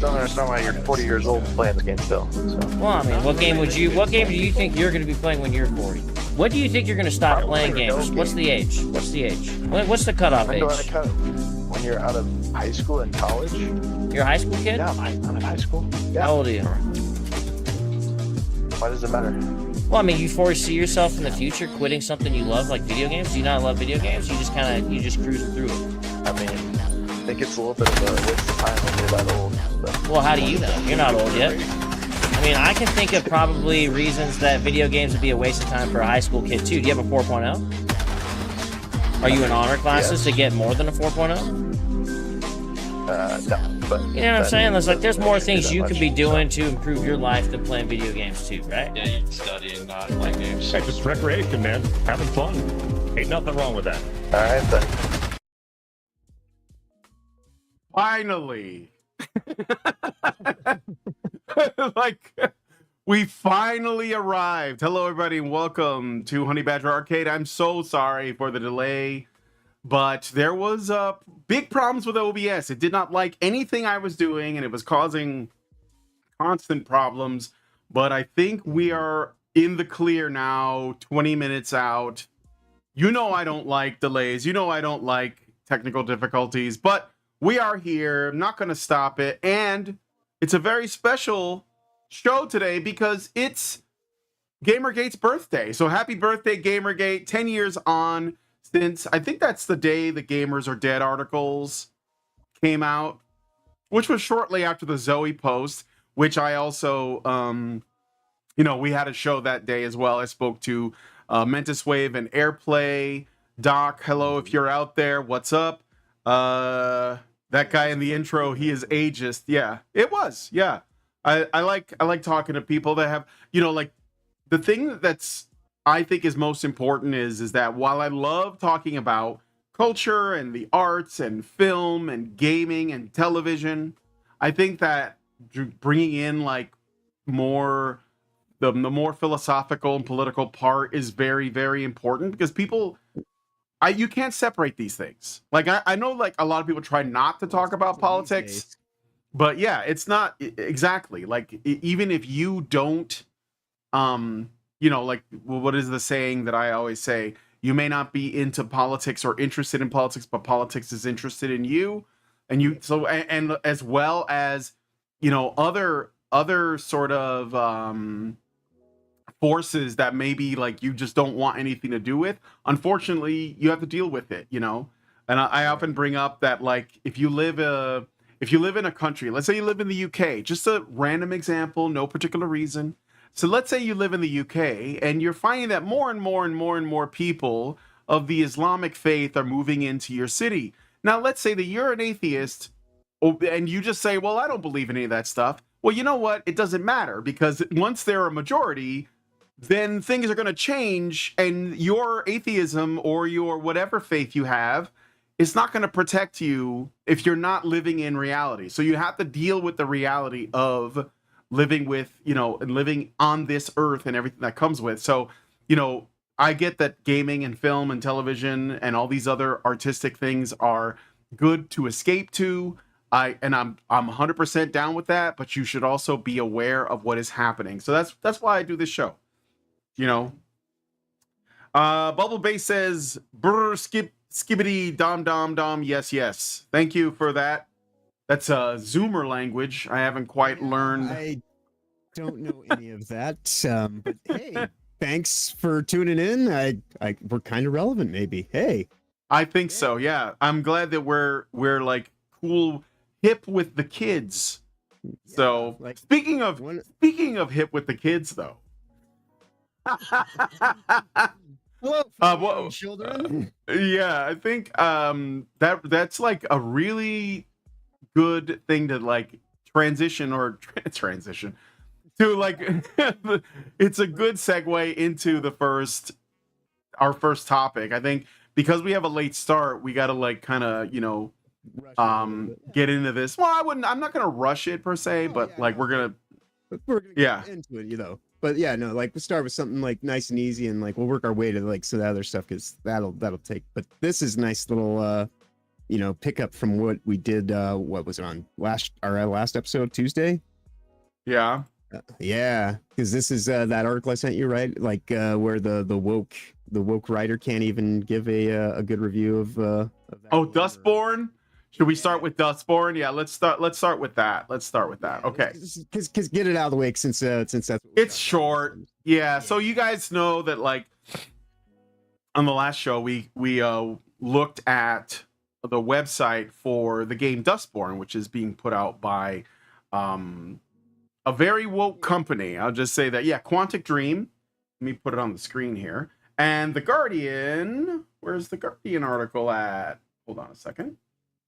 don't understand why you're 40 years old and playing the game still. So. Well, I mean, what game do you think you're going to be playing when you're 40? When do you think you're going to stop playing games? What's the age? What's the cutoff age? When you're out of high school and college. You're a high school kid? Yeah, I'm in high school. Yeah. How old are you? Why does it matter? Well, I mean, you foresee yourself in the future quitting something you love, like video games? Do you not love video games? You just cruise through it. I mean, I think it's a little bit of a waste of time when you're that old. But. Well, how do you know? You're not old yet. I mean, I can think of probably reasons that video games would be a waste of time for a high school kid, too. Do you have a 4.0? Are you in honor classes to get more than a 4.0? No, but... You know what I'm saying? There's more things you could be doing to improve your life than playing video games, too, right? Yeah, you're studying, not playing games. Hey, just recreation, man. Having fun. Ain't nothing wrong with that. All right, then. Finally. We finally arrived. Hello, everybody, and welcome to Honey Badger Arcade. I'm so sorry for the delay, but there was big problems with OBS. It did not like anything I was doing, and it was causing constant problems. But I think we are in the clear now, 20 minutes out. You know I don't like delays. You know I don't like technical difficulties, but we are here. I'm not going to stop it. And it's a very special show today because it's Gamergate's birthday. So happy birthday, Gamergate. 10 years on since, I think that's the day the Gamers Are Dead articles came out, which was shortly after the Zoe post, which I also, we had a show that day as well. I spoke to Mentis Wave and Airplay. Doc, hello if you're out there. What's up? That guy in the intro, he is ageist. Yeah, it was. Yeah. I like talking to people that have, the thing that's I think is most important is that while I love talking about culture and the arts and film and gaming and television, I think that bringing in more the more philosophical and political part is very, very important because you can't separate these things. I know a lot of people try not to talk about politics, but yeah, it's not exactly even if you don't, what is the saying that I always say? You may not be into politics or interested in politics, but politics is interested in you. And as well as, other sort of, forces that maybe you just don't want anything to do with. Unfortunately, you have to deal with it, and I often bring up that if you live in a country, let's say you live in the UK, just a random example, no particular reason. So let's say you live in the UK and you're finding that more and more and more and more people of the Islamic faith are moving into your city. Now, let's say that you're an atheist and you just say, well, I don't believe in any of that stuff. Well, you know what? It doesn't matter because once they're a majority, then things are going to change and your atheism or your whatever faith you have is not going to protect you if you're not living in reality. So you have to deal with the reality of living with, living on this earth and everything that comes with. So, I get that gaming and film and television and all these other artistic things are good to escape to. I'm 100% down with that, but you should also be aware of what is happening. So that's why I do this show. Bubble Base says, brr, skibbity, dom, yes. Thank you for that. That's a Zoomer language. I haven't quite learned. I don't know any of that. But hey, thanks for tuning in. We're kind of relevant, maybe. Hey. I think so, yeah. I'm glad that we're cool, hip with the kids. Yeah, so speaking of hip with the kids, though. Hello, children. Yeah, I think that's a really good thing to transition to it's a good segue into our first topic. I think because we have a late start, we got to get into this. Well, I'm not gonna rush it per se, but we're gonna get into it, But yeah, no, we'll start with something nice and easy, and we'll work our way to some of the other stuff because that'll take. But this is nice little pick up from what we did. What was it on our last episode Tuesday? Yeah. Yeah, because this is that article I sent you, right? Like where the woke writer can't even give a good review of that Oh, game, Dustborn. Should we start with Dustborn? Yeah, let's start with that. Okay. Because get it out of the way since that's what we It's got. short. Yeah. So you guys know that, like, on the last show we looked at the website for the game Dustborn, which is being put out by a very woke company. I'll just say that. Yeah, Quantic Dream. Let me put it on the screen here. And The Guardian. Where's the Guardian article at? Hold on a second.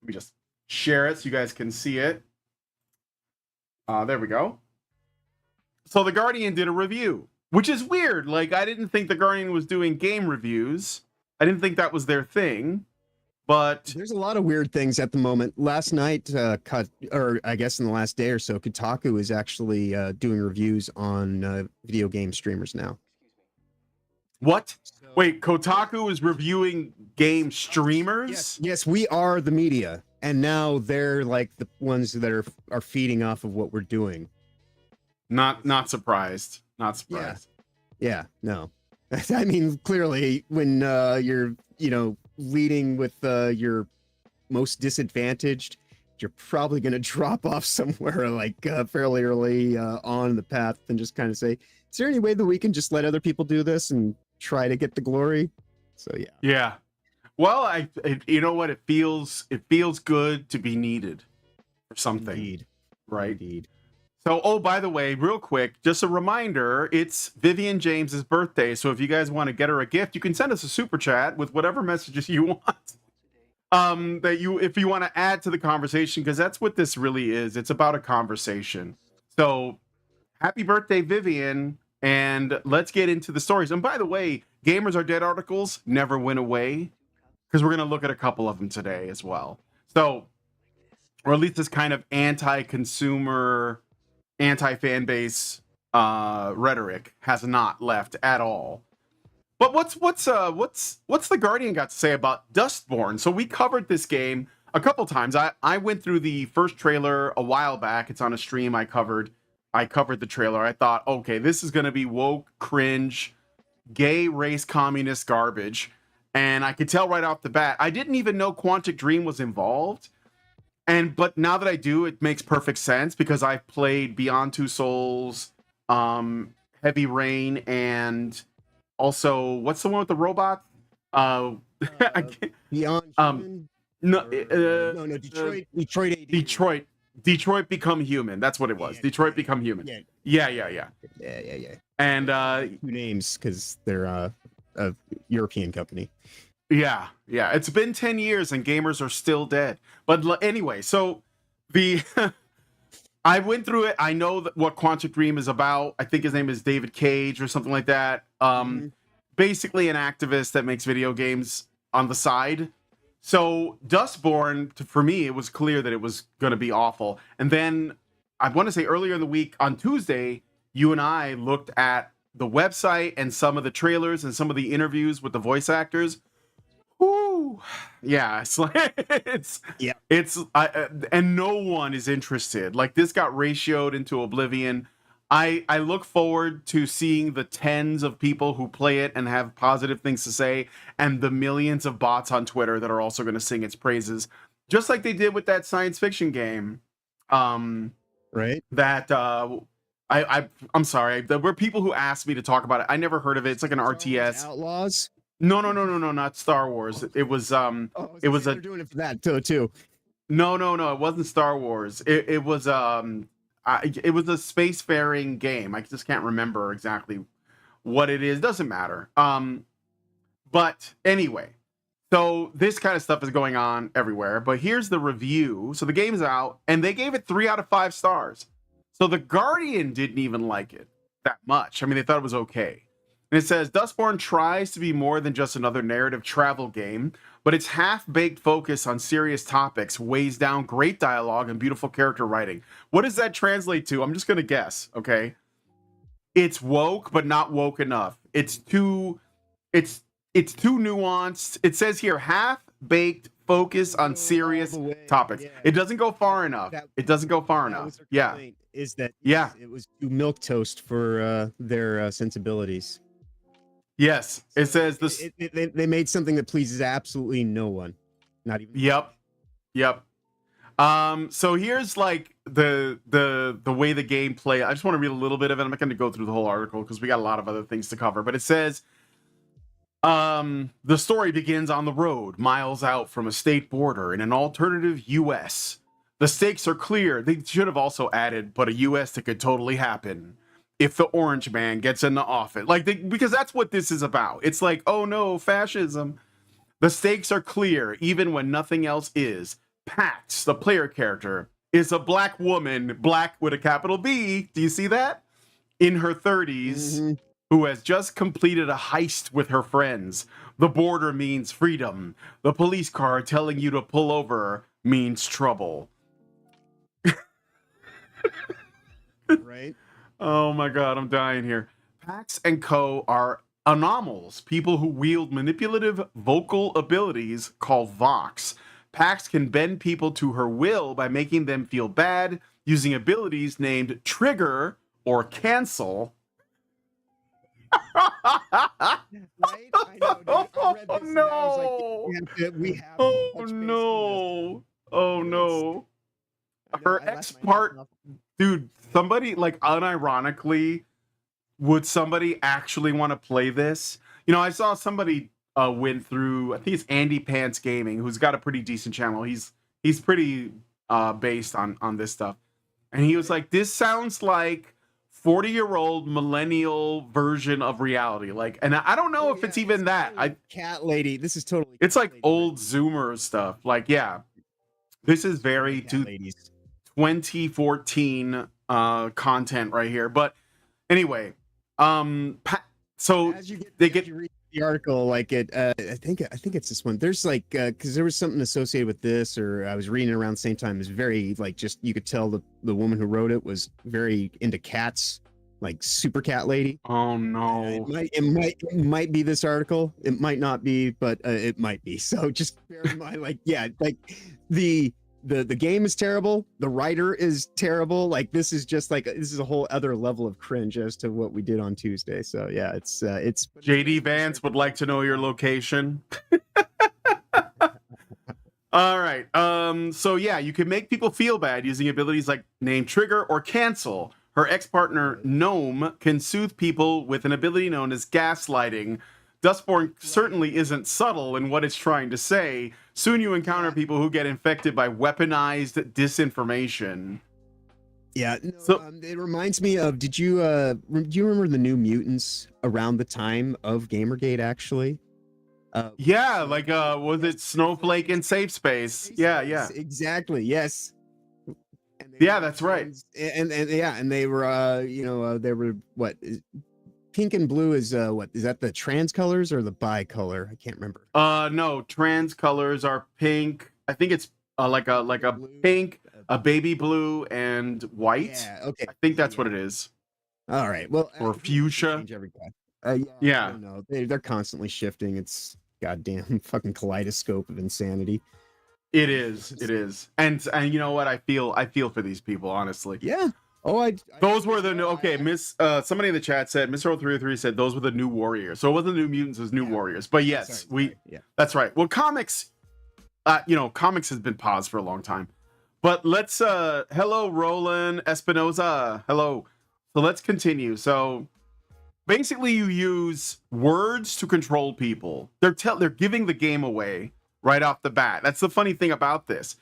Let me just share it so you guys can see it. There we go. So The Guardian did a review, which is weird. Like, I didn't think The Guardian was doing game reviews. I didn't think that was their thing. But there's a lot of weird things at the moment. Last night, I guess in the last day or so, Kotaku is actually doing reviews on video game streamers now. what? Wait, Kotaku is reviewing game streamers? Yes, we are the media, and now they're like the ones that are feeding off of what we're doing. Not surprised. Not surprised. Yeah, no. I mean, clearly, when you're leading with your most disadvantaged, you're probably going to drop off somewhere like fairly early on the path and just kind of say, is there any way that we can just let other people do this and try to get the glory? So Yeah. Well, you know what? It feels good to be needed for something. Indeed. Right? Indeed. So, oh, by the way, real quick, just a reminder, it's Vivian James's birthday. So if you guys want to get her a gift, you can send us a super chat with whatever messages you want. If you want to add to the conversation, because that's what this really is. It's about a conversation. So happy birthday, Vivian. And let's get into the stories. And by the way, Gamers Are Dead articles never went away, because we're going to look at a couple of them today as well. So, or at least this kind of anti-consumer, anti-fan base rhetoric has not left at all. But what's the Guardian got to say about Dustborn? So we covered this game a couple times. I went through the first trailer a while back. It's on a stream I covered the trailer. I thought, okay, this is gonna be woke, cringe, gay, race, communist garbage. And I could tell right off the bat. I didn't even know Quantic Dream was involved. But now that I do, it makes perfect sense, because I've played Beyond Two Souls, Heavy Rain, and also, what's the one with the robot? Beyond Human? No, Detroit AD. Detroit Become Human. That's what it was. Yeah, Detroit Become Human. Yeah. Yeah. And Two names because they're a European company. Yeah. It's been 10 years and gamers are still dead. But anyway, so I went through it. I know what Quantic Dream is about. I think his name is David Cage or something like that. Basically an activist that makes video games on the side. So Dustborn, for me, it was clear that it was going to be awful. And then I want to say earlier in the week on Tuesday, you and I looked at the website and some of the trailers and some of the interviews with the voice actors. Ooh, yeah, it's like and no one is interested. Like, this got ratioed into oblivion. I look forward to seeing the tens of people who play it and have positive things to say, and the millions of bots on Twitter that are also going to sing its praises, just like they did with that science fiction game. Right. That I'm sorry. There were people who asked me to talk about it. I never heard of it. It's like an RTS. Outlaws. No, not Star Wars. It was they're doing it for that too. No, it wasn't Star Wars. It was it was a spacefaring game. I just can't remember exactly what it is. Doesn't matter. But anyway, so this kind of stuff is going on everywhere. But here's the review. So the game is out, and they gave it 3 out of 5 stars. So the Guardian didn't even like it that much. I mean, they thought it was okay. And it says, Dustborn tries to be more than just another narrative travel game, but its half-baked focus on serious topics weighs down great dialogue and beautiful character writing. What does that translate to? I'm just going to guess, okay? It's woke, but not woke enough. It's too nuanced. It says here, half-baked focus on serious all the way, topics. yeah. It doesn't go far enough. It doesn't go far That enough. was their Yeah. complaint, is that Yeah. it was too milk toast for their sensibilities. Yes. It says this. They made something that pleases absolutely no one, not even. Yep. Yep. So here's like the way the game play. I just want to read a little bit of it. I'm not going to go through the whole article because we got a lot of other things to cover. But it says, the story begins on the road, miles out from a state border in an alternative U.S. The stakes are clear. They should have also added, but a U.S. that could totally happen if the orange man gets in the office. Because that's what this is about. It's like, oh no, fascism. The stakes are clear, even when nothing else is. Pax, the player character, is a black woman, black with a capital B. Do you see that? In her 30s, who has just completed a heist with her friends. The border means freedom. The police car telling you to pull over means trouble. Right? Oh my God, I'm dying here. Pax and Co. are anomals, people who wield manipulative vocal abilities called Vox. Pax can bend people to her will by making them feel bad using abilities named Trigger or Cancel. Right? I know, dude. I read this Oh and I was no! like, we have to Oh touch base on no! Oh no! this. I know, Her I laughed ex my ass part, off. dude. Somebody like unironically, would somebody actually want to play this? You know, I saw somebody went through. I think it's Andy Pants Gaming, who's got a pretty decent channel. He's pretty based on this stuff, and he was like, "This sounds like 40-year-old millennial version of reality." Like, and I don't know if it's even that. Totally cat lady. This is totally. It's cat like lady old version. Zoomer stuff. Like, yeah, this is very Cat ladies. 2014 content right here. But anyway, so As you read the article, like I think it's this one. There's like because there was something associated with this, or I was reading it around the same time. It's very like just you could tell the woman who wrote it was very into cats, like super cat lady. oh no. It might be this article. It might not be, but it might be. So just bear in mind, like the game is terrible. The writer is terrible. Like this is just like this is a whole other level of cringe as to what we did on Tuesday. So yeah, it's JD Vance would like to know your location. All right. So yeah, you can make people feel bad using abilities like name Trigger or Cancel. Her ex-partner Gnome can soothe people with an ability known as gaslighting. Dustborn certainly isn't subtle in what it's trying to say. Soon you encounter people who get infected by weaponized disinformation. Yeah, no, So- it reminds me of. Do you remember the New Mutants around the time of Gamergate? Actually, Yeah, like was it Snowflake in Safe Space? Yeah, yeah. exactly. Yes. And they Yeah, were that's right. friends, and yeah, and they were they were what pink and blue is what is that the trans colors or the bi-color? I can't remember. No, trans colors are pink. I think it's like a Blue. pink, a baby blue, and white. Yeah. Okay. I think that's what it is. All right. Well, Or they fuchsia. change every time. Yeah. I don't know. They're constantly shifting. It's goddamn fucking kaleidoscope of insanity. It is. It is. And you know what? I feel for these people, honestly. Yeah. Oh, Those were the new. Okay, somebody in the chat said Mr. 303 said those were the new warriors. So it wasn't New Mutants, it was New Yeah. Warriors. But yes, Yeah. that's right. Well, comics, comics has been paused for a long time. But let's hello Roland Espinoza. Hello. So let's continue. So basically you use words to control people. They're giving the game away right off the bat. That's the funny thing about this.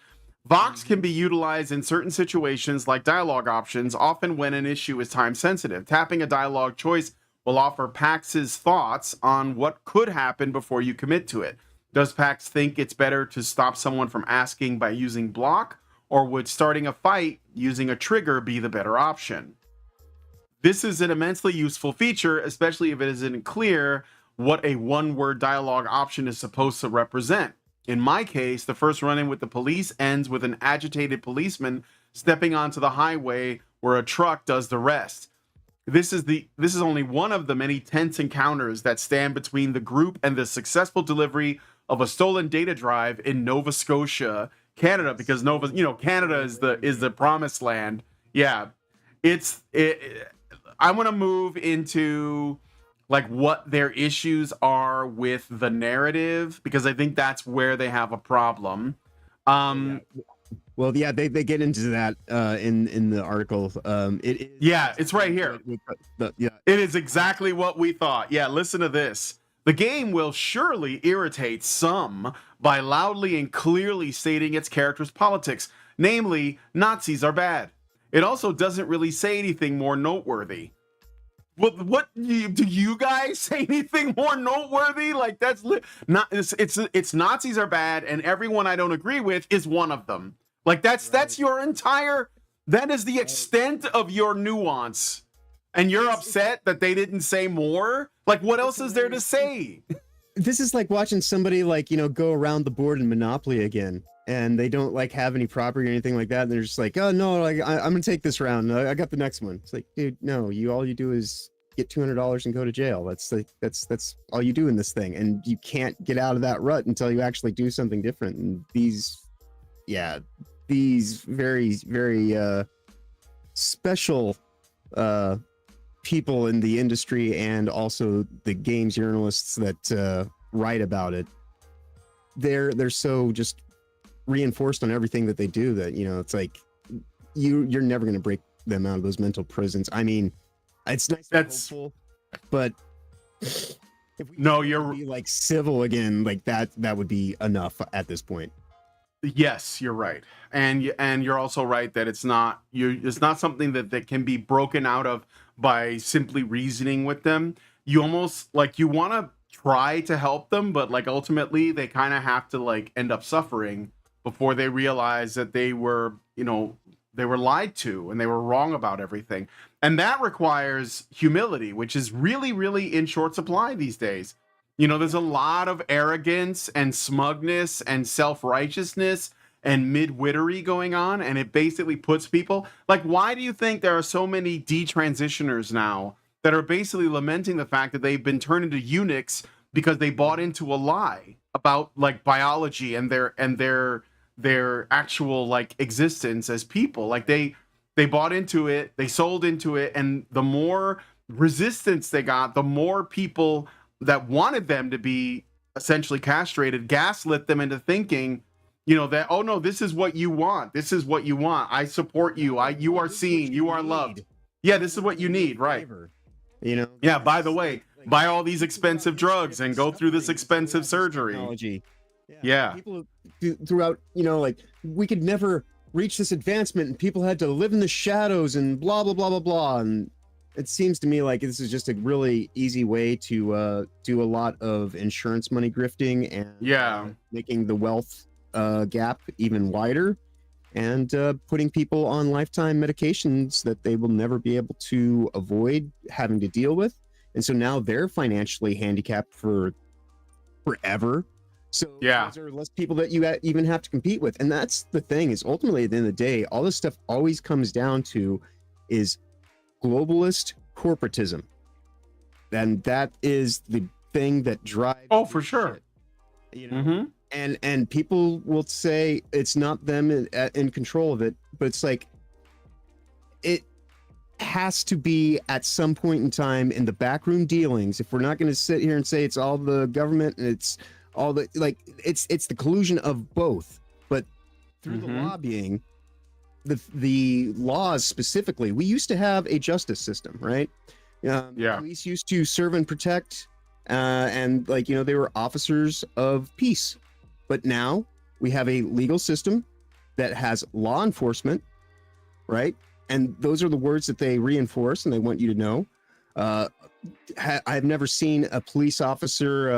Vox can be utilized in certain situations like dialogue options, often when an issue is time sensitive. Tapping a dialogue choice will offer Pax's thoughts on what could happen before you commit to it. Does Pax think it's better to stop someone from asking by using block, or would starting a fight using a trigger be the better option? This is an immensely useful feature, especially if it isn't clear what a one-word dialogue option is supposed to represent. In my case, the first run-in with the police ends with an agitated policeman stepping onto the highway where a truck does the rest. This is only one of the many tense encounters that stand between the group and the successful delivery of a stolen data drive in Nova Scotia, Canada, because Canada is the promised land. Yeah, I want to move into like what their issues are with the narrative, because I think that's where they have a problem. Well, yeah, they get into that in the article. It is, yeah, it's right here. Yeah, it is exactly what we thought. Yeah, listen to this. The game will surely irritate some by loudly and clearly stating its character's politics, namely, Nazis are bad. It also doesn't really say anything more noteworthy. What do you guys say anything more noteworthy? Like it's Nazis are bad, and everyone I don't agree with is one of them. Like that's your entire. That is the extent of your nuance, and you're upset that they didn't say more. Like, what else is there to say? This is like watching somebody go around the board in Monopoly again, and they don't like have any property or anything like that. And they're just like, oh no, like I'm gonna take this round. I got the next one. It's like, dude, no, all you do is get $200 and go to jail. That's all you do in this thing, and you can't get out of that rut until you actually do something different. And these very, very special people in the industry, and also the games journalists that write about it, they're so just reinforced on everything that they do that it's like you're never going to break them out of those mental prisons. I mean, it's nice and hopeful, but if we you're be like civil again, like that would be enough at this point. Yes, you're right, and you're also right that it's not something that can be broken out of by simply reasoning with them. You almost like you want to try to help them, but like ultimately they kind of have to like end up suffering before they realize that they were lied to and they were wrong about everything. And that requires humility, which is really, really in short supply these days. There's a lot of arrogance and smugness and self-righteousness and mid-wittery going on, and it basically puts people like, why do you think there are so many detransitioners now that are basically lamenting the fact that they've been turned into eunuchs because they bought into a lie about like biology and their actual like existence as people? Like they bought into it, they sold into it, and the more resistance they got, the more people that wanted them to be essentially castrated gaslit them into thinking, that, oh no, this is what you want. This is what you want. I support you. You are seen. You are loved. Yeah, this is what you need, right? Yeah, by the way, buy all these expensive drugs and go through this expensive surgery. Technology. Yeah. People throughout, like we could never reach this advancement, and people had to live in the shadows and blah blah blah blah blah. And it seems to me like this is just a really easy way to do a lot of insurance money grifting and making the wealth gap even wider, and putting people on lifetime medications that they will never be able to avoid having to deal with. And so now they're financially handicapped for forever. So those are less people that you even have to compete with. And that's the thing, is ultimately at the end of the day, all this stuff always comes down to is globalist corporatism. And that is the thing that drives. Oh, for sure. Shit, And people will say it's not them in control of it, but it's like it has to be at some point in time in the backroom dealings. If we're not going to sit here and say it's all the government and it's all the it's the collusion of both, but through the lobbying, the laws specifically. We used to have a justice system, right? Police used to serve and protect, and they were officers of peace. But now we have a legal system that has law enforcement, right? And those are the words that they reinforce and they want you to know. I've never seen a police officer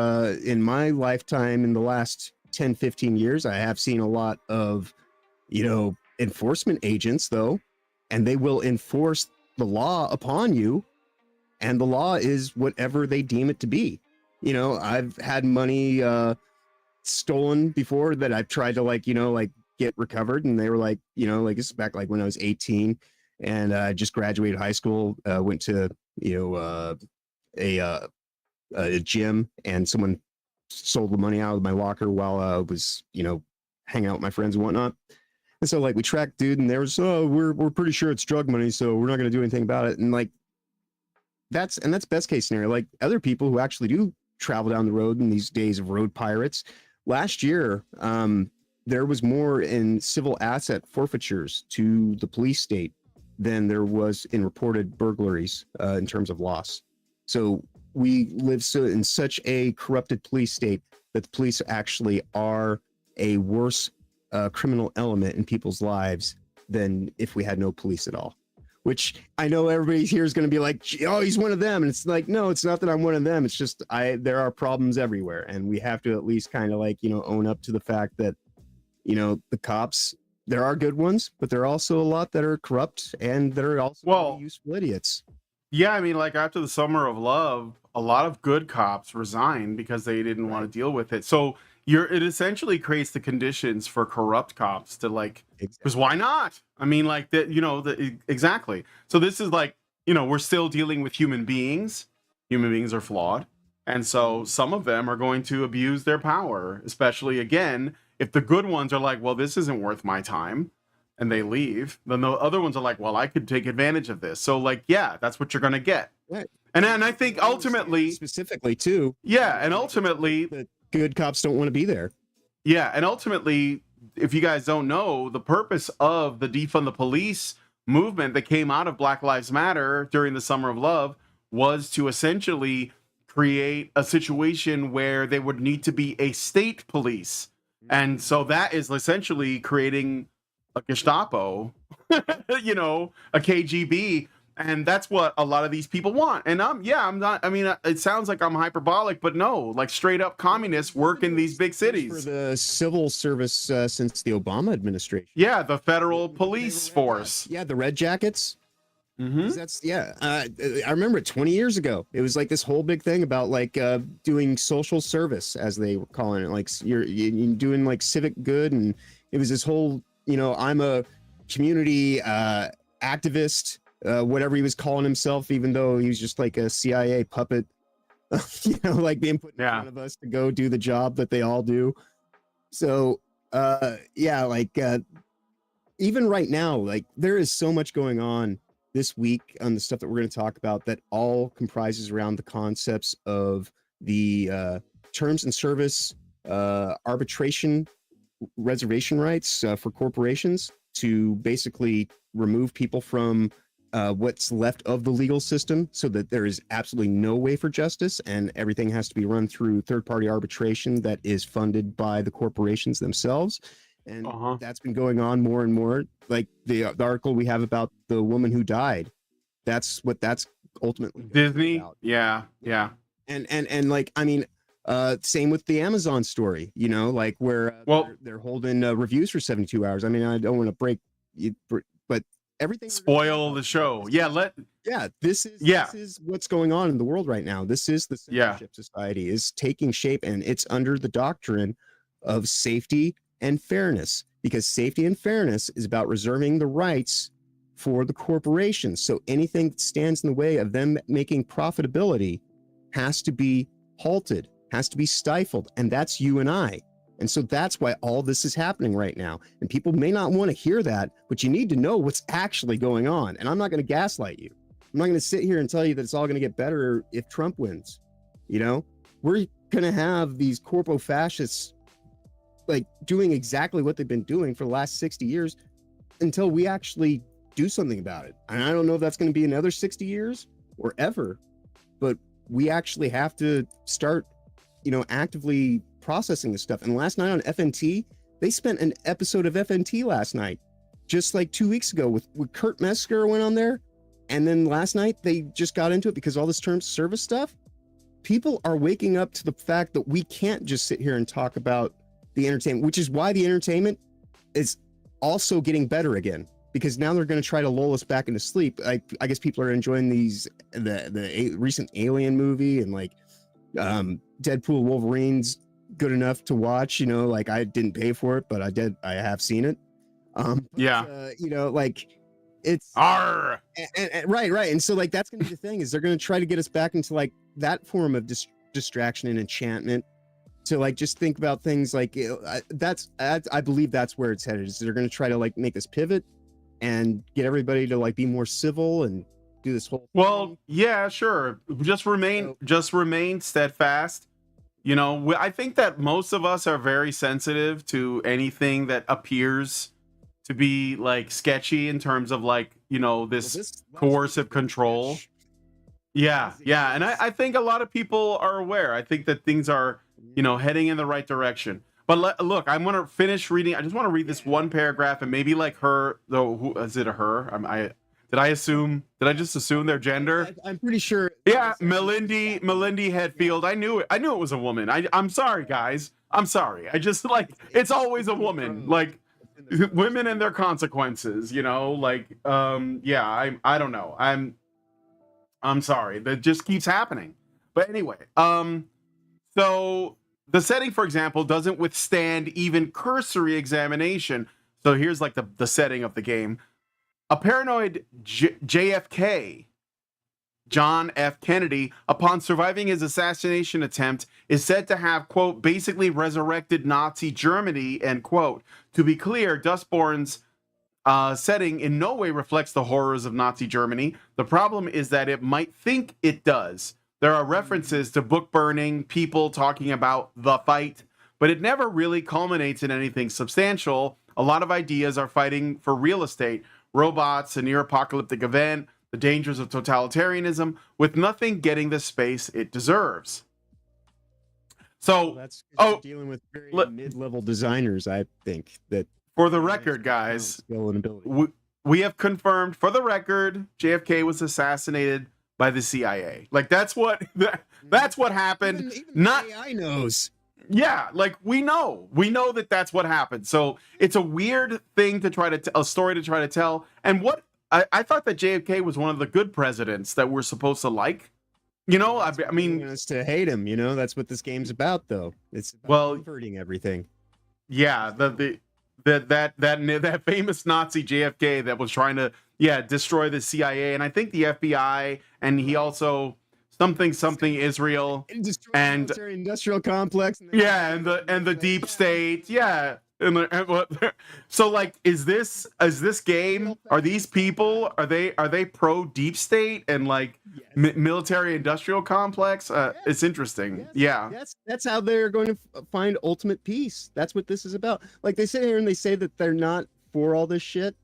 in my lifetime in the last 10, 15 years. I have seen a lot of, enforcement agents, though, and they will enforce the law upon you. And the law is whatever they deem it to be. I've had money stolen before that I've tried to get recovered, and they were like, this is back when I was 18 and I just graduated high school, went to a gym, and someone sold the money out of my locker while I was, hanging out with my friends and whatnot. And so like we tracked dude, and there was, we're pretty sure it's drug money, so we're not going to do anything about it. And like that's best case scenario. Like other people who actually do travel down the road in these days of road pirates. Last year, there was more in civil asset forfeitures to the police state than there was in reported burglaries in terms of loss. So we live in such a corrupted police state that the police actually are a worse criminal element in people's lives than if we had no police at all. Which I know everybody here is going to be like, oh, he's one of them. And it's like, no, it's not that I'm one of them. It's just there are problems everywhere. And we have to at least kind of like, own up to the fact that, the cops, there are good ones, but there are also a lot that are corrupt and that are also really useful idiots. Yeah, I mean, like after the summer of love, a lot of good cops resigned because they didn't want to deal with it. So it essentially creates the conditions for corrupt cops to like, because why not? I mean, like that, exactly. So this is like, we're still dealing with human beings. Human beings are flawed. And so some of them are going to abuse their power, especially again, if the good ones are like, well, this isn't worth my time, and they leave, then the other ones are like, well, I could take advantage of this. So like, yeah, that's what you're going to get. Right. And I think ultimately, specifically too. Yeah. And ultimately, the good cops don't want to be there. Yeah. And ultimately, if you guys don't know, the purpose of the defund the police movement that came out of Black Lives Matter during the Summer of Love was to essentially create a situation where there would need to be a state police. And so that is essentially creating a Gestapo, a KGB. And that's what a lot of these people want. And I'm not, I mean, it sounds like I'm hyperbolic, but no, like straight up communists work in these big cities. For the civil service since the Obama administration. Yeah, the federal police force. Yeah, the Red Jackets. Mm-hmm. I remember it 20 years ago. It was like this whole big thing about like doing social service, as they were calling it. Like you're doing like civic good. And it was this whole, I'm a community activist, whatever he was calling himself, even though he was just like a CIA puppet, like being put in front of us to go do the job that they all do. So, even right now, like there is so much going on this week on the stuff that we're going to talk about that all comprises around the concepts of the terms and service arbitration reservation rights for corporations to basically remove people from what's left of the legal system so that there is absolutely no way for justice and everything has to be run through third-party arbitration that is funded by the corporations themselves. And that's been going on more and more. Like the article we have about the woman who died. That's what that's ultimately Disney. About. Yeah. And like, I mean, same with the Amazon story, like where they're holding reviews for 72 hours. I mean, I don't want to break you, but everything spoil the show. This is what's going on in the world right now. This is the censorship society is taking shape, and it's under the doctrine of safety and fairness, because safety and fairness is about reserving the rights for the corporations. So anything that stands in the way of them making profitability has to be halted, has to be stifled. And that's you and I. And so that's why all this is happening right now. And people may not want to hear that, but you need to know what's actually going on. And I'm not going to gaslight you. I'm not going to sit here and tell you that it's all going to get better if Trump wins. We're going to have these corpo fascists like doing exactly what they've been doing for the last 60 years until we actually do something about it. And I don't know if that's going to be another 60 years or ever, but we actually have to start, actively processing this stuff. And last night on FNT, they spent an episode of FNT last night, just like 2 weeks ago with Kurt Metzger went on there. And then last night they just got into it because all this terms of service stuff, people are waking up to the fact that we can't just sit here and talk about the entertainment, which is why the entertainment is also getting better again, because now they're going to try to lull us back into sleep. I guess people are enjoying the recent Alien movie, and like Deadpool Wolverine's good enough to watch. Like I didn't pay for it, but I have seen it. Like it's Arr! And right. And so like that's going to be the thing, is they're going to try to get us back into like that form of distraction and enchantment. to like just think about things like I believe that's where it's headed. Is they're going to try to like make this pivot and get everybody to like be more civil and do this whole Well, thing. yeah, sure. Just remain steadfast. You know, I think that most of us are very sensitive to anything that appears to be like sketchy in terms of like, you know, this last coercive week, control. Rich, Yeah, yeah. And I think a lot of people are aware. I think that things are, you know, heading in the right direction. But look, I'm going to finish reading. I just want to read this one paragraph and maybe like her, though, who is it a her? Did I just assume their gender? I'm pretty sure. Yeah, Melindy Hetfield. I knew it. I knew it was a woman. I'm sorry, guys. I'm sorry. I just like it's always a woman. Like women and their consequences, you know, like yeah, I don't know. I'm sorry. That just keeps happening. But anyway, so the setting, for example, doesn't withstand even cursory examination. So here's like the setting of the game. A paranoid JFK, John F. Kennedy, upon surviving his assassination attempt, is said to have, quote, basically resurrected Nazi Germany, end quote. To be clear, Dustborn's setting in no way reflects the horrors of Nazi Germany. The problem is that it might think it does. There are references to book burning, people talking about the fight, but it never really culminates in anything substantial. A lot of ideas are fighting for real estate, robots, a near-apocalyptic event, the dangers of totalitarianism, with nothing getting the space it deserves. So, That's oh, dealing with very mid-level designers, I think. That for the record, guys, skill and ability. we have confirmed, for the record, JFK was assassinated by the CIA. Like that's what happened. Even Not the AI knows. Yeah, like we know that that's what happened. So it's a weird thing to try to a story to try to tell. And what I thought that JFK was one of the good presidents that we're supposed to like. You know, I mean, Us to hate him. You know, that's what this game's about, though. It's about well, converting everything. yeah, that famous Nazi JFK that was trying to destroy the CIA and I think the FBI, and he also something Israel and military industrial complex. And the deep state, yeah. So like, is this game? Are these people? Are they pro deep state and like military industrial complex? It's interesting. Yes. Yeah, That's how they're going to find ultimate peace. That's what this is about. Like they sit here and they say that they're not for all this shit,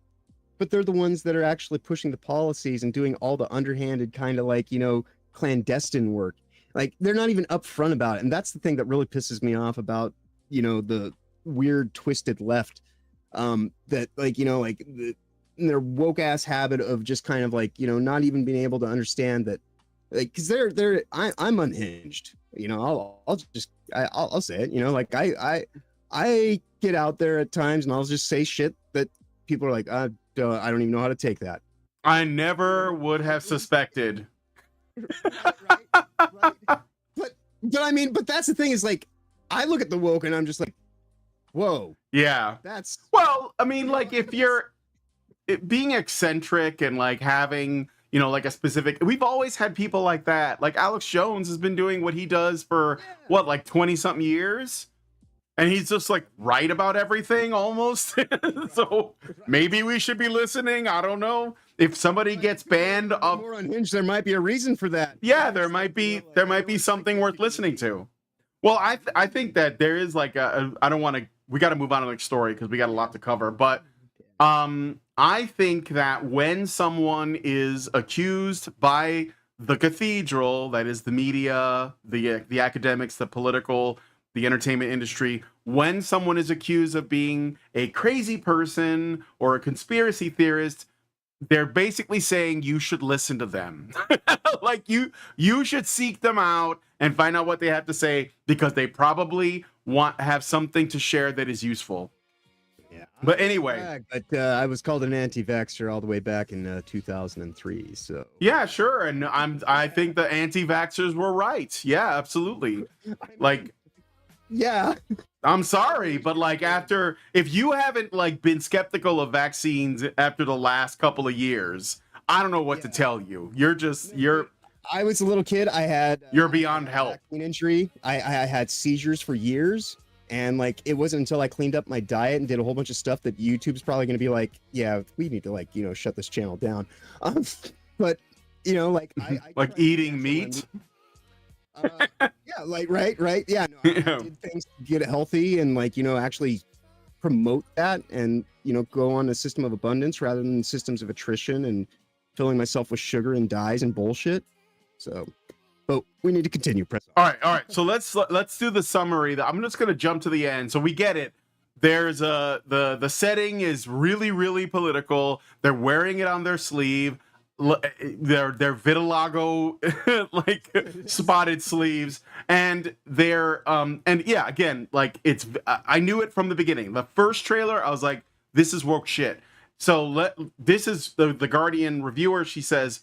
but they're the ones that are actually pushing the policies and doing all the underhanded kind of like, you know, clandestine work. Like they're not even upfront about it. And that's the thing that really pisses me off about, you know, the weird twisted left, that like, you know, like their woke ass habit of just kind of like, you know, not even being able to understand that, like, because I'm unhinged, you know. I'll say it, you know, like I get out there at times and I'll just say shit that people are like, I don't even know how to take that. I never would have suspected. right. But I mean, but that's the thing is like, I look at the woke and I'm just like, whoa. Yeah. That's Well, I mean, like if you're being eccentric and like having, you know, like a specific, we've always had people like that. Like Alex Jones has been doing what he does for what, like 20 something years. And he's just like right about everything almost. So maybe we should be listening. I don't know. If somebody gets banned of more unhinged, there might be a reason for that. Yeah, there might be something worth listening to. Well, I think that there is like I don't want to, we got to move on to the next story because we got a lot to cover, but I think that when someone is accused by the cathedral, that is the media, the academics, the political, the entertainment industry, when someone is accused of being a crazy person or a conspiracy theorist, they're basically saying you should listen to them. Like you should seek them out and find out what they have to say because they probably have something to share that is useful. Yeah. But anyway, but I was called an anti-vaxxer all the way back in 2003. So yeah, sure, and I think the anti-vaxxers were right. Yeah, absolutely. Like, yeah, I'm sorry, but like if you haven't like been skeptical of vaccines after the last couple of years, I don't know what to tell you. You're I was a little kid. I had You're beyond help. vaccine injury. I had seizures for years, and like it wasn't until I cleaned up my diet and did a whole bunch of stuff that YouTube's probably going to be like, yeah, we need to like shut this channel down. But like I like eating meat. yeah, like right, yeah. No, I did things to get healthy and like actually promote that and go on a system of abundance rather than systems of attrition and filling myself with sugar and dyes and bullshit. So, but we need to continue. Press. All right. So let's do the summary. I'm just gonna jump to the end. So we get it. There's the setting is really, really political. They're wearing it on their sleeve. Their vitiligo like spotted sleeves, and they're and yeah, again, like I knew it from the beginning. The first trailer, I was like, this is woke shit. So this is the Guardian reviewer. She says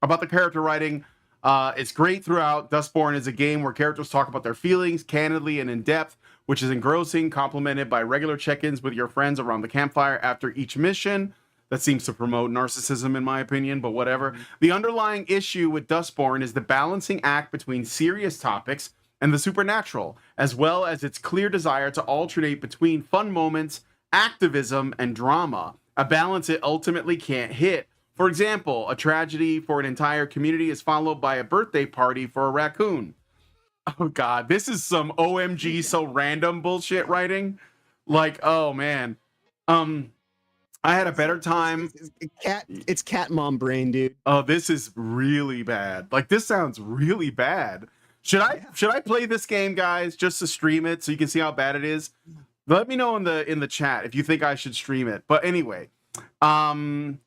about the character writing, it's great throughout. Dustborn is a game where characters talk about their feelings candidly and in depth, which is engrossing, complemented by regular check-ins with your friends around the campfire after each mission. That seems to promote narcissism, in my opinion, but whatever. The underlying issue with Dustborn is the balancing act between serious topics and the supernatural, as well as its clear desire to alternate between fun moments, activism, and drama, a balance it ultimately can't hit. For example, a tragedy for an entire community is followed by a birthday party for a raccoon. Oh God, this is some OMG so random bullshit writing. Like, oh man. I had a better time. It's cat mom brain, dude. Oh, this is really bad. Like, this sounds really bad. Should I play this game, guys, just to stream it so you can see how bad it is? Let me know in the chat if you think I should stream it. But anyway, I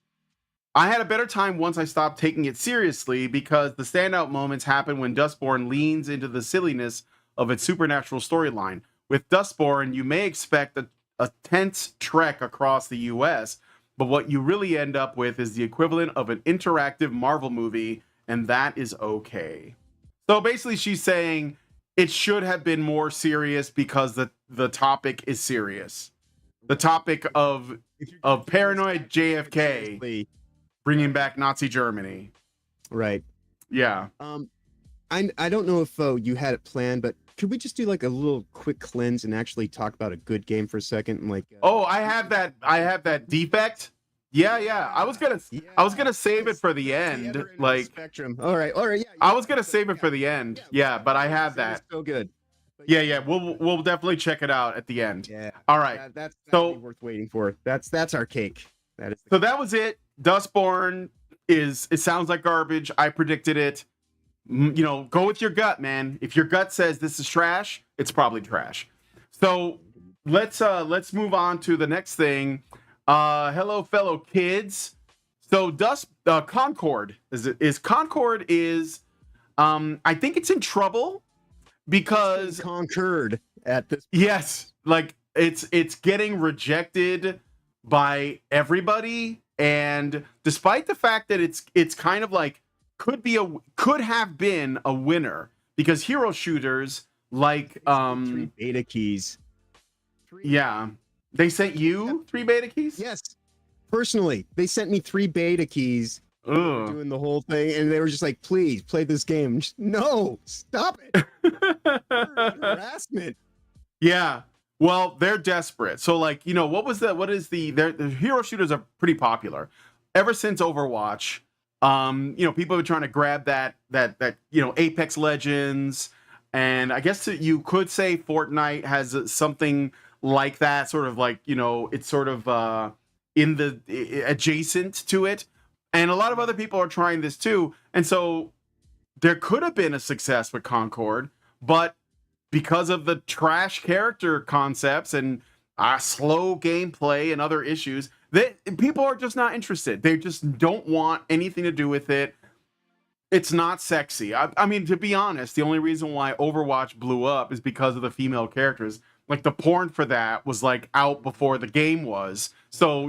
had a better time once I stopped taking it seriously because the standout moments happen when Dustborn leans into the silliness of its supernatural storyline. With Dustborn, you may expect a tense trek across the US, but what you really end up with is the equivalent of an interactive Marvel movie, and that is okay. So basically she's saying it should have been more serious because the topic is serious. The topic of paranoid JFK bringing back Nazi Germany. Right. Yeah. I don't know if you had it planned, but could we just do like a little quick cleanse and actually talk about a good game for a second? And like, I have that defect. Yeah. I was gonna save it for the end. Like Spectrum. All right. Yeah, I was gonna save it for the end. Yeah, but I have that. So good. Yeah. We'll definitely check it out at the end. Yeah. All right. That's so worth waiting for. That's our cake. That is. So that was it. Dustborn it sounds like garbage. I predicted it. Go with your gut, man. If your gut says this is trash, it's probably trash. So let's move on to the next thing. Hello, fellow kids. So Concord Concord is I think it's in trouble because Concord at this. Yes, like it's getting rejected by everybody, and despite the fact that it's kind of like could have been a winner because hero shooters like 3 beta keys. Yeah, they sent you 3 beta keys. Yes, personally, they sent me 3 beta keys. Doing the whole thing, and they were just like, "Please play this game." Just, no, stop it. Harassment. Yeah. Well, they're desperate. So, like, what is the hero shooters are pretty popular ever since Overwatch. People are trying to grab that Apex Legends, and I guess you could say Fortnite has something like that, sort of like, it's sort of in the adjacent to it, and a lot of other people are trying this too, and so there could have been a success with Concord, but because of the trash character concepts and slow gameplay and other issues, people are just not interested. They just don't want anything to do with it. It's not sexy. I mean, to be honest, the only reason why Overwatch blew up is because of the female characters. Like, the porn for that was like out before the game was. So,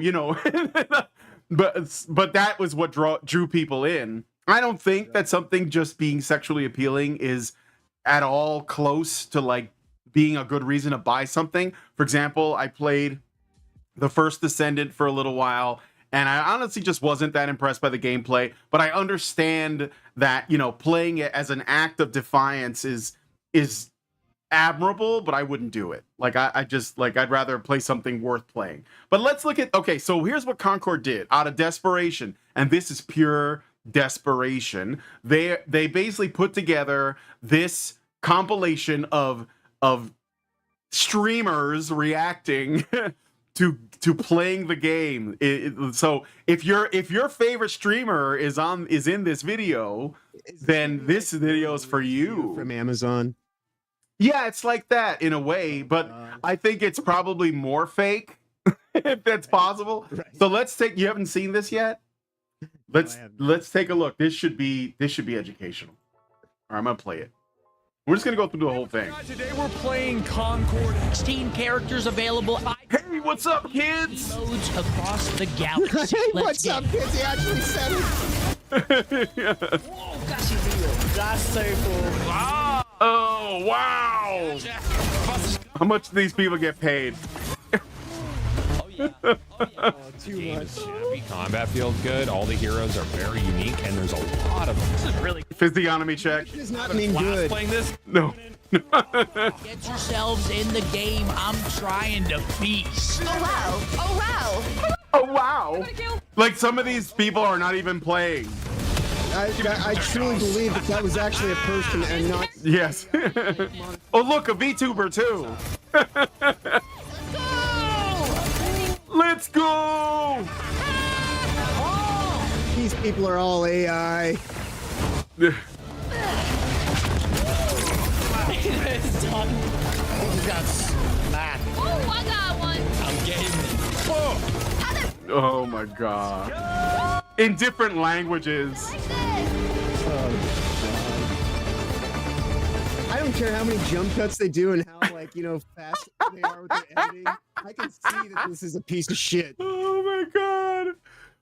but that was what drew people in. I don't think that something just being sexually appealing is at all close to like being a good reason to buy something. For example, I played the first Descendant for a little while, and I honestly just wasn't that impressed by the gameplay. But I understand that, you know, playing it as an act of defiance is admirable, but I wouldn't do it. Like I just like I'd rather play something worth playing. But let's look at, okay, so here's what Concord did out of desperation, and this is pure desperation. They basically put together this compilation of streamers reacting to playing the game. So if your favorite streamer is in this video, then this video is for you. From Amazon. Yeah, it's like that in a way, but I think it's probably more fake, if that's possible. Right. So let's take. You haven't seen this yet? Let's take a look. This should be educational. All right, I'm gonna play it. We're just gonna go through the whole thing. Today we're playing Concord. 16 characters available. Hey, what's up, kids? Modes across the galaxy. What's up, kids? He actually said it. Whoa, casi río. That's so cool. Oh, wow. How much do these people get paid? Oh yeah. Oh yeah. Too much. Combat feels good. All the heroes are very unique, and there's a lot of them. This is really Physiognomy check. Does not mean good. playing this. No. Get yourselves in the game. I'm trying to feast. Oh wow! Oh wow! Oh, wow. Like, some of these people are not even playing. I truly believe that was actually a person and not. Yes. Oh, look, a VTuber, too. Let's go! These people are all AI. It's done. He's got smacked. Oh, I got one. I'm gaming. Oh, my God. In different languages. Like this. I don't care how many jump cuts they do and how, like, you know, fast they are with the editing. I can see that this is a piece of shit. Oh, my God.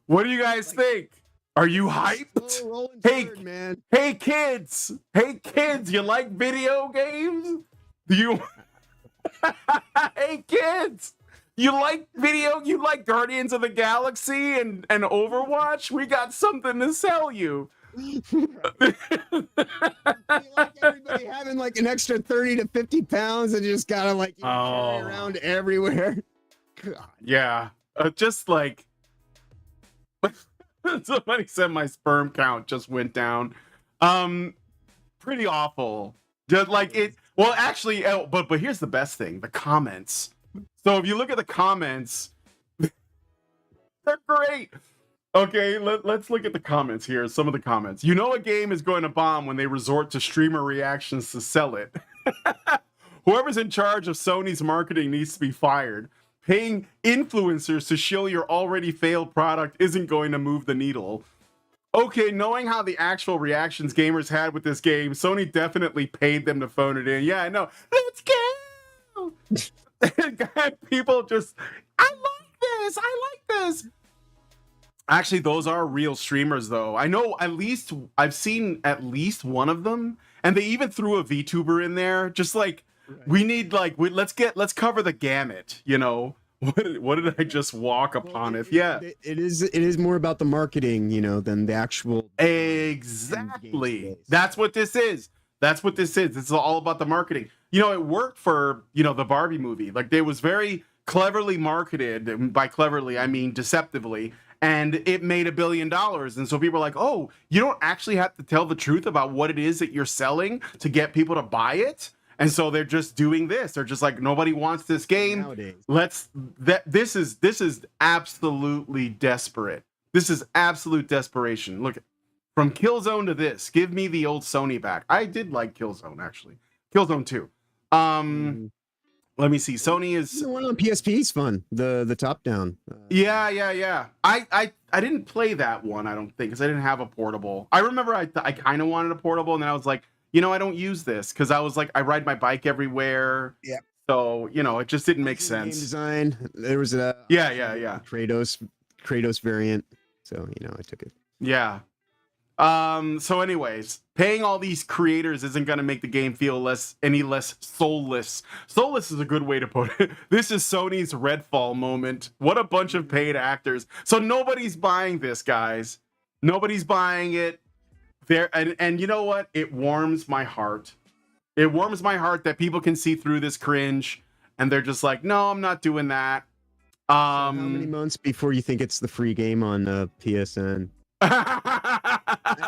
What do you guys think? Are you hyped? Slow rolling Hey, forward, man. Hey, kids. Hey, kids. You like video games? Do you... Hey, kids. You like you like Guardians of the Galaxy and Overwatch? We got something to sell you. You like everybody having like an extra 30 to 50 pounds and just gotta like carry around everywhere. God. Yeah. Just like... Somebody said my sperm count just went down. Pretty awful. Just like it... Well, actually, but here's the best thing. The comments. So if you look at the comments, they're great. Okay, let's look at the comments here. Some of the comments. You know a game is going to bomb when they resort to streamer reactions to sell it. Whoever's in charge of Sony's marketing needs to be fired. Paying influencers to show your already failed product isn't going to move the needle. Okay, knowing how the actual reactions gamers had with this game, Sony definitely paid them to phone it in. Yeah, I know. Let's go! People just, I like this. Actually, those are real streamers, though. I know I've seen at least one of them, and they even threw a VTuber in there. Just like, right. We need like, let's cover the gamut, you know. What did I just walk upon? It is more about the marketing, you know, than the actual. Exactly. That's what this is. This is all about the marketing. You know, it worked for, you know, the Barbie movie. Like, it was very cleverly marketed. And by cleverly, I mean deceptively. And it made $1 billion. And so people are like, oh, you don't actually have to tell the truth about what it is that you're selling to get people to buy it. And so they're just doing this. They're just like, nobody wants this game. Nowadays. This is absolutely desperate. This is absolute desperation. Look, from Killzone to this, give me the old Sony back. I did like Killzone, actually. Killzone 2. Let me see. Sony is the one on PSP is fun. The top down. Yeah. I didn't play that one, I don't think, because I didn't have a portable. I remember I kind of wanted a portable, and then I was like, you know, I don't use this because I was like, I ride my bike everywhere. Yeah. So, you know, it just didn't make sense. Game design. There was a yeah. Kratos variant. So, you know, I took it. Yeah. So anyways, paying all these creators isn't gonna make the game feel any less soulless. Soulless is a good way to put it. This is Sony's Redfall moment. What a bunch of paid actors. So nobody's buying this, guys. Nobody's buying it. And you know what? It warms my heart. It warms my heart that people can see through this cringe and they're just like, no, I'm not doing that. So how many months before you think it's the free game on PSN?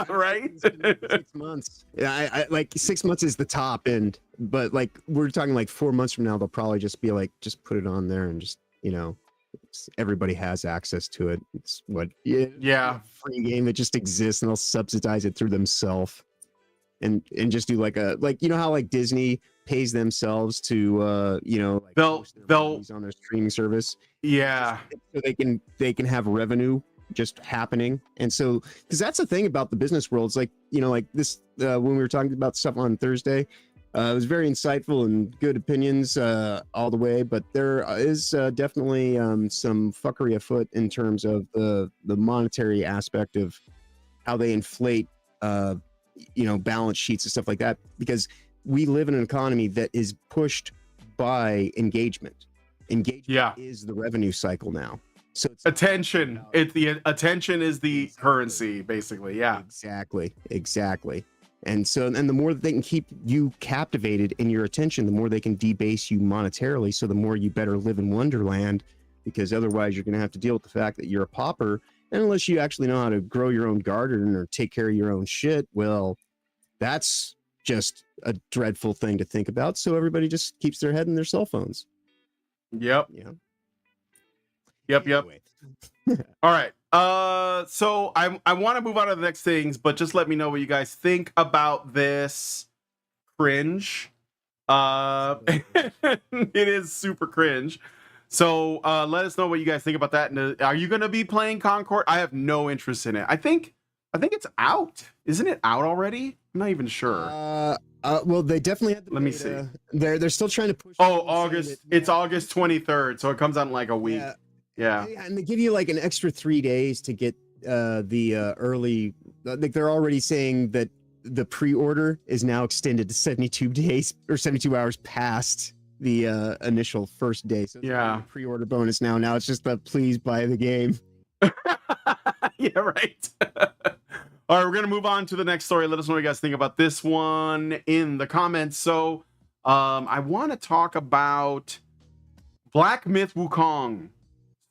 Right? 6 months. Yeah, I like 6 months is the top end, but like we're talking like 4 months from now, they'll probably just be like, just put it on there and just, you know, everybody has access to it. It's what, Yeah. free game that just exists, and they'll subsidize it through themselves, and just do like you know how like Disney pays themselves to you know, like they'll movies on their streaming service. Yeah. So they can have revenue just happening. And so, because that's the thing about the business world, it's like, you know, like this when we were talking about stuff on Thursday, it was very insightful and good opinions all the way, but there is definitely some fuckery afoot in terms of the monetary aspect of how they inflate you know, balance sheets and stuff like that, because we live in an economy that is pushed by engagement. Engagement is the revenue cycle now. So it's attention. Attention is the currency, basically. Yeah. Exactly. And so, and the more that they can keep you captivated in your attention, the more they can debase you monetarily. So the more you better live in Wonderland, because otherwise you're going to have to deal with the fact that you're a pauper. And unless you actually know how to grow your own garden or take care of your own shit, well, that's just a dreadful thing to think about. So everybody just keeps their head in their cell phones. Yep. Yeah. Yep. All right. So I want to move on to the next things, but just let me know what you guys think about this cringe. It is super cringe. So let us know what you guys think about that. And are you going to be playing Concord? I have no interest in it. I think it's out. Isn't it out already? I'm not even sure. Well, they definitely had the Let me beta. see. They're still trying to push. Oh, August. It's August 23rd, so it comes out in like a week. Yeah. And they give you like an extra 3 days to get the early. Like they're already saying that the pre-order is now extended to 72 days or 72 hours past the initial first day. So yeah, pre-order bonus now. Now it's just please buy the game. Yeah, right. All right, we're gonna move on to the next story. Let us know what you guys think about this one in the comments. So, I want to talk about Black Myth Wukong.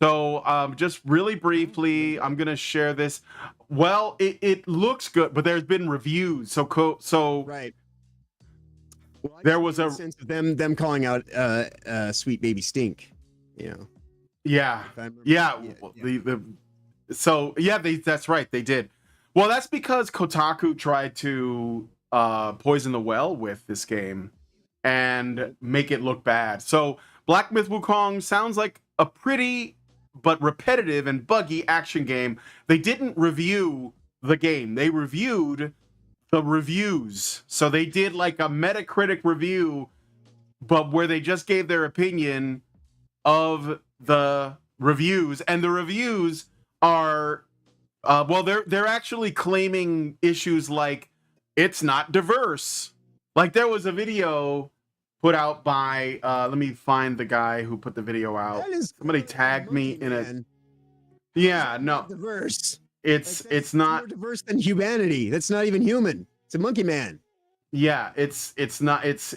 So, just really briefly, I'm gonna share this. Well, it looks good, but there's been reviews. So right. Well, there was a sense of them calling out Sweet Baby Stink, you know. Yeah. So that's right, they did. Well, that's because Kotaku tried to poison the well with this game and make it look bad. So Black Myth Wukong sounds like a pretty but repetitive and buggy action game. They didn't review the game. They reviewed the reviews. So they did like a Metacritic review, but where they just gave their opinion of the reviews. And the reviews are well, they're actually claiming issues like it's not diverse. Like there was a video put out by let me find the guy who put the video out. Somebody tagged me in it. Yeah, no. Diverse. It's not more diverse than humanity. That's not even human. It's a monkey man. Yeah, it's not it's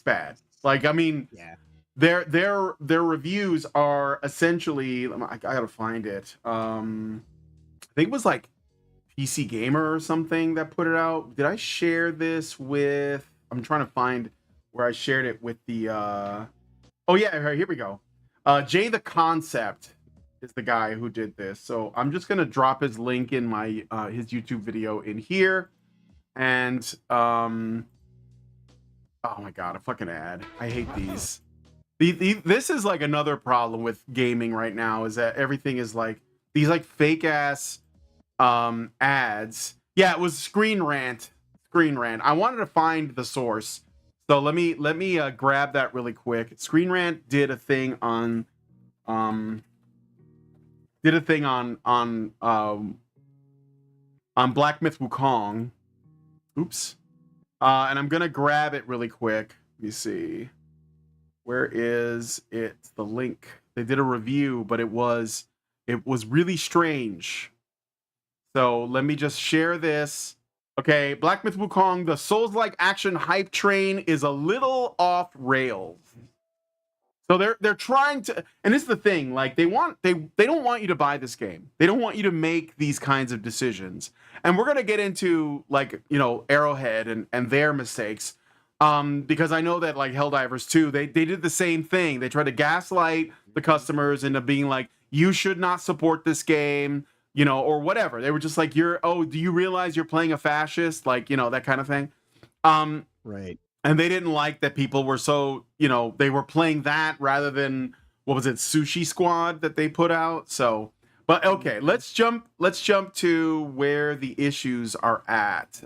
bad. Like I mean, yeah. Their reviews are essentially, I gotta find it. I think it was like PC Gamer or something that put it out. Did I share this with? I'm trying to find where I shared it with the. Oh yeah, right, here we go. Jay the Concept is the guy who did this. So I'm just gonna drop his link in my his YouTube video in here, and oh my god, a fucking ad. I hate these. This is like another problem with gaming right now, is that everything is like these like fake ass ads. Yeah, it was Screen Rant. I wanted to find the source, so let me grab that really quick. Screen Rant did a thing on did a thing on Black Myth Wukong. Oops. And I'm gonna grab it really quick. Let me see. Where is it? The link. They did a review, but it was really strange. So let me just share this. Okay, Black Myth Wukong, the Souls-like action hype train is a little off rails. So they're trying to, and this is the thing, like they don't want you to buy this game. They don't want you to make these kinds of decisions. And we're gonna get into like, you know, Arrowhead and their mistakes. Because I know that like Helldivers 2, they did the same thing. They tried to gaslight the customers into being like, you should not support this game, you know, or whatever. They were just like, do you realize you're playing a fascist? Like, you know, that kind of thing. Right. And they didn't like that people were so, you know, they were playing that rather than, what was it, Sushi Squad that they put out. So, but okay, let's jump to where the issues are at.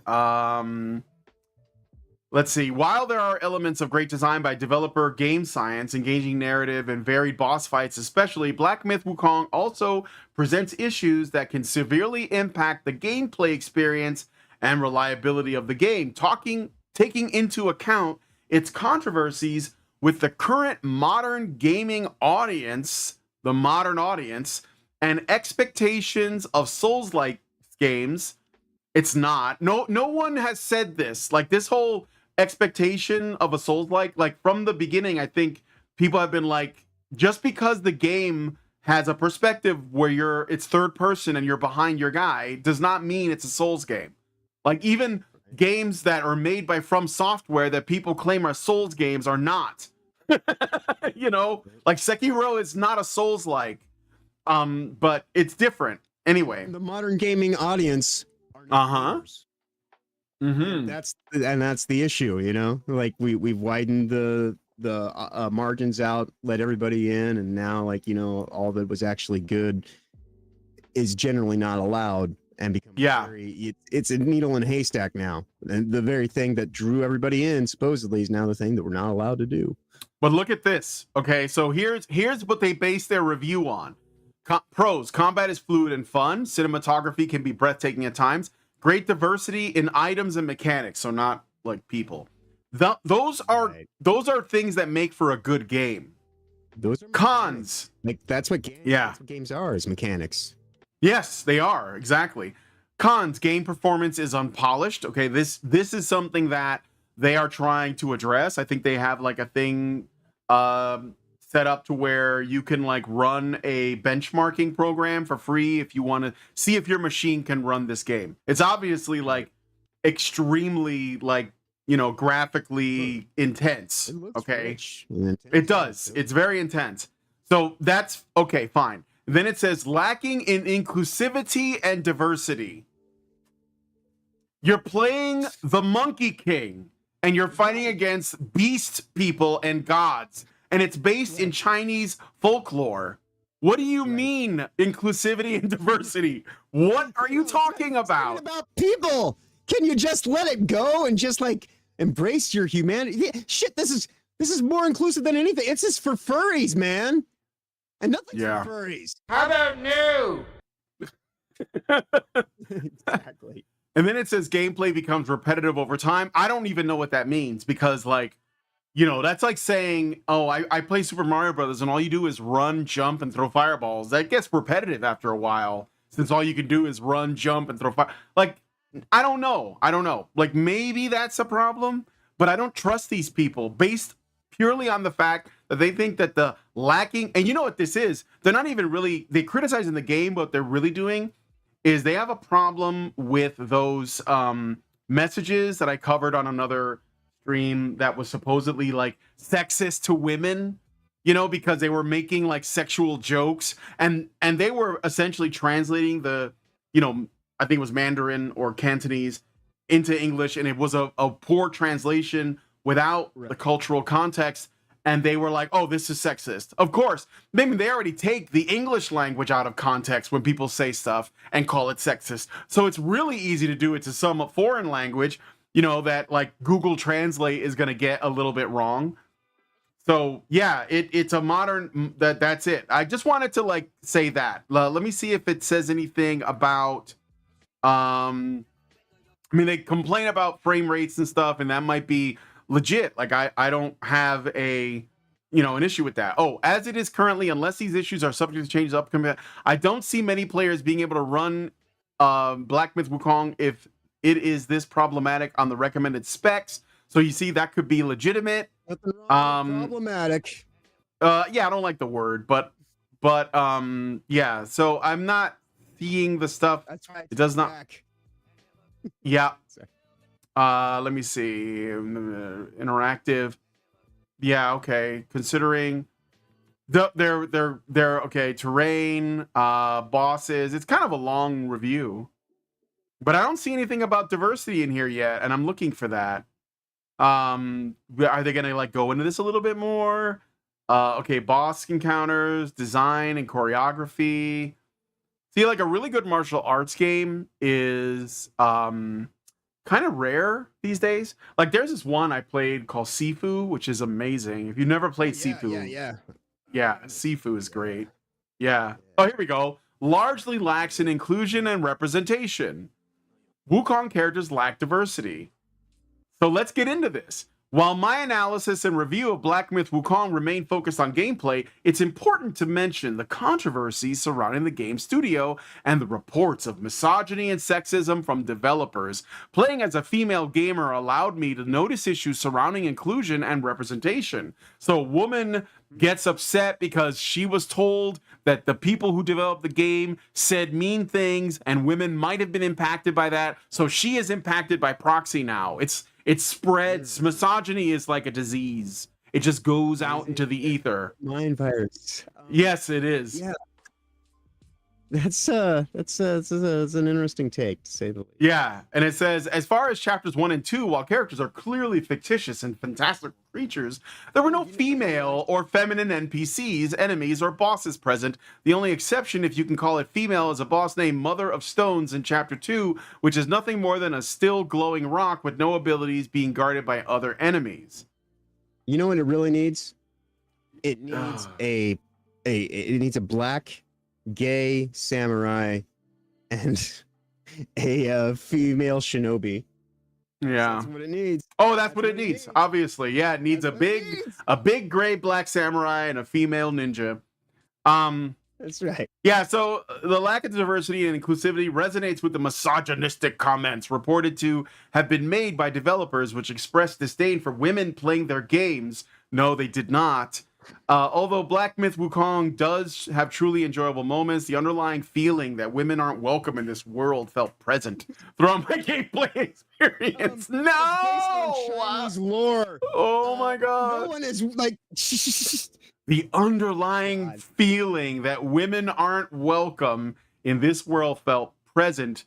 Let's see. While there are elements of great design by developer game science, engaging narrative, and varied boss fights especially, Black Myth Wukong also presents issues that can severely impact the gameplay experience and reliability of the game, taking into account its controversies with the current modern gaming audience, the modern audience, and expectations of Souls-like games. It's not. No one has said this. Like this whole expectation of a Souls-like from the beginning, I think people have been like, just because the game has a perspective where it's third person and you're behind your guy does not mean it's a Souls game. Like even games that are made by From Software that people claim are Souls games are not. You know, like Sekiro is not a Souls-like, but it's different anyway. The modern gaming audience are not gamers. Mm-hmm. That's the issue, you know. Like we've widened the margins out, let everybody in, and now like, you know, all that was actually good is generally not allowed. And become it's a needle in a haystack now. And the very thing that drew everybody in supposedly is now the thing that we're not allowed to do. But look at this. Okay, so here's what they base their review on. Pros: combat is fluid and fun. Cinematography can be breathtaking at times. Great diversity in items and mechanics, so not like people. Those are things that make for a good game. Those are cons. Like that's what games are, is mechanics. Yes, they are. Exactly. Cons: game performance is unpolished. Okay, this is something that they are trying to address. I think they have like a thing set up to where you can like run a benchmarking program for free if you want to see if your machine can run this game. It's obviously like extremely like, you know, graphically intense. Okay, it does. It's very intense. So that's okay, fine. Then it says lacking in inclusivity and diversity. You're playing the Monkey King and you're fighting against beast people and gods, and it's based in Chinese folklore. What do you mean inclusivity and diversity? What are you talking about? About people. Can you just let it go and just like embrace your humanity? Yeah, shit, this is more inclusive than anything. It's just for furries, man. And nothing's for furries. How about new? Exactly. And then it says gameplay becomes repetitive over time. I don't even know what that means because, like, you know, that's like saying, oh, I play Super Mario Brothers and all you do is run, jump, and throw fireballs. That gets repetitive after a while since all you can do is run, jump, and throw fire. Like, I don't know. Like, maybe that's a problem, but I don't trust these people based purely on the fact that they think that the lacking, and you know what this is? They're not even really, they criticize in the game, but what they're really doing is they have a problem with those messages that I covered on another stream that was supposedly like sexist to women, you know, because they were making like sexual jokes and they were essentially translating the, you know, I think it was Mandarin or Cantonese into English, and it was a poor translation without the cultural context. And they were like, oh, this is sexist. Of course, maybe they already take the English language out of context when people say stuff and call it sexist. So it's really easy to do it to some foreign language, you know, that like Google Translate is going to get a little bit wrong. So yeah, it's a modern that's it. I just wanted to like say that. Let me see if it says anything about I mean they complain about frame rates and stuff, and that might be legit. Like I don't have an issue with that. Oh, as it is currently, unless these issues are subject to changes upcoming, I don't see many players being able to run Black Myth Wukong if it is this problematic on the recommended specs. So you see that could be legitimate. Problematic. Yeah, I don't like the word, but yeah. So I'm not seeing the stuff. That's right. It does not. Back. Yeah. Sorry. Let me see. Interactive. Yeah. Okay. Considering they're okay. Terrain, bosses. It's kind of a long review, but I don't see anything about diversity in here yet, and I'm looking for that. Are they gonna like go into this a little bit more? Okay, boss encounters, design and choreography. See, like a really good martial arts game is kind of rare these days. Like there's this one I played called Sifu, which is amazing. If you've never played Sifu, yeah, Sifu is great. Yeah. Oh, here we go. Largely lacks in inclusion and representation. Wukong characters lack diversity. So let's get into this. While my analysis and review of Black Myth Wukong remain focused on gameplay, it's important to mention the controversies surrounding the game studio and the reports of misogyny and sexism from developers. Playing as a female gamer allowed me to notice issues surrounding inclusion and representation. So a woman gets upset because she was told that the people who developed the game said mean things and women might have been impacted by that. So she is impacted by proxy now. It spreads. Misogyny is like a disease. It just goes out into the ether. Mind virus. Yes, it is. Yeah. That's an interesting take, to say the least. Yeah, and it says, as far as chapters 1 and 2, while characters are clearly fictitious and fantastic creatures, there were no female or feminine NPCs, enemies, or bosses present. The only exception, if you can call it female, is a boss named Mother of Stones in chapter 2, which is nothing more than a still glowing rock with no abilities being guarded by other enemies. You know what it really needs? It needs it needs a black gay samurai and a female shinobi. Yeah, that's what it needs. Oh, that's what it needs. Obviously, yeah, it needs a big gray black samurai and a female ninja. That's right. Yeah, so the lack of diversity and inclusivity resonates with the misogynistic comments reported to have been made by developers which expressed disdain for women playing their games. No, they did not. Although Black Myth Wukong does have truly enjoyable moments, the underlying feeling that women aren't welcome in this world felt present throughout my gameplay experience. Based on Chinese lore. Oh my god. No one is like the underlying feeling that women aren't welcome in this world felt present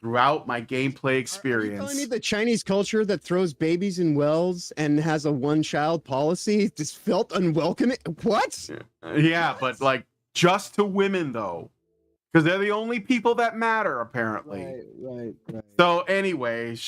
throughout my gameplay experience. Are you telling me the Chinese culture that throws babies in wells and has a one-child policy just felt unwelcoming? What? Yeah, but like just to women though, because they're the only people that matter apparently. Right. So anyway,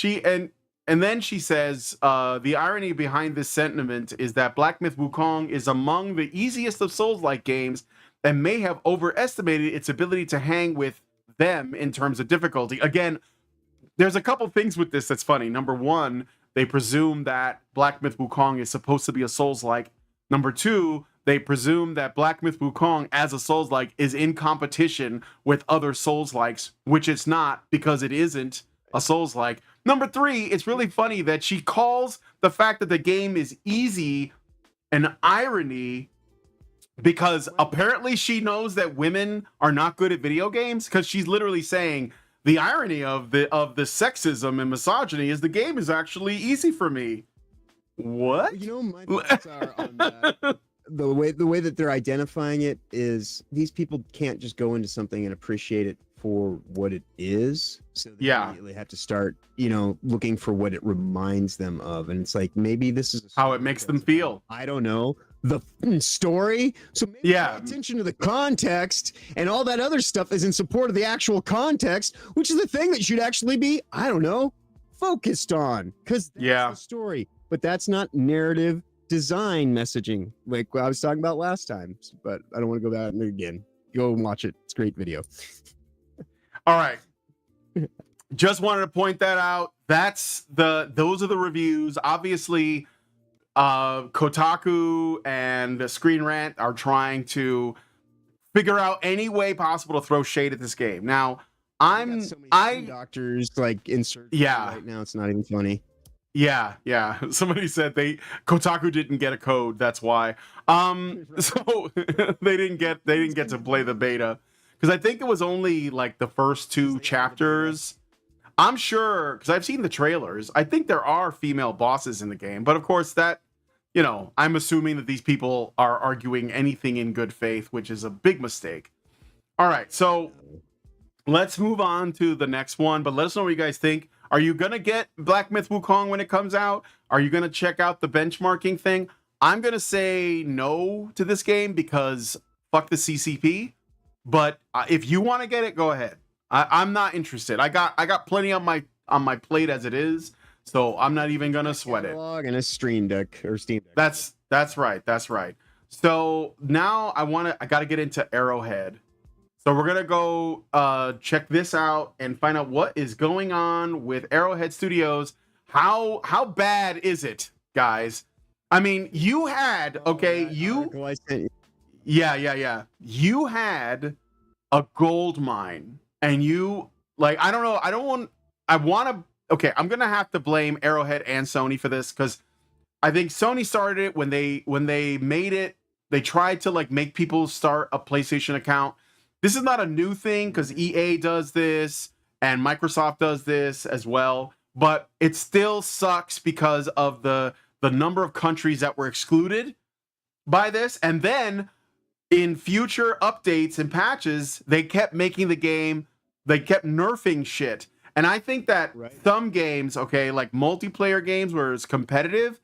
and then she says, the irony behind this sentiment is that Black Myth Wukong is among the easiest of Souls-like games and may have overestimated its ability to hang with them in terms of difficulty. Again, there's a couple things with this that's funny. Number one, they presume that Black Myth Wukong is supposed to be a Souls-like. Number two, they presume that Black Myth Wukong as a Souls-like is in competition with other Souls-likes, which it's not because it isn't a Souls-like. Number three, it's really funny that she calls the fact that the game is easy an irony because apparently she knows that women are not good at video games, because she's literally saying the irony of the sexism and misogyny is the game is actually easy for me. What? You know, my thoughts are on that. The way that they're identifying it is these people can't just go into something and appreciate it for what it is. So they immediately have to start, looking for what it reminds them of. And it's like, maybe this is how it makes them feel. I don't know. The story. So maybe pay attention to the context, and all that other stuff is in support of the actual context, which is the thing that you should actually be, I don't know, focused on. Because that's the story. But that's not narrative design messaging, like what I was talking about last time. But I don't want to go back again. Go and watch it. It's a great video. All right. Just wanted to point that out. Those are the reviews. Obviously, Kotaku and Screen Rant are trying to figure out any way possible to throw shade at this game. Now, doctors like in surgery right now. It's not even funny. Yeah. Somebody said Kotaku didn't get a code. That's why. So they didn't get to play the beta because I think it was only like the first 2 chapters. I'm sure because I've seen the trailers. I think there are female bosses in the game, but of course that, I'm assuming that these people are arguing anything in good faith, which is a big mistake. All right, so let's move on to the next one, but let us know what you guys think. Are you going to get Black Myth Wukong when it comes out? Are you going to check out the benchmarking thing? I'm going to say no to this game because fuck the CCP. But if you want to get it, go ahead. I'm not interested. I got plenty on my plate as it is, so I'm not even going to sweat it. And a Stream Deck or Steam Deck. That's right. So now I got to get into Arrowhead. So we're gonna go check this out and find out what is going on with Arrowhead Studios. How bad is it, guys? I mean, you had yeah. You had a gold mine, and you I'm gonna have to blame Arrowhead and Sony for this because I think Sony started it when they made it. They tried to make people start a PlayStation account. This is not a new thing because EA does this and Microsoft does this as well, but it still sucks because of the number of countries that were excluded by this. And then in future updates and patches, they kept making the game, they kept nerfing shit. And I think that some games, like multiplayer games where it's competitive,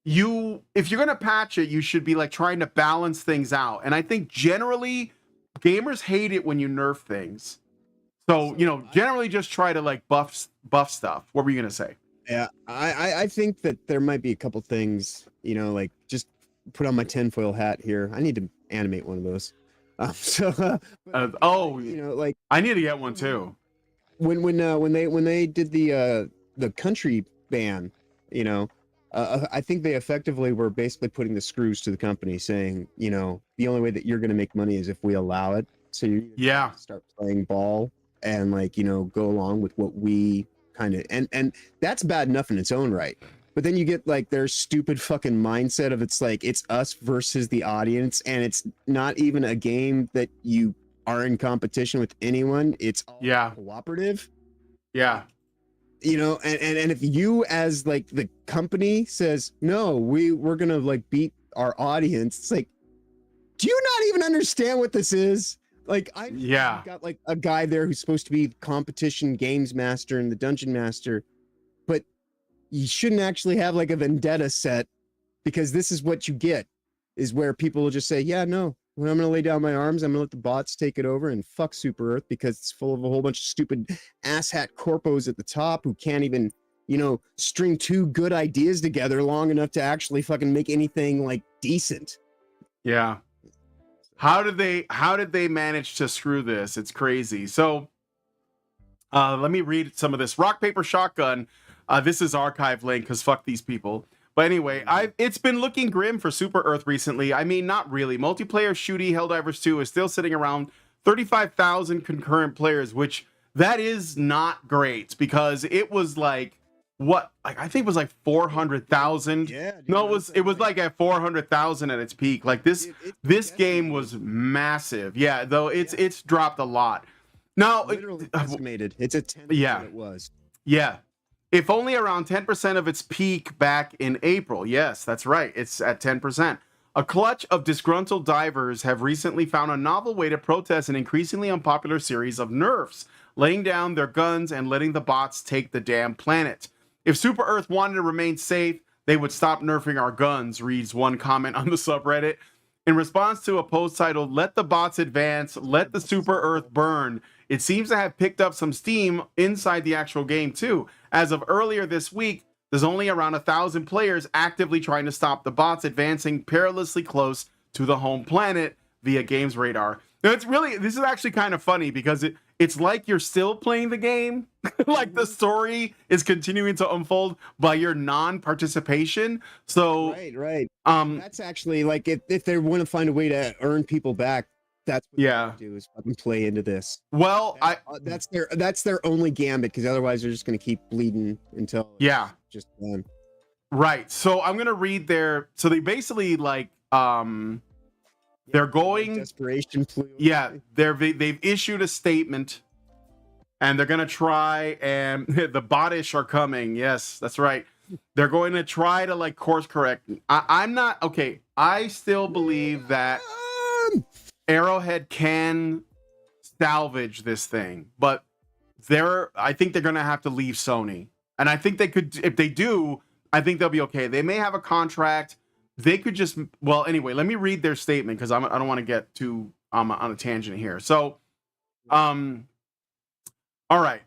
if you're going to patch it, you should be trying to balance things out. And I think generally gamers hate it when you nerf things. So, generally just try to buff stuff. What were you going to say? Yeah, I think that there might be a couple things, just put on my tinfoil hat here. I need to animate one of those. I need to get one too. When they did the country ban, I think they effectively were basically putting the screws to the company, saying, the only way that you're going to make money is if we allow it. So you start playing ball and go along with what we kind of and that's bad enough in its own right. But then you get their stupid fucking mindset of it's us versus the audience, and it's not even a game that you are in competition with anyone. It's all cooperative. Yeah. And if you as the company says, no, we're gonna beat our audience, it's do you not even understand what this is? Got a guy there who's supposed to be the competition games master and the dungeon master, but you shouldn't actually have a vendetta set, because this is what you get, is where people will just say, yeah, no, when I'm gonna lay down my arms, I'm gonna let the bots take it over and fuck Super Earth because it's full of a whole bunch of stupid asshat corpos at the top who can't even, string 2 good ideas together long enough to actually fucking make anything decent. Yeah. How did they manage to screw this? It's crazy. So let me read some of this. Rock, paper, shotgun. This is archive link because fuck these people. But anyway, it's been looking grim for Super Earth recently. I mean, not really. Multiplayer shooty Helldivers 2 is still sitting around 35,000 concurrent players, which that is not great because it was I think it was 400,000. Yeah, no, it was at 400,000 at its peak. This game was massive. Yeah, though it's dropped a lot. Now, literally estimated. It's a 10% it was. Yeah. If only around 10% of its peak back in April. Yes, that's right. It's at 10%. A clutch of disgruntled divers have recently found a novel way to protest an increasingly unpopular series of nerfs, laying down their guns and letting the bots take the damn planet. If Super Earth wanted to remain safe, they would stop nerfing our guns, reads one comment on the subreddit. In response to a post titled, "Let the bots advance, let the Super Earth burn," it seems to have picked up some steam inside the actual game too. As of earlier this week, there's only around 1,000 players actively trying to stop the bots advancing perilously close to the home planet via games radar. Now, this is actually kind of funny because it's like you're still playing the game, like the story is continuing to unfold by your non-participation. So right. That's actually like if they want to find a way to earn people back, that's what they do is fucking play into this. Well, that's their only gambit, because otherwise they're just going to keep bleeding until it's just done. Right. So I'm gonna read so they basically like they're going desperation plea. Yeah, they've issued a statement, and they're gonna try, and the bottish are coming. Yes, that's right. They're going to try to like course correct. I'm not okay. I still believe that Arrowhead can salvage this thing, but I think they're gonna have to leave Sony, and I think they could. If they do, I think they'll be okay. They may have a contract. They could just, well, anyway, let me read their statement because I don't want to get too on a tangent here. So, all right.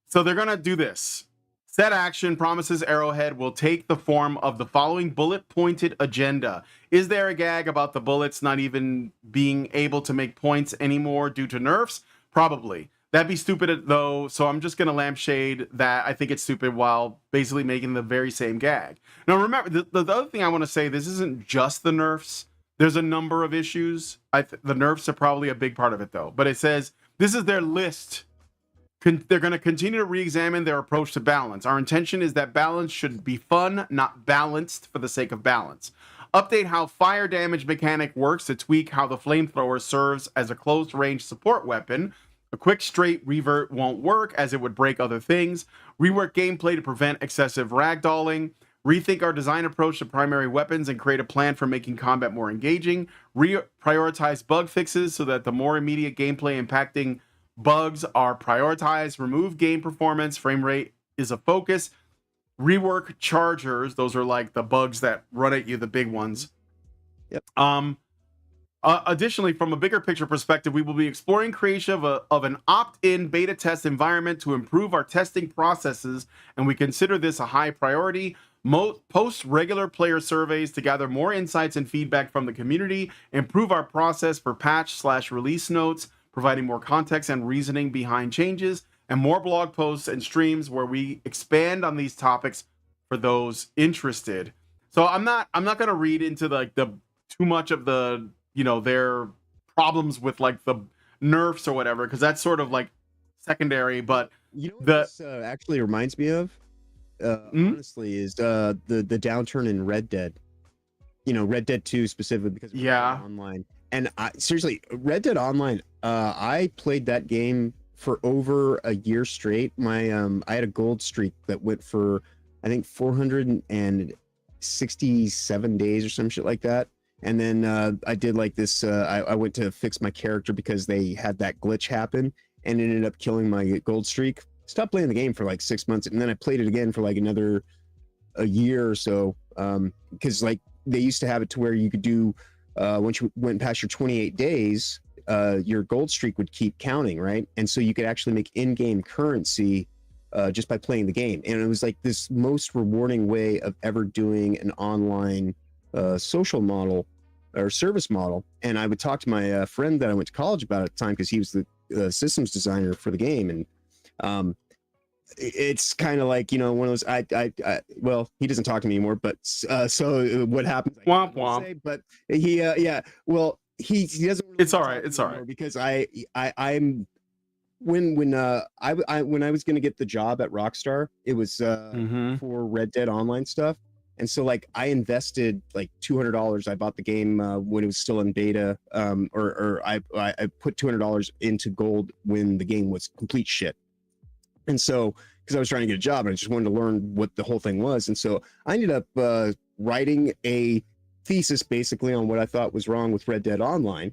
So they're going to do this. Said action promises Arrowhead will take the form of the following bullet-pointed agenda. Is there a gag about the bullets not even being able to make points anymore due to nerfs? Probably. That'd be stupid, though, so I'm just going to lampshade that I think it's stupid while basically making the very same gag. Now, remember, the other thing I want to say, this isn't just the nerfs. There's a number of issues. The nerfs are probably a big part of it, though. But it says, this is their list. They're going to continue to re-examine their approach to balance. Our intention is that balance should be fun, not balanced for the sake of balance. Update how fire damage mechanic works to tweak how the flamethrower serves as a close-range support weapon. A quick straight revert won't work as it would break other things. Rework gameplay to prevent excessive ragdolling. Rethink our design approach to primary weapons and create a plan for making combat more engaging. Prioritize bug fixes so that the more immediate gameplay impacting bugs are prioritized. Remove game performance. Frame rate is a focus. Rework chargers. Those are like the bugs that run at you, the big ones. Yep. Additionally, from a bigger picture perspective, we will be exploring creation of an opt-in beta test environment to improve our testing processes, and we consider this a high priority. Post regular player surveys to gather more insights and feedback from the community, improve our process for patch/release notes, providing more context and reasoning behind changes, and more blog posts and streams where we expand on these topics for those interested. So I'm not going to read into the too much of the their problems with like the nerfs or whatever, because that's sort of like secondary. But what this actually reminds me of, honestly, is the downturn in Red Dead. Red Dead 2 specifically, because of Red Dead Online. And seriously, Red Dead Online, I played that game for over a year straight. I had a gold streak that went for I think 467 days or some shit like that. And then I did like this. I went to fix my character because they had that glitch happen, and it ended up killing my gold streak. Stopped playing the game for like 6 months, and then I played it again for like a year or so. Because like they used to have it to where you could do once you went past your 28 days, your gold streak would keep counting, right? And so you could actually make in-game currency just by playing the game. And it was like this most rewarding way of ever doing an online social model or service model. And I would talk to my friend that I went to college about at the time, because he was the systems designer for the game. And it's kind of like, one of those, well, he doesn't talk to me anymore, but so what happens, womp womp. Say, but he well, he doesn't really, it's all right because I'm when I was going to get the job at Rockstar, it was for Red Dead Online stuff. And so like I invested like $200. I bought the game when it was still in beta, or I put $200 into gold when the game was complete shit. And so because I was trying to get a job and I just wanted to learn what the whole thing was. And so I ended up writing a thesis basically on what I thought was wrong with Red Dead Online.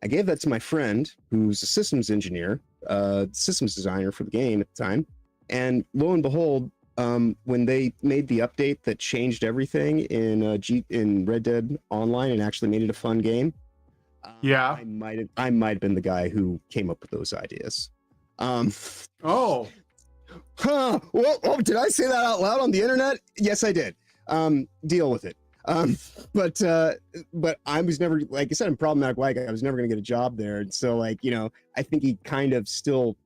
I gave that to my friend who's a systems engineer, systems designer for the game at the time. And lo and behold, when they made the update that changed everything in Red Dead Online and actually made it a fun game, I might have been the guy who came up with those ideas. Huh? Oh, did I say that out loud on the internet? Yes, I did. Deal with it. But I was never, like I said, I'm problematic white guy. I was never gonna get a job there, and so like I think he kind of still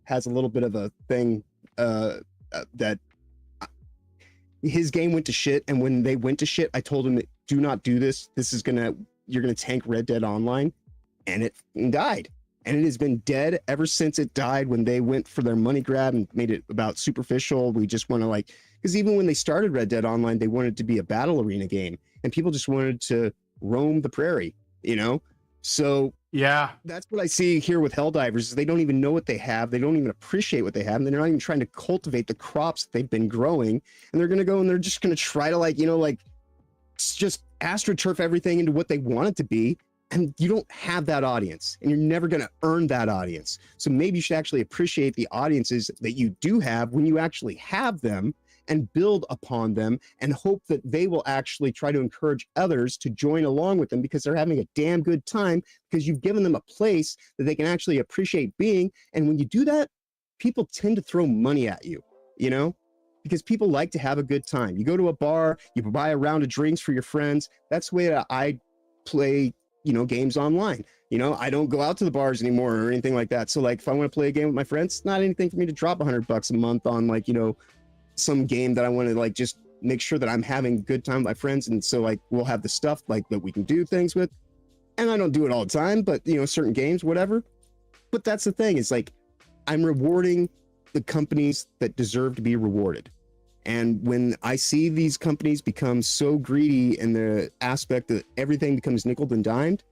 has a little bit of a thing that his game went to shit, and when they went to shit, I told him, do not do this. You're gonna tank Red Dead Online, and it died. And it has been dead ever since it died when they went for their money grab and made it about superficial. We just want to because even when they started Red Dead Online, they wanted it to be a battle arena game and people just wanted to roam the prairie, So Yeah. that's what I see here with Helldivers is they don't even know what they have. They don't even appreciate what they have. And they're not even trying to cultivate the crops that they've been growing. And they're going to go and they're just going to try to just astroturf everything into what they want it to be. And you don't have that audience and you're never going to earn that audience. So maybe you should actually appreciate the audiences that you do have when you actually have them and build upon them and hope that they will actually try to encourage others to join along with them because they're having a damn good time because you've given them a place that they can actually appreciate being. And when you do that, people tend to throw money at you, because people like to have a good time. You go to a bar, you buy a round of drinks for your friends. That's the way that I play games online. I don't go out to the bars anymore or anything like that. So if I want to play a game with my friends, it's not anything for me to drop $100 a month on some game that I want to just make sure that I'm having a good time with my friends. And so we'll have the stuff that we can do things with. And I don't do it all the time, but certain games, whatever. But that's the thing is I'm rewarding the companies that deserve to be rewarded. And when I see these companies become so greedy in the aspect that everything becomes nickel and dimed,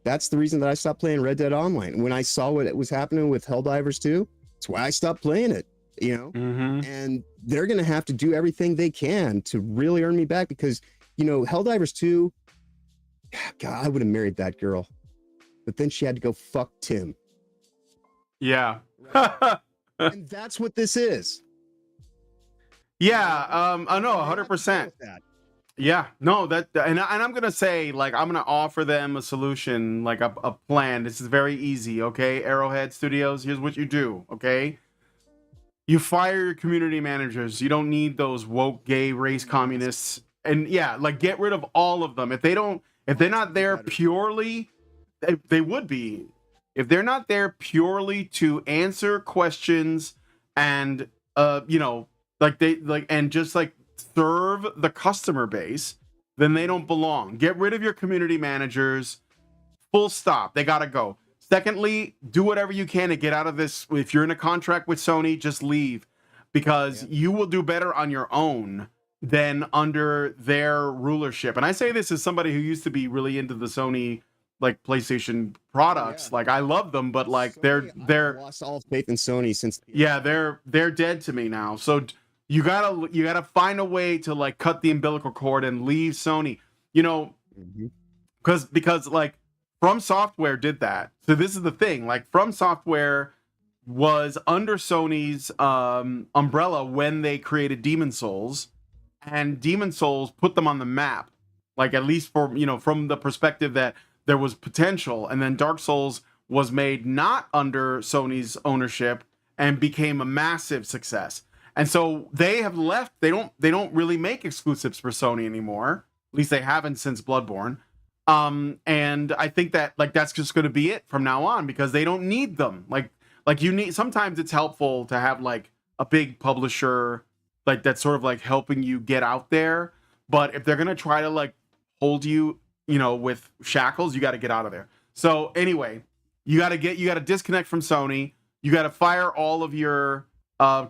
that's the reason that I stopped playing Red Dead Online. When I saw what was happening with Helldivers 2, that's why I stopped playing it, And they're going to have to do everything they can to really earn me back because, Helldivers 2, God, I would have married that girl. But then she had to go fuck Tim. Yeah. And that's what this is. Yeah, I know 100%. Yeah, no, and I'm gonna say I'm gonna offer them a solution, a plan. This is very easy, okay? Arrowhead Studios, here's what you do, okay? You fire your community managers. You don't need those woke, gay, race communists, and get rid of all of them. If they're not there purely, they would be. If they're not there purely to answer questions and and just serve the customer base, then they don't belong. Get rid of your community managers. Full stop. They gotta go. Secondly, do whatever you can to get out of this. If you're in a contract with Sony, just leave because you will do better on your own than under their rulership. And I say this as somebody who used to be really into the Sony PlayStation products. I love them, but they're I've lost all faith in Sony since they're dead to me now. So you gotta find a way to cut the umbilical cord and leave Sony, because From Software did that. So this is the thing, From Software was under Sony's umbrella when they created Demon Souls, and Demon Souls put them on the map, at least for from the perspective that there was potential. And then Dark Souls was made not under Sony's ownership and became a massive success. And so they have left. They don't really make exclusives for Sony anymore. At least they haven't since Bloodborne. And I think that that's just going to be it from now on because they don't need them. You need, sometimes it's helpful to have a big publisher that's sort of helping you get out there. But if they're going to try to hold you, with shackles, you got to get out of there. So anyway, you got to disconnect from Sony. You got to fire all of your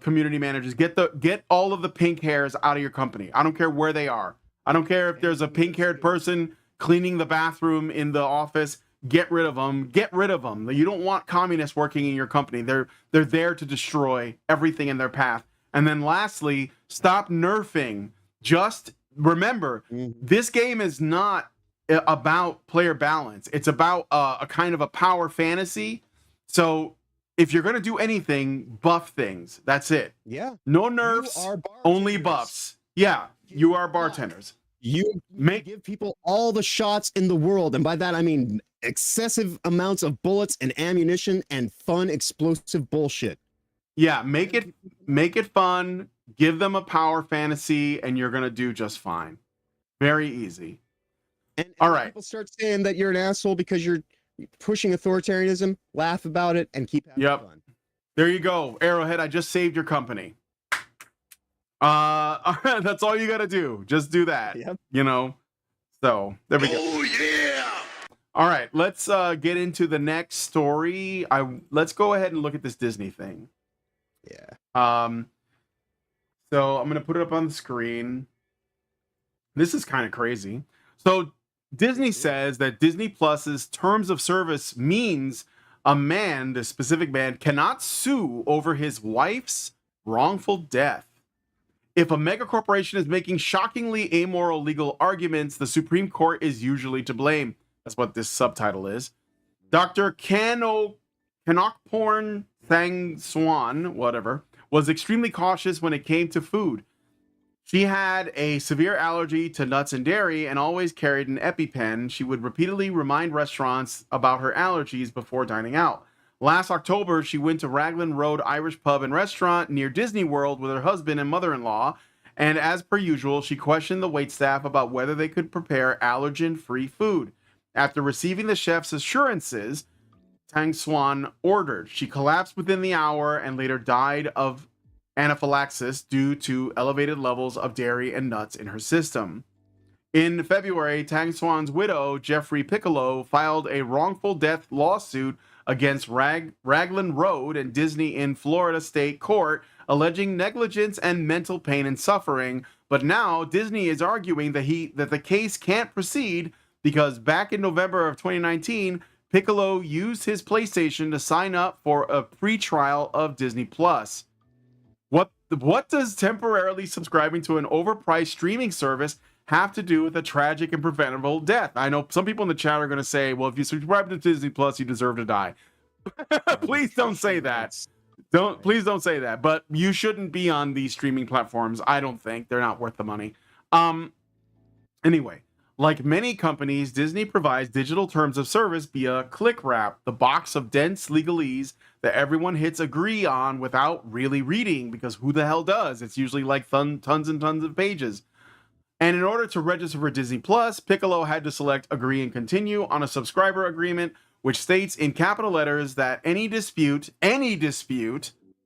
community managers. Get all of the pink hairs out of your company. I don't care where they are. I don't care if there's a pink-haired person cleaning the bathroom in the office. Get rid of them. Get rid of them. You don't want communists working in your company. They're there to destroy everything in their path. And then lastly, stop nerfing. Just remember, this game is not about player balance. It's about a kind of a power fantasy. So if you're going to do anything, buff things. That's it. Yeah. No nerfs, only buffs. Yeah, you are bartenders. You give people all the shots in the world. And by that, I mean excessive amounts of bullets and ammunition and fun, explosive bullshit. Yeah, make it fun. Give them a power fantasy, and you're gonna do just fine. Very easy. And All when right. people start saying that you're an asshole because you're pushing authoritarianism, laugh about it and keep having Yep. fun. There you go, Arrowhead. I just saved your company. That's all you gotta do. Just do that. Yep. You know. So there we go. Oh yeah. All right, let's get into the next story. Let's go ahead and look at this Disney thing. Yeah. So I'm gonna put it up on the screen. This is kind of crazy. So Disney says that Disney Plus's terms of service means a man, the specific man, cannot sue over his wife's wrongful death. If a mega corporation is making shockingly amoral legal arguments, the Supreme Court is usually to blame. That's what this subtitle is. Dr. Kanokporn Thang Swan, whatever, was extremely cautious when it came to food. She had a severe allergy to nuts and dairy and always carried an EpiPen. She would repeatedly remind restaurants about her allergies before dining out. Last October, she went to Raglan Road Irish Pub and Restaurant near Disney World with her husband and mother-in-law, and as per usual, she questioned the waitstaff about whether they could prepare allergen-free food. After receiving the chef's assurances, Tang Swan ordered. She collapsed within the hour and later died of anaphylaxis due to elevated levels of dairy and nuts in her system. In February, Tang Swan's widow, Jeffrey Piccolo, filed a wrongful death lawsuit against Raglan Road and Disney in Florida State Court, alleging negligence and mental pain and suffering. But now Disney is arguing that the case can't proceed because back in November of 2019, Piccolo used his PlayStation to sign up for a free trial of Disney Plus. What does temporarily subscribing to an overpriced streaming service have to do with a tragic and preventable death? I know some people in the chat are going to say, well, if you subscribe to Disney Plus, you deserve to die. Please don't say that. Please don't say that. But you shouldn't be on these streaming platforms. I don't think they're not worth the money. Anyway, like many companies, Disney provides digital terms of service via click wrap, the box of dense legalese that everyone hits agree on without really reading, because who the hell does? It's usually like tons and tons of pages. And in order to register for Disney Plus, Piccolo had to select agree and continue on a subscriber agreement, which states in capital letters that any dispute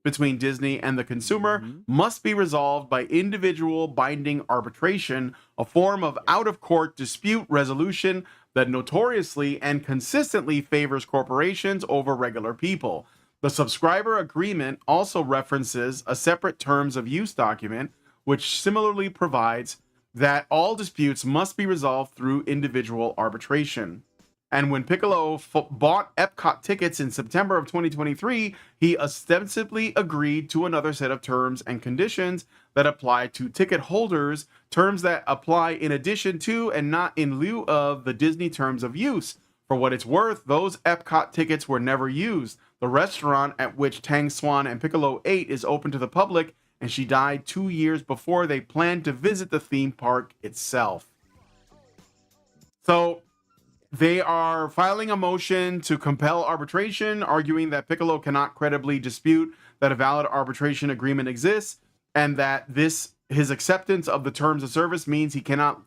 between Disney and the consumer must be resolved by individual binding arbitration, a form of out-of-court dispute resolution that notoriously and consistently favors corporations over regular people. The subscriber agreement also references a separate terms of use document, which similarly provides that all disputes must be resolved through individual arbitration. And when Piccolo bought Epcot tickets in September of 2023, he ostensibly agreed to another set of terms and conditions that apply to ticket holders, terms that apply in addition to and not in lieu of the Disney terms of use. For what it's worth, those Epcot tickets were never used. The restaurant at which Tang Swan and Piccolo ate is open to the public, and she died 2 years before they planned to visit the theme park itself. So they are filing a motion to compel arbitration, arguing that Piccolo cannot credibly dispute that a valid arbitration agreement exists, and that his acceptance of the terms of service means he cannot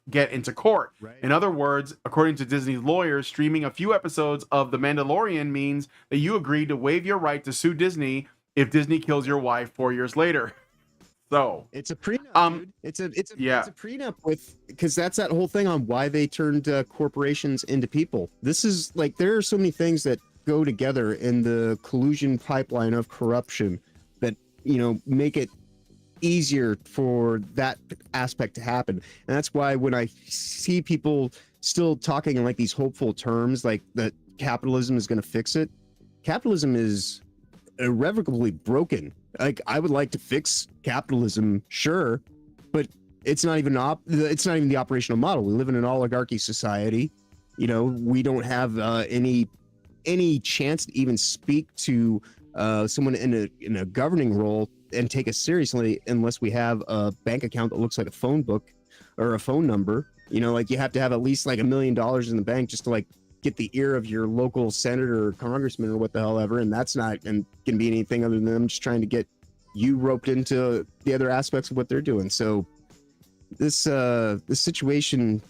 get into court. Right. In other words, according to Disney's lawyers, streaming a few episodes of The Mandalorian means that you agree to waive your right to sue Disney if Disney kills your wife 4 years later. So it's a prenup, dude. It's a prenup because that's that whole thing on why they turned corporations into people. This is like, there are so many things that go together in the collusion pipeline of corruption that, make it easier for that aspect to happen. And that's why when I see people still talking in like these hopeful terms, like that capitalism is going to fix it, capitalism is irrevocably broken. Like, I would like to fix capitalism, sure, but it's not even the operational model. We live in an oligarchy society. We don't have any chance to even speak to someone in a governing role and take us seriously unless we have a bank account that looks like a phone book or a phone number. You have to have at least like $1 million in the bank just to like get the ear of your local senator or congressman or what the hell ever, and that's not going to be anything other than them just trying to get you roped into the other aspects of what they're doing. So this situation.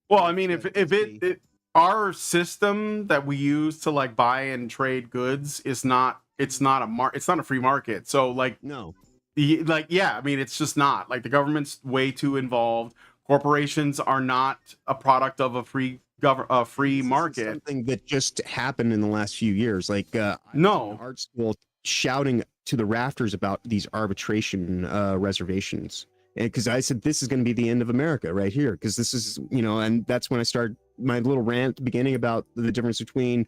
Well, I mean, if our system that we use to like buy and trade goods is not, it's not a free market. So like, No. I mean, it's just not. Like, the government's way too involved. Corporations are not a product of a free market. Something that just happened in the last few years. Like, I was No. in art school shouting to the rafters about these arbitration reservations. And because I said, this is going to be the end of America right here. Because this is, and that's when I started my little rant at the beginning about the difference between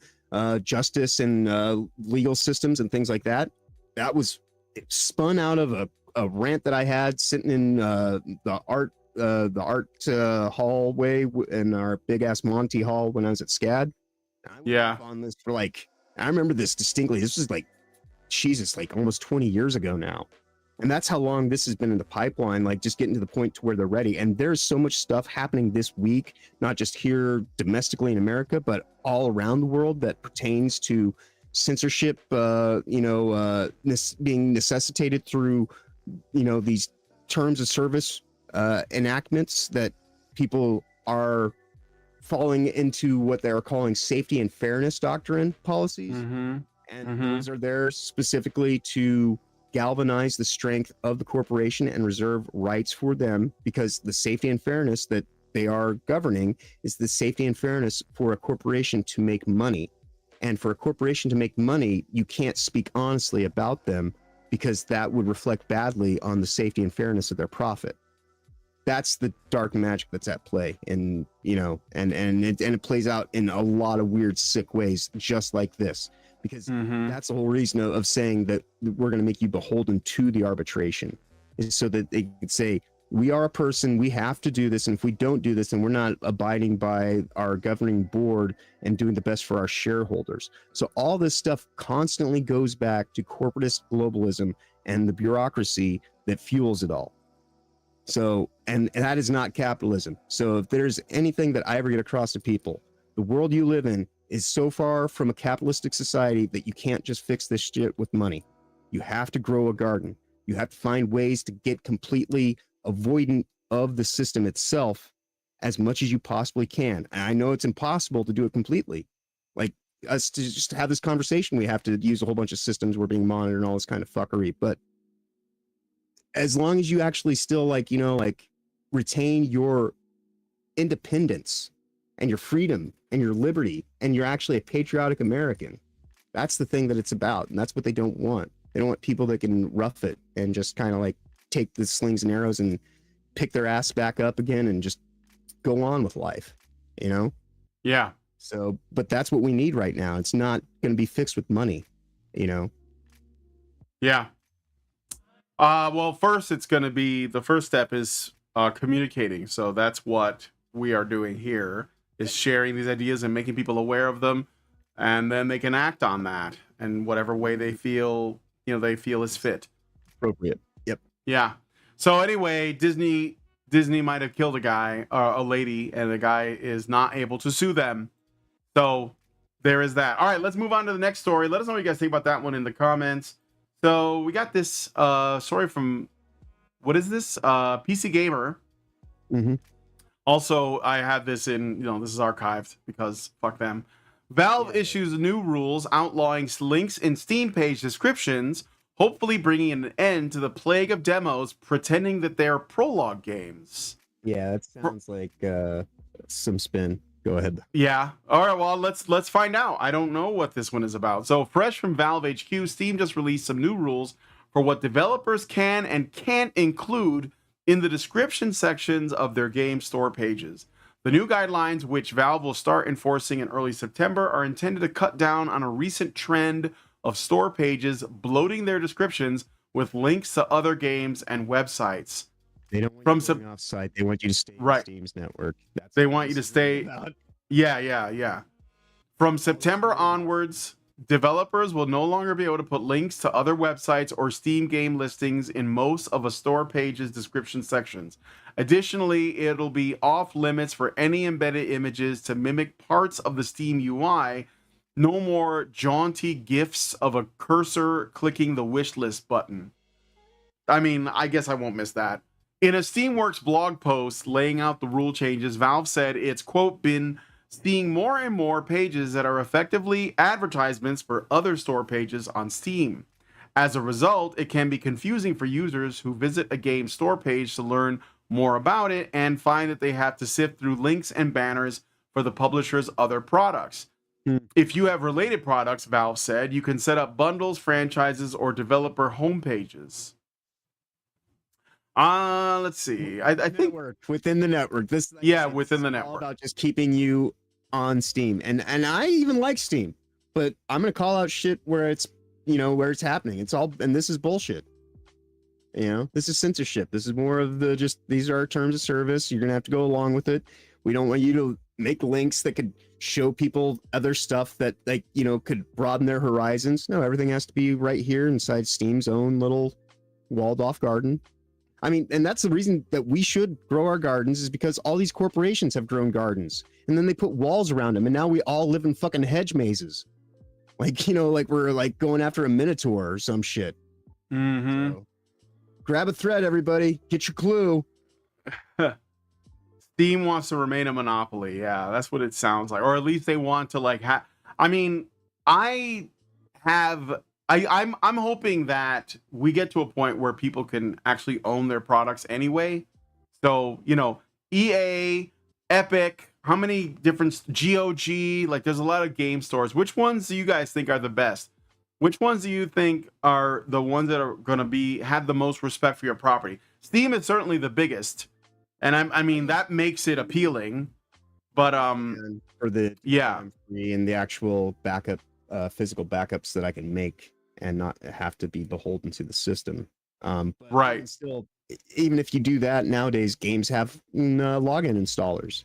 justice and legal systems and things like that. That was spun out of a rant that I had sitting in the art hallway in our big ass Monty Hall when I was at SCAD. I went off on this for like, I remember this distinctly. This was like, Jesus, like almost 20 years ago now. And that's how long this has been in the pipeline, like just getting to the point to where they're ready. And there's so much stuff happening this week, not just here domestically in America, but all around the world that pertains to censorship, being necessitated through, these terms of service enactments that people are falling into what they're calling safety and fairness doctrine policies. Mm-hmm. And those are there specifically to galvanize the strength of the corporation and reserve rights for them, because the safety and fairness that they are governing is the safety and fairness for a corporation to make money. And for a corporation to make money, you can't speak honestly about them, because that would reflect badly on the safety and fairness of their profit. That's the dark magic that's at play. And, it plays out in a lot of weird, sick ways, just like this. Because that's the whole reason of saying that we're going to make you beholden to the arbitration, is so that they could say, we are a person, we have to do this, and if we don't do this, then we're not abiding by our governing board and doing the best for our shareholders. So all this stuff constantly goes back to corporatist globalism and the bureaucracy that fuels it all. So, and that is not capitalism. So if there's anything that I ever get across to people, the world you live in is so far from a capitalistic society that you can't just fix this shit with money. You have to grow a garden. You have to find ways to get completely avoidant of the system itself as much as you possibly can. And I know it's impossible to do it completely. Like, us to just have this conversation, we have to use a whole bunch of systems. We're being monitored and all this kind of fuckery. But as long as you actually still retain your independence and your freedom and your liberty, and you're actually a patriotic American, that's the thing that it's about. And that's what they don't want. They don't want people that can rough it and just kind of like take the slings and arrows and pick their ass back up again and just go on with life, Yeah. So, but that's what we need right now. It's not going to be fixed with money, Yeah. Well, first it's going to be, the first step is communicating. So that's what we are doing here, is sharing these ideas and making people aware of them, and then they can act on that in whatever way they feel is fit. Appropriate. Yep. Yeah. So anyway, Disney might have killed a lady, and the guy is not able to sue them. So there is that. All right, let's move on to the next story. Let us know what you guys think about that one in the comments. So we got this story from, what is this? PC Gamer. Mm-hmm. Also, I had this in, this is archived because fuck them. Valve issues new rules outlawing links in Steam page descriptions, hopefully bringing an end to the plague of demos pretending that they're prologue games. Yeah, that sounds like some spin. Go ahead. Yeah. All right. Well, let's find out. I don't know what this one is about. So, fresh from Valve HQ, Steam just released some new rules for what developers can and can't include in the description sections of their game store pages. The new guidelines, which Valve will start enforcing in early September, are intended to cut down on a recent trend of store pages bloating their descriptions with links to other games and websites. They don't want you going off site. They want you to stay on Steam's network. They want you to stay. Yeah. From September onwards, developers will no longer be able to put links to other websites or Steam game listings in most of a store page's description sections. Additionally, it'll be off limits for any embedded images to mimic parts of the Steam UI. No more jaunty gifs of a cursor clicking the wish list button. I mean, I guess I won't miss that. In a Steamworks blog post laying out the rule changes, Valve said it's, quote, been seeing more and more pages that are effectively advertisements for other store pages on Steam. As a result, it can be confusing for users who visit a game store page to learn more about it and find that they have to sift through links and banners for the publisher's other products. If you have related products, Valve said, you can set up bundles, franchises, or developer homepages. Let's see. I think within the network. This, like yeah, I said, within the this is all network. about just keeping you on Steam, and I even like Steam, but I'm gonna call out shit where it's where it's happening. It's all, and this is bullshit. This is censorship. This is more of the just these are our terms of service. You're gonna have to go along with it. We don't want you to make links that could show people other stuff that could broaden their horizons. No, everything has to be right here inside Steam's own little walled off garden. I mean, and that's the reason that we should grow our gardens, is because all these corporations have grown gardens and then they put walls around them, and now we all live in fucking hedge mazes. Like we're like going after a minotaur or some shit. Mm-hmm. So, grab a thread, everybody. Get your clue. Steam wants to remain a monopoly. Yeah, that's what it sounds like. Or at least they want to like I mean, I'm hoping that we get to a point where people can actually own their products anyway. So, EA, Epic, how many different GOG, like there's a lot of game stores. Which ones do you guys think are the best? Which ones do you think are the ones that are going to have the most respect for your property? Steam is certainly the biggest. And I mean, that makes it appealing, but and for the and the actual backup, physical backups that I can make and not have to be beholden to the system. But right. Still, even if you do that nowadays, games have login installers.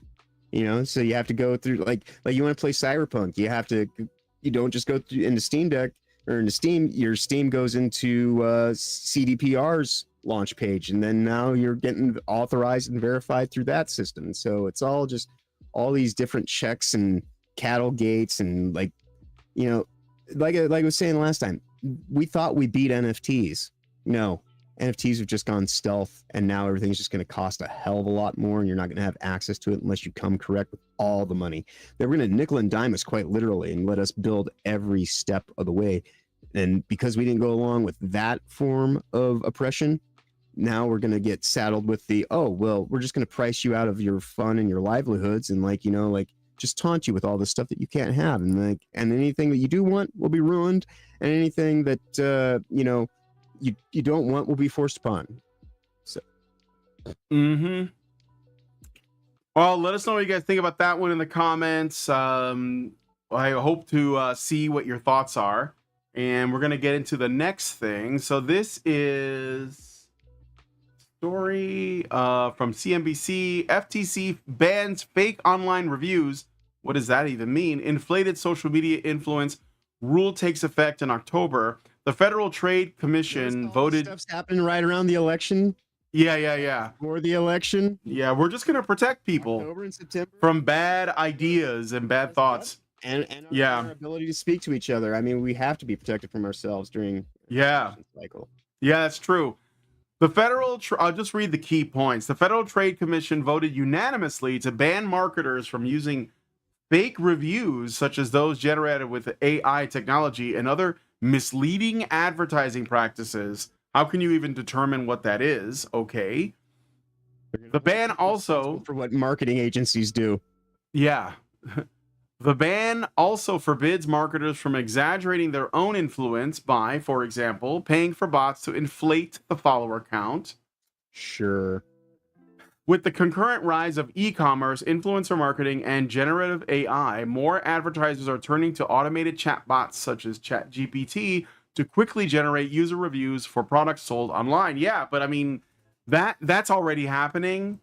So you have to go through like you want to play Cyberpunk, you don't just go through into Steam Deck or into Steam. Your Steam goes into CDPR's launch page, and then now you're getting authorized and verified through that system. So it's all just all these different checks and cattle gates, and like I was saying last time, we thought we beat NFTs. No, NFTs have just gone stealth, and now everything's just going to cost a hell of a lot more, and you're not going to have access to it unless you come correct with all the money. They were going to nickel and dime us quite literally and let us build every step of the way. And because we didn't go along with that form of oppression, now we're going to get saddled with we're just going to price you out of your fun and your livelihoods, and just taunt you with all this stuff that you can't have, and anything that you do want will be ruined, and anything that you don't want will be forced upon. So well, let us know what you guys think about that one in the comments. I hope to see what your thoughts are, and we're going to get into the next thing. So this is story from CNBC. FTC bans fake online reviews. What does that even mean? Inflated social media influence rule takes effect in October. The Federal Trade Commission voted. Stuff's happening right around the election. Yeah. For the election. Yeah, we're just gonna protect people October and September from bad ideas and bad thoughts. And our ability to speak to each other. I mean, we have to be protected from ourselves during the cycle. Yeah, that's true. I'll just read the key points. The Federal Trade Commission voted unanimously to ban marketers from using fake reviews, such as those generated with AI technology and other misleading advertising practices. How can you even determine what that is? Okay. The ban also for what marketing agencies do. Yeah. The ban also forbids marketers from exaggerating their own influence by, for example, paying for bots to inflate the follower count. Sure. With the concurrent rise of e-commerce, influencer marketing, and generative AI, more advertisers are turning to automated chatbots such as ChatGPT to quickly generate user reviews for products sold online. Yeah, but I mean, that's already happening.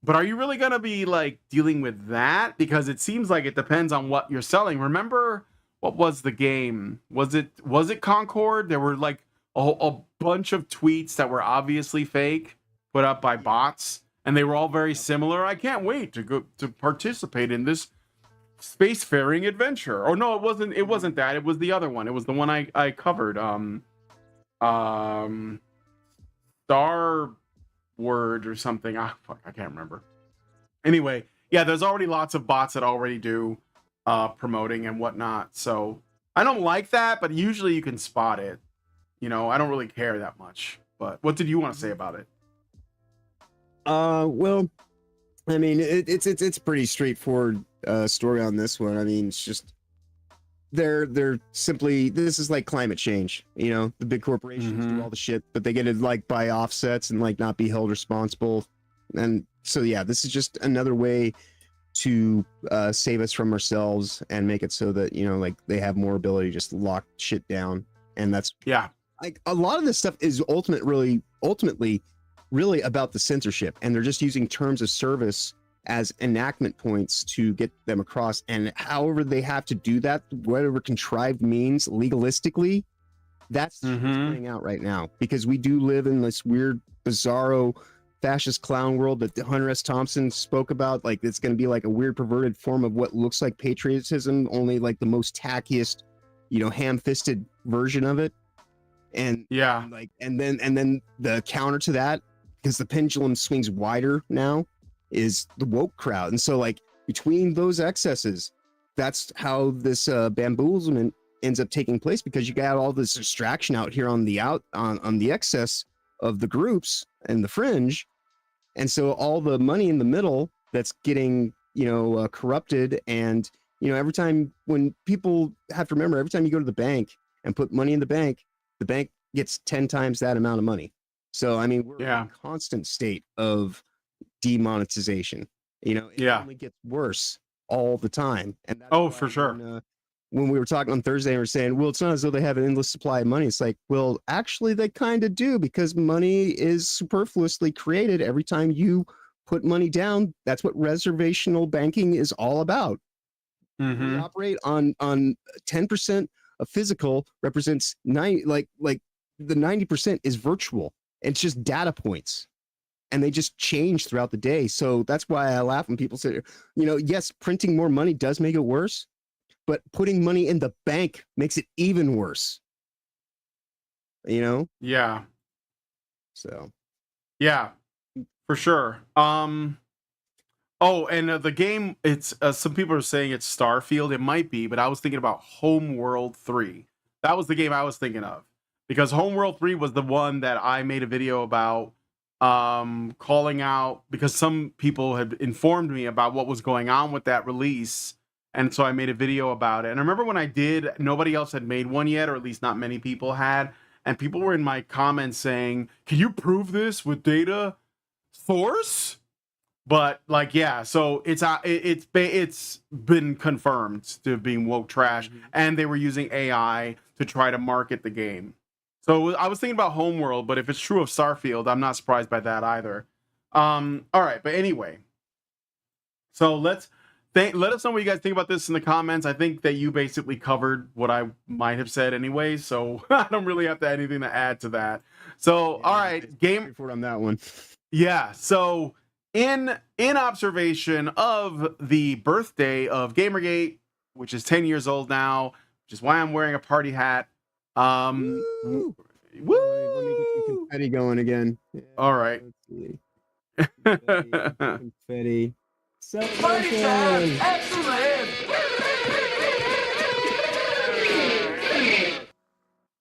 But are you really going to be like dealing with that? Because it seems like it depends on what you're selling. Remember what was the game? Was it Concord? There were like a bunch of tweets that were obviously fake, put up by bots, and they were all very similar. I can't wait to go to participate in this spacefaring adventure. Or no, it wasn't that. It was the other one. It was the one I covered. Star Word or something. Ah, fuck, I can't remember. Anyway, yeah, there's already lots of bots that already do promoting and whatnot. So I don't like that, but usually you can spot it. You know, I don't really care that much. But what did you want to say about it? Well, I mean, it's pretty straightforward story on this one. I mean, it's just they're simply, this is like climate change. You know, the big corporations do all the shit, but they get to like buy offsets and like not be held responsible. And so yeah, this is just another way to save us from ourselves and make it so that, you know, like they have more ability to just lock shit down. And that's like a lot of this stuff is ultimately really about the censorship, and they're just using terms of service as enactment points to get them across. And however they have to do that, whatever contrived means legalistically, that's what's playing out right now, because we do live in this weird bizarro fascist clown world that Hunter S. Thompson spoke about. Like, it's going to be like a weird perverted form of what looks like patriotism, only like the most tackiest, you know, ham-fisted version of it. And like, and then the counter to that, because the pendulum swings wider now, is the woke crowd. And so like between those excesses, that's how this bamboozlement ends up taking place, because you got all this distraction out here on the excess of the groups and the fringe. And so all the money in the middle that's getting, you know, corrupted. And, you know, every time, when people have to remember, every time you go to the bank and put money in the bank gets 10 times that amount of money. So, I mean, we're in a constant state of demonetization. You know, it only gets worse all the time. And that's for sure. When we were talking on Thursday, we were saying, well, it's not as though they have an endless supply of money. It's like, well, actually, they kind of do, because money is superfluously created every time you put money down. That's what reservational banking is all about. We operate on 10% of physical represents 90, like the 90% is virtual. It's just data points, and they just change throughout the day. So that's why I laugh when people say, you know, yes, printing more money does make it worse, but putting money in the bank makes it even worse. You know? Yeah. So. Yeah, for sure. Oh, and the game, it's some people are saying it's Starfield. It might be, but I was thinking about Homeworld 3. That was the game I was thinking of, because Homeworld 3 was the one that I made a video about, calling out, because some people had informed me about what was going on with that release. And so I made a video about it. And I remember when I did, nobody else had made one yet, or at least not many people had. And people were in my comments saying, can you prove this with data source? But like, yeah, so it's been confirmed to being woke trash, and they were using AI to try to market the game. So I was thinking about Homeworld, but if it's true of Starfield, I'm not surprised by that either. All right, but anyway, so let us know what you guys think about this in the comments. I think that you basically covered what I might have said anyway, so I don't really have anything to add to that. So, all right, game report on that one. Yeah, so in observation of the birthday of Gamergate, which is 10 years old now, which is why I'm wearing a party hat. Woo! Let me get some confetti going again. Yeah, all right. Confetti. Celebration! Excellent!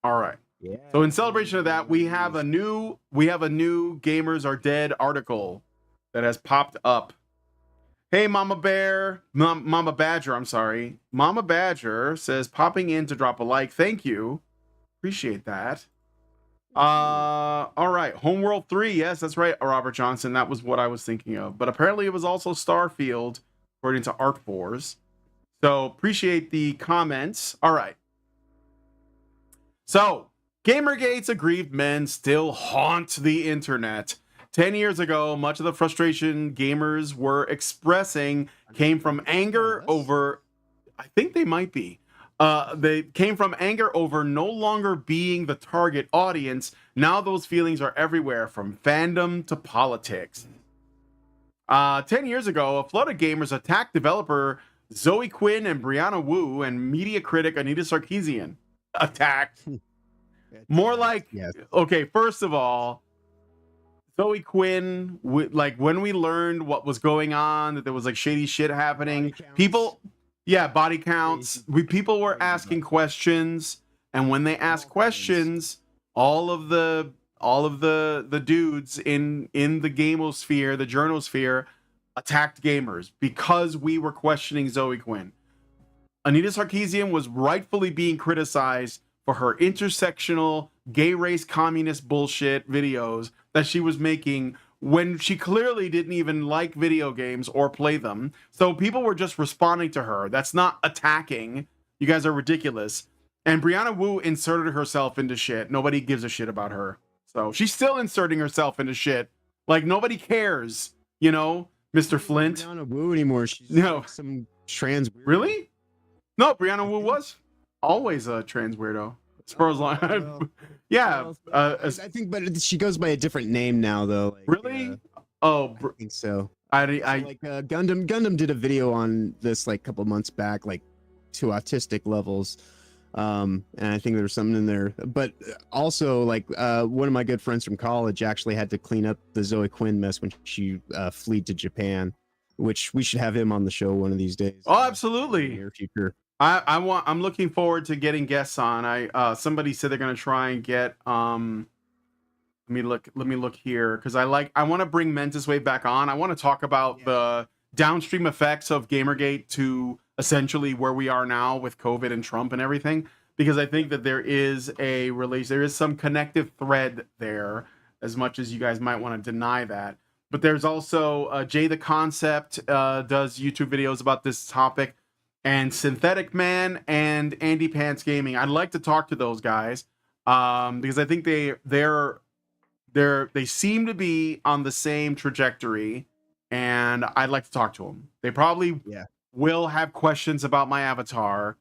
All right. Yeah. So in celebration of that, we have a new Gamers Are Dead article that has popped up. Hey, Mama Badger, I'm sorry. Mama Badger says, popping in to drop a like. Thank you. Appreciate that. All right. Homeworld 3. Yes, that's right, Robert Johnson. That was what I was thinking of. But apparently it was also Starfield, according to ArtForce. So appreciate the comments. All right. So, Gamergate's aggrieved men still haunt the internet. 10 years ago, much of the frustration gamers were expressing came from anger over, I think they might be, They came from anger over no longer being the target audience. Now those feelings are everywhere, from fandom to politics. 10 years ago, a flood of gamers attacked developer Zoe Quinn and Brianna Wu and media critic Anita Sarkeesian. Attacked. More like, Yes. okay, first of all, Zoe Quinn, like when we learned what was going on, that there was like shady shit happening, people, yeah, body counts. People were asking questions, and when they asked questions, all of the dudes in the gamosphere, the journosphere, attacked gamers because we were questioning Zoe Quinn. Anita Sarkeesian was rightfully being criticized for her intersectional gay race communist bullshit videos that she was making when she clearly didn't even like video games or play them. So people were just responding to her. That's not attacking. You guys are ridiculous. And Brianna Wu inserted herself into shit. Nobody gives a shit about her. So she's still inserting herself into shit. Like nobody cares, you know, Mr. Flint. Brianna Wu anymore. She's No. like some trans. Weirdo. Really? No, Brianna Wu was always a trans weirdo. As far as long, yeah. I think, but she goes by a different name now, though. Like, Really? Oh, I think so. I Like Gundam did a video on this like a couple months back, like to autistic levels. And I think there was something in there, but also like one of my good friends from college actually had to clean up the Zoe Quinn mess when she fled to Japan, which we should have him on the show one of these days. Oh, in absolutely. the near future. I'm looking forward to getting guests on. Somebody said they're gonna try and get let me look here, because I want to bring Mentis Wave back on. I want to talk about the downstream effects of Gamergate to essentially where we are now with COVID and Trump and everything, because I think that there is some connective thread there, as much as you guys might want to deny that. But there's also Jay the Concept does YouTube videos about this topic, and Synthetic Man and Andy Pants Gaming. I'd like to talk to those guys because I think they seem to be on the same trajectory, and I'd like to talk to them. They probably will have questions about my avatar,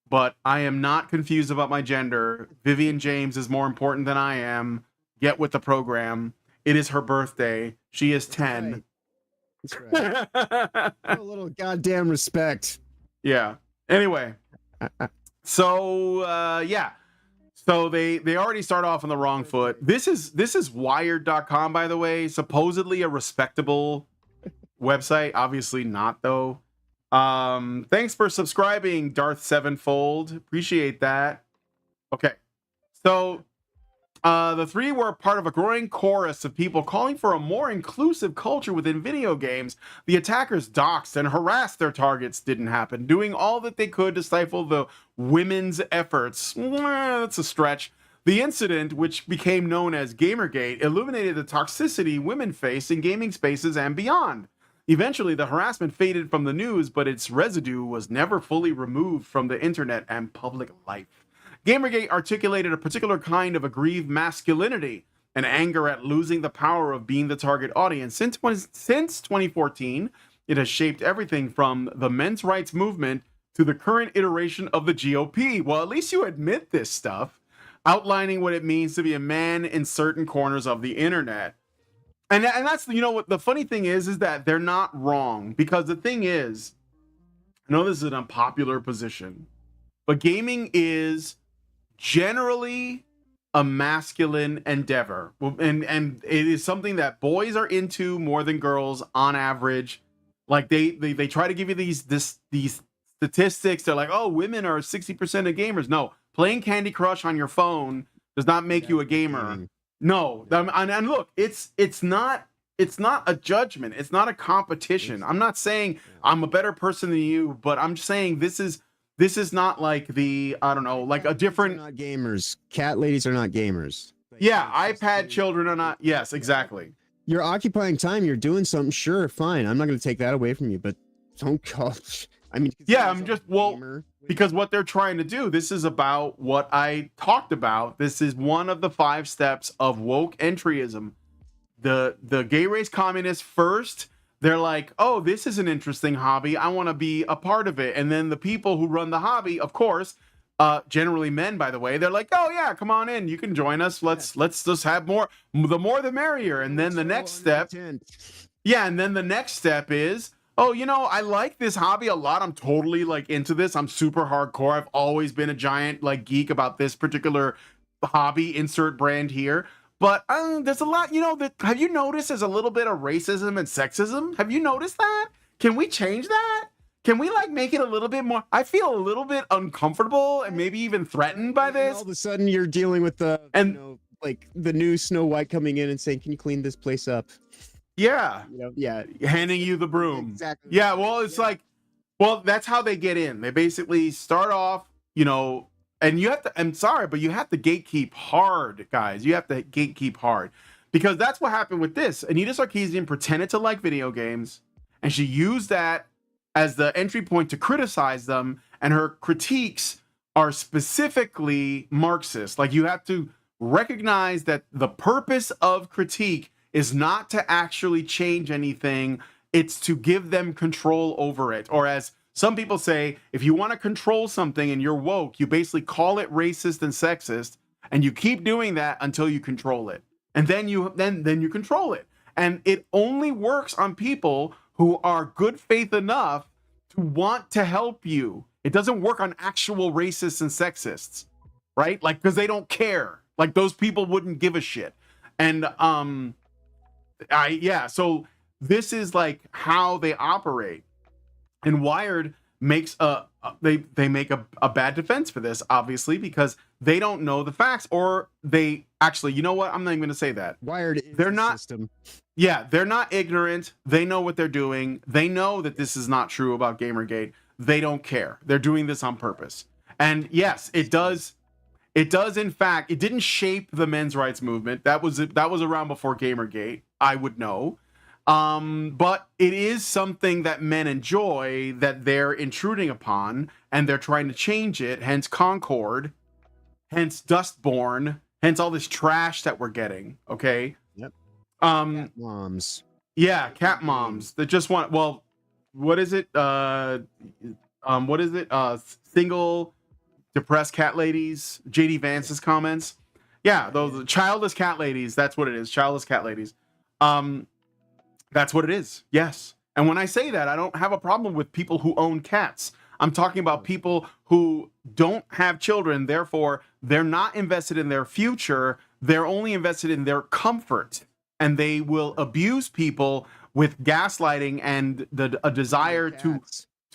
but I am not confused about my gender. Vivian James is more important than I am. Get with the program. It is her birthday. She is 10. That's right. A little goddamn respect. Yeah. Anyway, so yeah. So they already start off on the wrong foot. This is wired.com, by the way, supposedly a respectable website. Obviously not, though. Thanks for subscribing, Darth Sevenfold. Appreciate that. Okay. So the three were part of a growing chorus of people calling for a more inclusive culture within video games. The attackers doxed and harassed their targets didn't happen, doing all that they could to stifle the women's efforts. That's a stretch. The incident, which became known as Gamergate, illuminated the toxicity women face in gaming spaces and beyond. Eventually, the harassment faded from the news, but its residue was never fully removed from the internet and public life. Gamergate articulated a particular kind of aggrieved masculinity and anger at losing the power of being the target audience. Since 2014, it has shaped everything from the men's rights movement to the current iteration of the GOP. Well, at least you admit this stuff, outlining what it means to be a man in certain corners of the internet. And that's, you know, what the funny thing is that they're not wrong, because the thing is, I know this is an unpopular position, but gaming is generally a masculine endeavor, and it is something that boys are into more than girls on average. Like they try to give you these statistics. They're like, oh, women are 60% of gamers. No, playing Candy Crush on your phone does not make you a gamer. No, and look, it's not a judgment. It's not a competition. I'm not saying I'm a better person than you, but I'm saying this is not like the, I don't know, like a different. They're not gamers. Cat ladies are not gamers. Yeah, iPad children are not. Yes, exactly. You're occupying time. You're doing something. Sure, fine. I'm not going to take that away from you, but don't call. I mean, yeah, I'm just because what they're trying to do. This is about what I talked about. This is one of the 5 steps of woke entryism. The gay race communists first. they're like, oh, this is an interesting hobby. I want to be a part of it. And then the people who run the hobby, of course, generally men, by the way, they're like, oh yeah, come on in, you can join us. Let's just have more. The more the merrier. And then the next step, yeah, and then the next step is, oh, you know, I like this hobby a lot. I'm totally like into this. I'm super hardcore. I've always been a giant like geek about this particular hobby. Insert brand here. But there's a lot, you know, that have you noticed there's a little bit of racism and sexism? Have you noticed that? Can we change that? Can we like make it a little bit more? I feel a little bit uncomfortable and maybe even threatened by this. And all of a sudden you're dealing with the, you know, like the new Snow White coming in and saying, can you clean this place up? Yeah. You know, yeah. Handing you the broom. Exactly. Yeah, well, it's like, well, that's how they get in. They basically start off, you know, and you have to, I'm sorry, but you have to gatekeep hard, guys. You have to gatekeep hard. Because that's what happened with this. Anita Sarkeesian pretended to like video games, and she used that as the entry point to criticize them, and her critiques are specifically Marxist. Like, you have to recognize that the purpose of critique is not to actually change anything, it's to give them control over it. Or as some people say, if you want to control something and you're woke, you basically call it racist and sexist, and you keep doing that until you control it. And then you control it. And it only works on people who are good faith enough to want to help you. It doesn't work on actual racists and sexists, right? Like, because they don't care. Like, those people wouldn't give a shit. And so this is like how they operate. And Wired makes they make a bad defense for this, obviously, because they don't know the facts, or they actually, you know what? I'm not even going to say that. Wired is they're the not system. Yeah, they're not ignorant. They know what they're doing. They know that this is not true about Gamergate. They don't care. They're doing this on purpose. And yes, it does. It does, in fact, it didn't shape the men's rights movement. That was around before Gamergate, I would know. But it is something that men enjoy, that they're intruding upon, and they're trying to change it. Hence Concord, hence Dustborn, hence all this trash that we're getting. Okay. Yep. Cat moms. Yeah, cat moms that just want. Well, what is it? What is it? Single depressed cat ladies. JD Vance's comments. Yeah, those childless cat ladies. That's what it is. Childless cat ladies. That's what it is. Yes. And when I say that, I don't have a problem with people who own cats. I'm talking about people who don't have children. Therefore, they're not invested in their future. They're only invested in their comfort. And they will abuse people with gaslighting and a desire to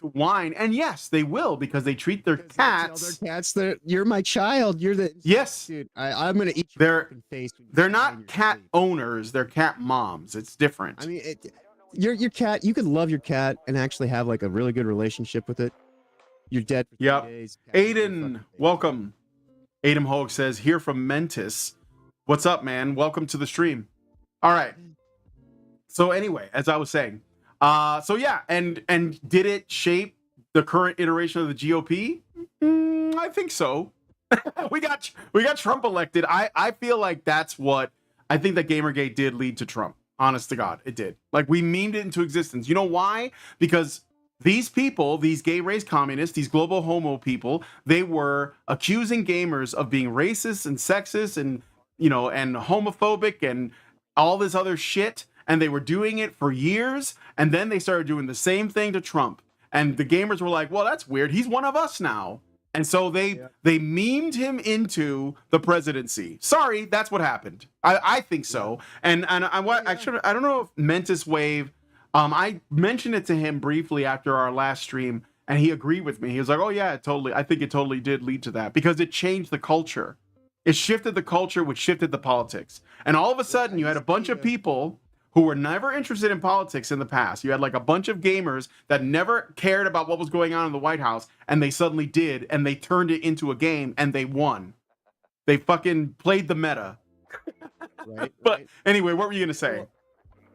whine. And yes, they will, because they treat their cats. Their cats, you're my child. You're the yes, dude. I'm gonna eat your fucking face. They're not cat owners. They're cat moms. It's different. I mean, your cat. You could love your cat and actually have like a really good relationship with it. You're dead for 3 days. Aiden, welcome. Adam Hogue says, here from Mentis. What's up, man? Welcome to the stream. All right. So anyway, as I was saying, so yeah, and did it shape the current iteration of the GOP? I think so. we got Trump elected. I feel like that's what I think that Gamergate did lead to Trump. Honest to God, it did. Like, we memed it into existence. You know why? Because these people, these gay race communists, these global homo people, they were accusing gamers of being racist and sexist and, you know, and homophobic and all this other shit. And they were doing it for years. And then they started doing the same thing to Trump. And the gamers were like, well, that's weird. He's one of us now. And so they memed him into the presidency. Sorry, that's what happened. I think so. And I don't know if Mentis Wave, I mentioned it to him briefly after our last stream, and he agreed with me. He was like, oh yeah, totally. I think it totally did lead to that, because it changed the culture. It shifted the culture, which shifted the politics. And all of a sudden you had a bunch of people who were never interested in politics in the past. You had like a bunch of gamers that never cared about what was going on in the White House, and they suddenly did, and they turned it into a game, and they won. They fucking played the meta. Right. But anyway, what were you gonna say?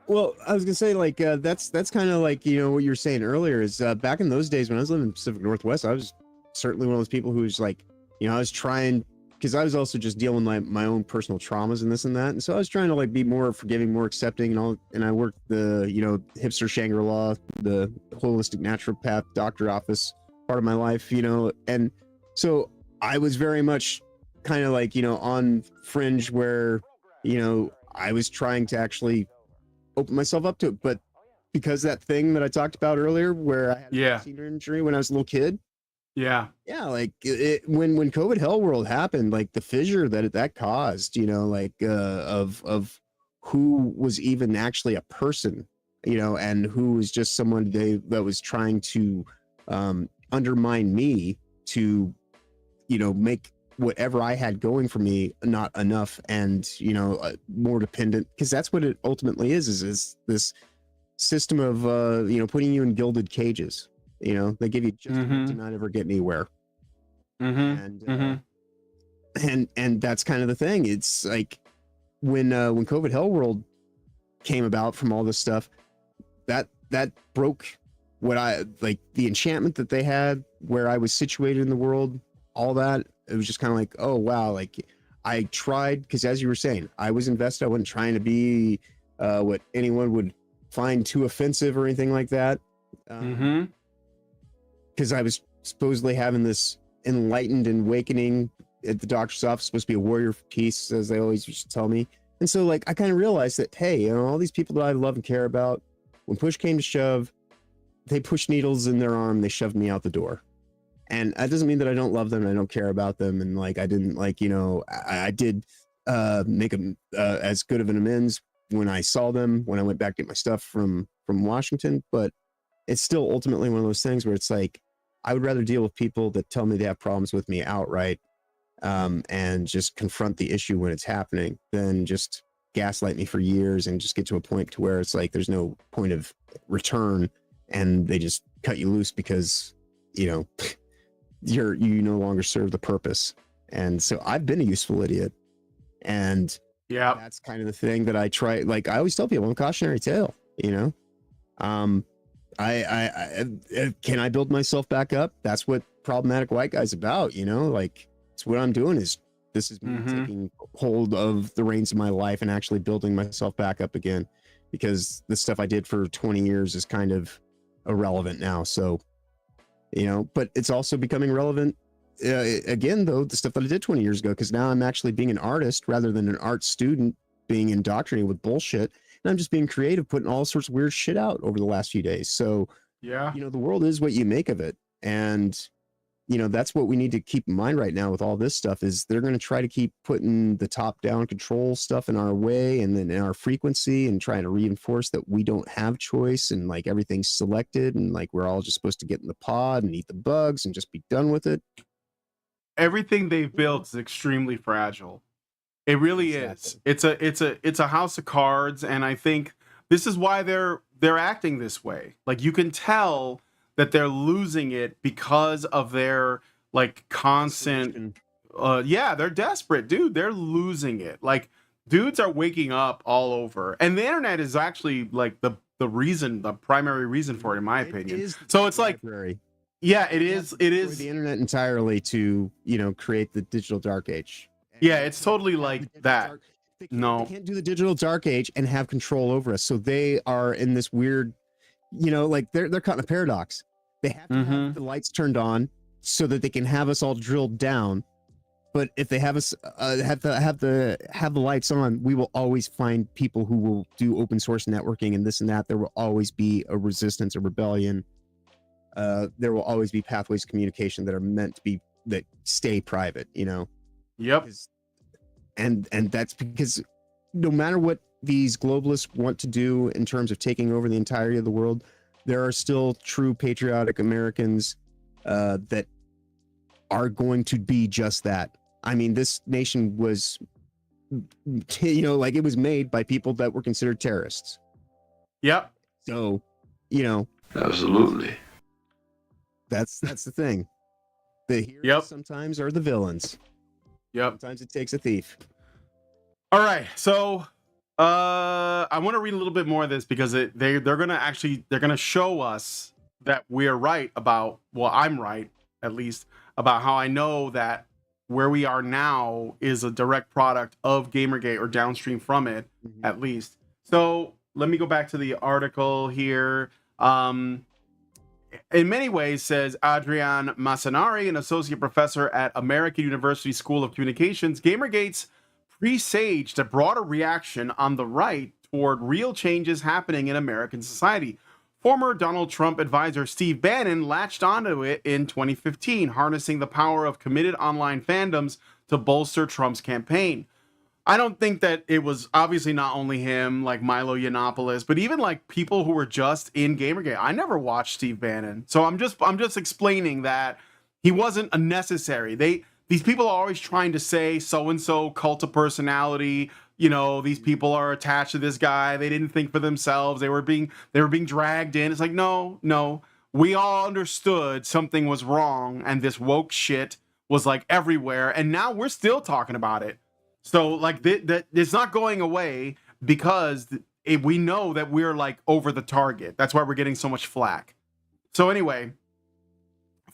Well, I was gonna say, like, that's kind of like, you know, what you were saying earlier is back in those days when I was living in the Pacific Northwest, I was certainly one of those people who's like, you know, I was trying because I was also just dealing with my own personal traumas and this and that, and so I was trying to like be more forgiving, more accepting, and all. And I worked the hipster Shangri-La, the holistic naturopath doctor office part of my life, and so I was very much kind of like on fringe where I was trying to actually open myself up to it, but because that thing that I talked about earlier, where I had a senior injury when I was a little kid. Yeah. Like when COVID Hell World happened, like the fissure that caused, of who was even actually a person, and who was just someone that was trying to undermine me to, make whatever I had going for me not enough and, more dependent, because that's what it ultimately is this system of, putting you in gilded cages. They give you just enough to not ever get anywhere. And that's kind of the thing. It's like when COVID Hell World came about from all this stuff, that broke what I like, the enchantment that they had, where I was situated in the world, all that. It was just kind of like, oh wow, like I tried, because as you were saying, I was invested. I wasn't trying to be what anyone would find too offensive or anything like that. Because I was supposedly having this enlightened and awakening at the doctor's office, supposed to be a warrior for peace, as they always used to tell me. And so like I kind of realized that, hey, all these people that I love and care about, when push came to shove, they pushed needles in their arm, they shoved me out the door. And that doesn't mean that I don't love them and I don't care about them. And like I didn't like, I did make them as good of an amends when I saw them, when I went back to get my stuff from Washington. But it's still ultimately one of those things where it's like, I would rather deal with people that tell me they have problems with me outright, and just confront the issue when it's happening, than just gaslight me for years and just get to a point to where it's like there's no point of return and they just cut you loose because you no longer serve the purpose. And so I've been a useful idiot, and that's kind of the thing that I try. Like I always tell people, I'm a cautionary tale. I can I build myself back up? That's what Problematic White Guy's about. Like it's what I'm doing. This is me taking hold of the reins of my life and actually building myself back up again, because the stuff I did for 20 years is kind of irrelevant now. So, but it's also becoming relevant again, though, the stuff that I did 20 years ago, because now I'm actually being an artist rather than an art student being indoctrinated with bullshit. And I'm just being creative, putting all sorts of weird shit out over the last few days. So, the world is what you make of it. And, that's what we need to keep in mind right now with all this stuff, is they're going to try to keep putting the top down control stuff in our way and then in our frequency, and trying to reinforce that we don't have choice, and like everything's selected, and like we're all just supposed to get in the pod and eat the bugs and just be done with it. Everything they've built is extremely fragile. It really is. It's a house of cards, and I think this is why they're acting this way. Like you can tell that they're losing it because of their like constant they're desperate, dude. They're losing it. Like dudes are waking up all over, and the internet is actually like the primary reason for it, in my opinion. So it's like it is the internet entirely to create the digital dark age. Yeah, it's totally like that. They can't do the digital dark age and have control over us. So they are in this weird, like they're caught in a paradox. They have to have the lights turned on so that they can have us all drilled down. But if they have us have the lights on, we will always find people who will do open source networking and this and that. There will always be a resistance, a rebellion. There will always be pathways of communication that are meant to be, that stay private. Yep. And that's because no matter what these globalists want to do in terms of taking over the entirety of the world, there are still true patriotic Americans that are going to be just that. I mean, this nation was, like it was made by people that were considered terrorists. Yep. So, absolutely. That's the thing. The heroes sometimes are the villains. Yep. Sometimes it takes a thief. All right. So I want to read a little bit more of this, because they're gonna show us that we're right about, well, I'm right at least, about how I know that where we are now is a direct product of Gamergate or downstream from it, at least. So let me go back to the article here. In many ways, says Adrian Massanari, an associate professor at American University School of Communications, Gamergate's presaged a broader reaction on the right toward real changes happening in American society. Former Donald Trump advisor Steve Bannon latched onto it in 2015, harnessing the power of committed online fandoms to bolster Trump's campaign. I don't think that it was obviously not only him, like Milo Yiannopoulos, but even like people who were just in Gamergate. I never watched Steve Bannon, so I'm just explaining that he wasn't unnecessary. These people are always trying to say so and so cult of personality. You know, these people are attached to this guy. They didn't think for themselves. They were being dragged in. It's like no. We all understood something was wrong, and this woke shit was like everywhere, and now we're still talking about it. So like that it's not going away because we know that we're like over the target. That's why we're getting so much flack. So anyway,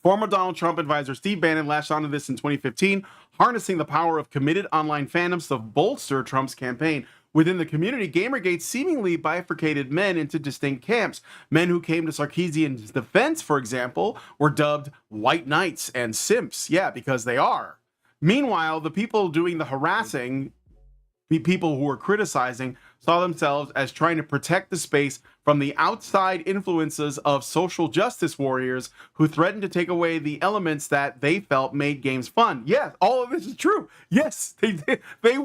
former Donald Trump advisor Steve Bannon latched onto this in 2015, harnessing the power of committed online fandoms to bolster Trump's campaign. Within the community, Gamergate seemingly bifurcated men into distinct camps. Men who came to Sarkeesian's defense, for example, were dubbed white knights and simps. Yeah, because they are. Meanwhile, the people doing the harassing, the people who were criticizing, saw themselves as trying to protect the space from the outside influences of social justice warriors who threatened to take away the elements that they felt made games fun. Yes, all of this is true. Yes, they did. They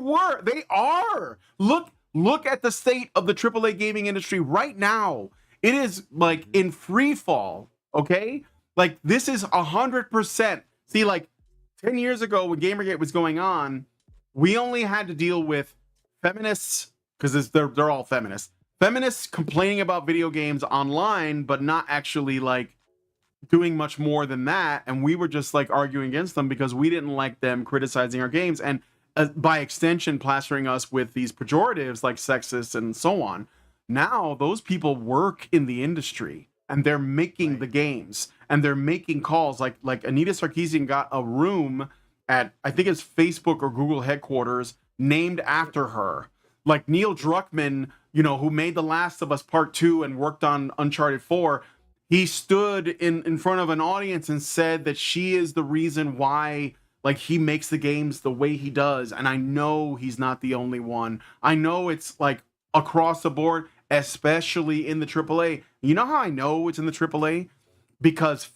are. Look at the state of the AAA gaming industry right now. It is like in free fall, okay? Like this is 100%. See, like 10 years ago when Gamergate was going on, we only had to deal with feminists, because they're all feminists. Feminists complaining about video games online, but not actually like doing much more than that. And we were just like arguing against them because we didn't like them criticizing our games. And by extension, plastering us with these pejoratives like sexist and so on. Now those people work in the industry and they're making the games and they're making calls. Like Anita Sarkeesian got a room at, I think it's Facebook or Google headquarters named after her. Like Neil Druckmann, you know, who made The Last of Us Part 2 and worked on Uncharted 4, he stood in front of an audience and said that she is the reason why like he makes the games the way he does. And I know he's not the only one. I know it's like across the board, especially in the AAA. You know how I know it's in the AAA? Because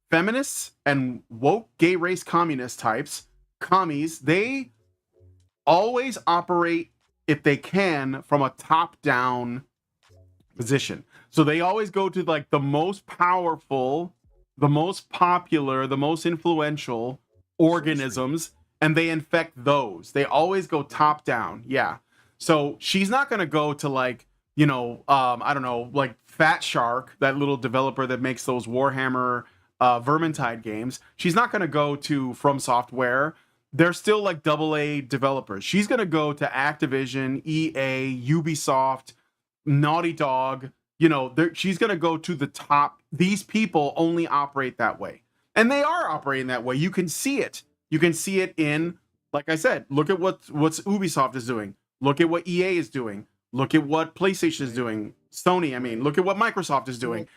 feminists and woke gay race communist types, commies, they always operate, if they can, from a top-down position. So they always go to like the most powerful, the most popular, the most influential organisms, and they infect those. They always go top down. Yeah. So she's not going to go to like, you know, I don't know, like Fat Shark, that little developer that makes those Warhammer Vermintide games. She's not going to go to From Software. They're still like AA developers. She's going to go to Activision, EA, Ubisoft, Naughty Dog. You know, she's going to go to the top. These people only operate that way. And they are operating that way. You can see it. You can see it in, like I said, look at what's Ubisoft is doing. Look at what EA is doing. Look at what PlayStation is doing. Sony, I mean, look at what Microsoft is doing.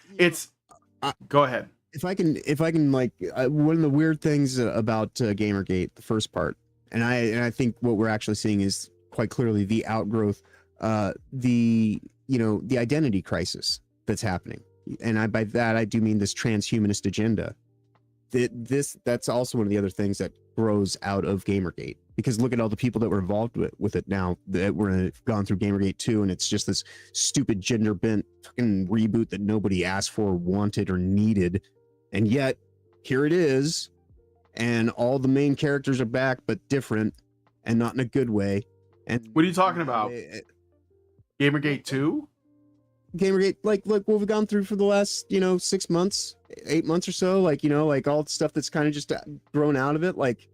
Go ahead. If I can, like, one of the weird things about Gamergate, the first part, and I think what we're actually seeing is quite clearly the outgrowth, the identity crisis that's happening, and by that I do mean this transhumanist agenda. That's also one of the other things that grows out of Gamergate, because look at all the people that were involved with it now that were gone through Gamergate 2, and it's just this stupid gender bent fucking reboot that nobody asked for, wanted, or needed, and yet here it is, and all the main characters are back but different, and not in a good way. And what are you talking about? Gamergate 2? Gamergate, like what we've gone through for the last 6 months, 8 months or so, like like all the stuff that's kind of just thrown out of it, like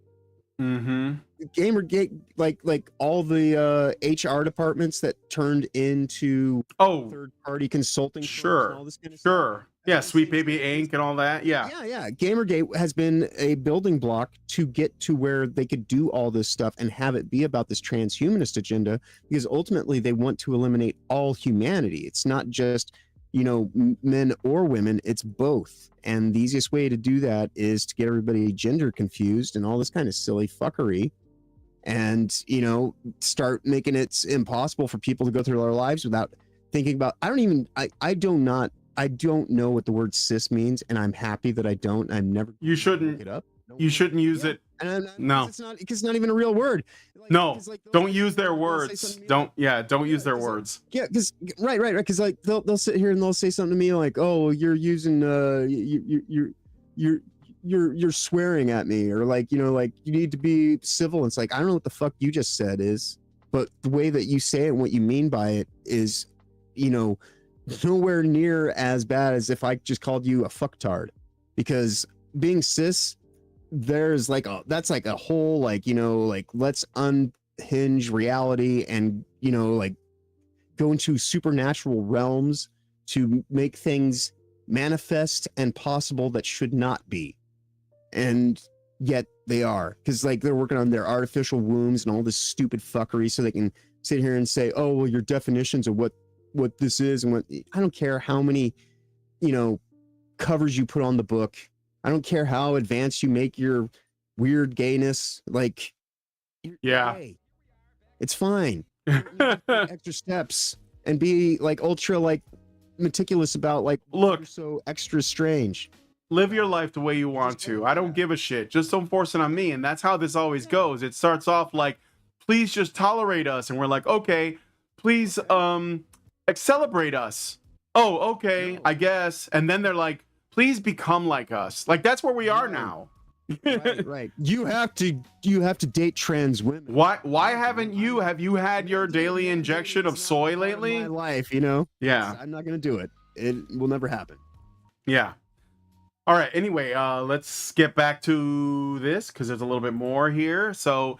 Gamergate, like all the HR departments that turned into third-party consulting firms and all this kind of stuff. Yeah, Sweet Baby Inc. and all that. Yeah. Yeah. Gamergate has been a building block to get to where they could do all this stuff and have it be about this transhumanist agenda, because ultimately they want to eliminate all humanity. It's not just, men or women, it's both. And the easiest way to do that is to get everybody gender confused and all this kind of silly fuckery. And, start making it impossible for people to go through their lives without thinking about, I don't know what the word cis means, and I'm happy that I don't. I'm never. You shouldn't. Look it up. You shouldn't use it. No. It's not even a real word. No, don't use their words. Don't use their words. Yeah, because right. Because like they'll sit here and they'll say something to me like, "Oh, you're using you're swearing at me," or like you need to be civil. And it's like, I don't know what the fuck you just said is, but the way that you say it and what you mean by it is, nowhere near as bad as if I just called you a fucktard. Because being cis, there's that's like a whole let's unhinge reality and go into supernatural realms to make things manifest and possible that should not be, and yet they are, because they're working on their artificial wombs and all this stupid fuckery so they can sit here and say, oh well, your definitions of what this is and what, I don't care how many covers you put on the book. I don't care how advanced you make your weird gayness. You're gay. It's fine. Extra steps and be ultra meticulous about look, so extra strange. Live your life the way you want to. I don't give a shit. Just don't force it on me. And that's how this always goes. It starts off like, please just tolerate us, and we're like, okay, please celebrate us. Oh, okay, I guess. And then they're like, please become like us. That's where we are now. Right. You have to date trans women. Why haven't you? Have you had your daily injection of soy lately? My life, Yeah. I'm not gonna do it. It will never happen. Yeah. All right. Anyway, let's get back to this because there's a little bit more here. So,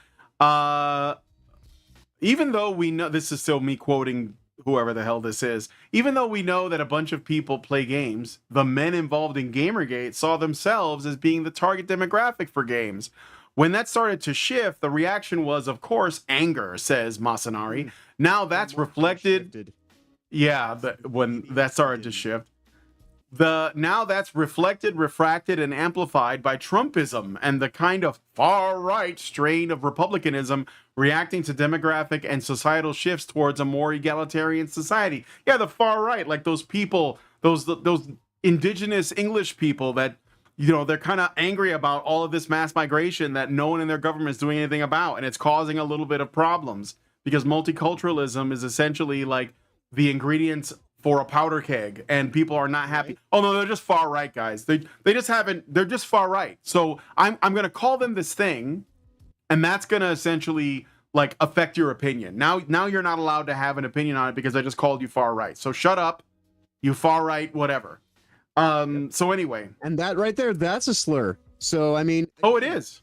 even though we know, this is still me quoting whoever the hell this is, even though we know that a bunch of people play games, the men involved in Gamergate saw themselves as being the target demographic for games. When that started to shift, the reaction was, of course, anger, says Masanari. Now that's reflected. Yeah, when that started to shift. Now that's reflected, refracted, and amplified by Trumpism and the kind of far-right strain of republicanism reacting to demographic and societal shifts towards a more egalitarian society. Yeah, the far right, like those people, those indigenous English people that, they're kind of angry about all of this mass migration that no one in their government is doing anything about, and it's causing a little bit of problems because multiculturalism is essentially like the ingredients for a powder keg, and people are not happy. Right. Oh no, they're just far right, guys. They just haven't. They're just far right. So I'm gonna call them this thing, and that's gonna essentially affect your opinion. Now you're not allowed to have an opinion on it because I just called you far right. So shut up, you far right, whatever. So anyway, and that right there, that's a slur. So I mean, it is.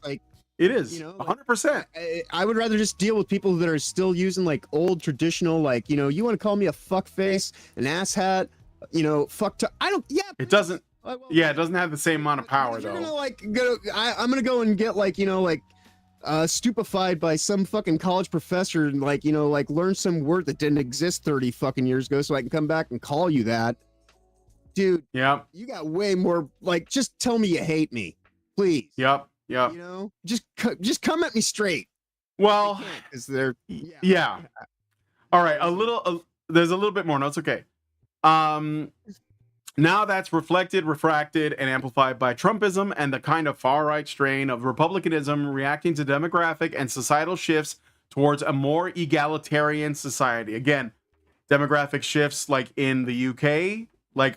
It is 100%. I would rather just deal with people that are still using old traditional, you want to call me a fuck face, an asshat, I don't. Yeah, it doesn't. Yeah, it doesn't have the same amount of power though. I'm gonna go and get stupefied by some fucking college professor and learn some word that didn't exist 30 fucking years ago, so I can come back and call you that, dude. Yeah. You got way more. Just tell me you hate me, please. Yep. Yeah. Just come at me straight. Well, is there? Yeah. All right. There's a little bit more. No, it's okay. Now that's reflected, refracted, and amplified by Trumpism and the kind of far-right strain of republicanism reacting to demographic and societal shifts towards a more egalitarian society. Again, demographic shifts in the UK.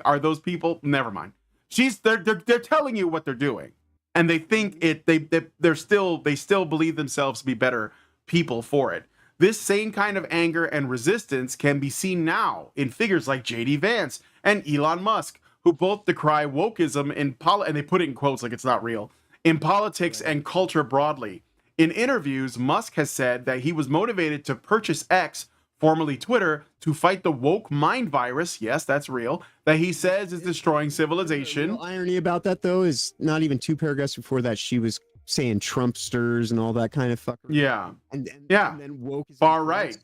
Are those people? Never mind. They're telling you what they're doing. And they think they still believe themselves to be better people for it. This same kind of anger and resistance can be seen now in figures like J.D. Vance and Elon Musk, who both decry wokeism and they put it in quotes like it's not real, in politics and culture broadly. In interviews, Musk has said that he was motivated to purchase X formerly Twitter, to fight the woke mind virus. Yes, that's real. That he says is destroying The civilization. real irony about that, though, is not even 2 paragraphs before that, she was saying Trumpsters and all that kind of fuckery. Yeah. And then woke is Far right.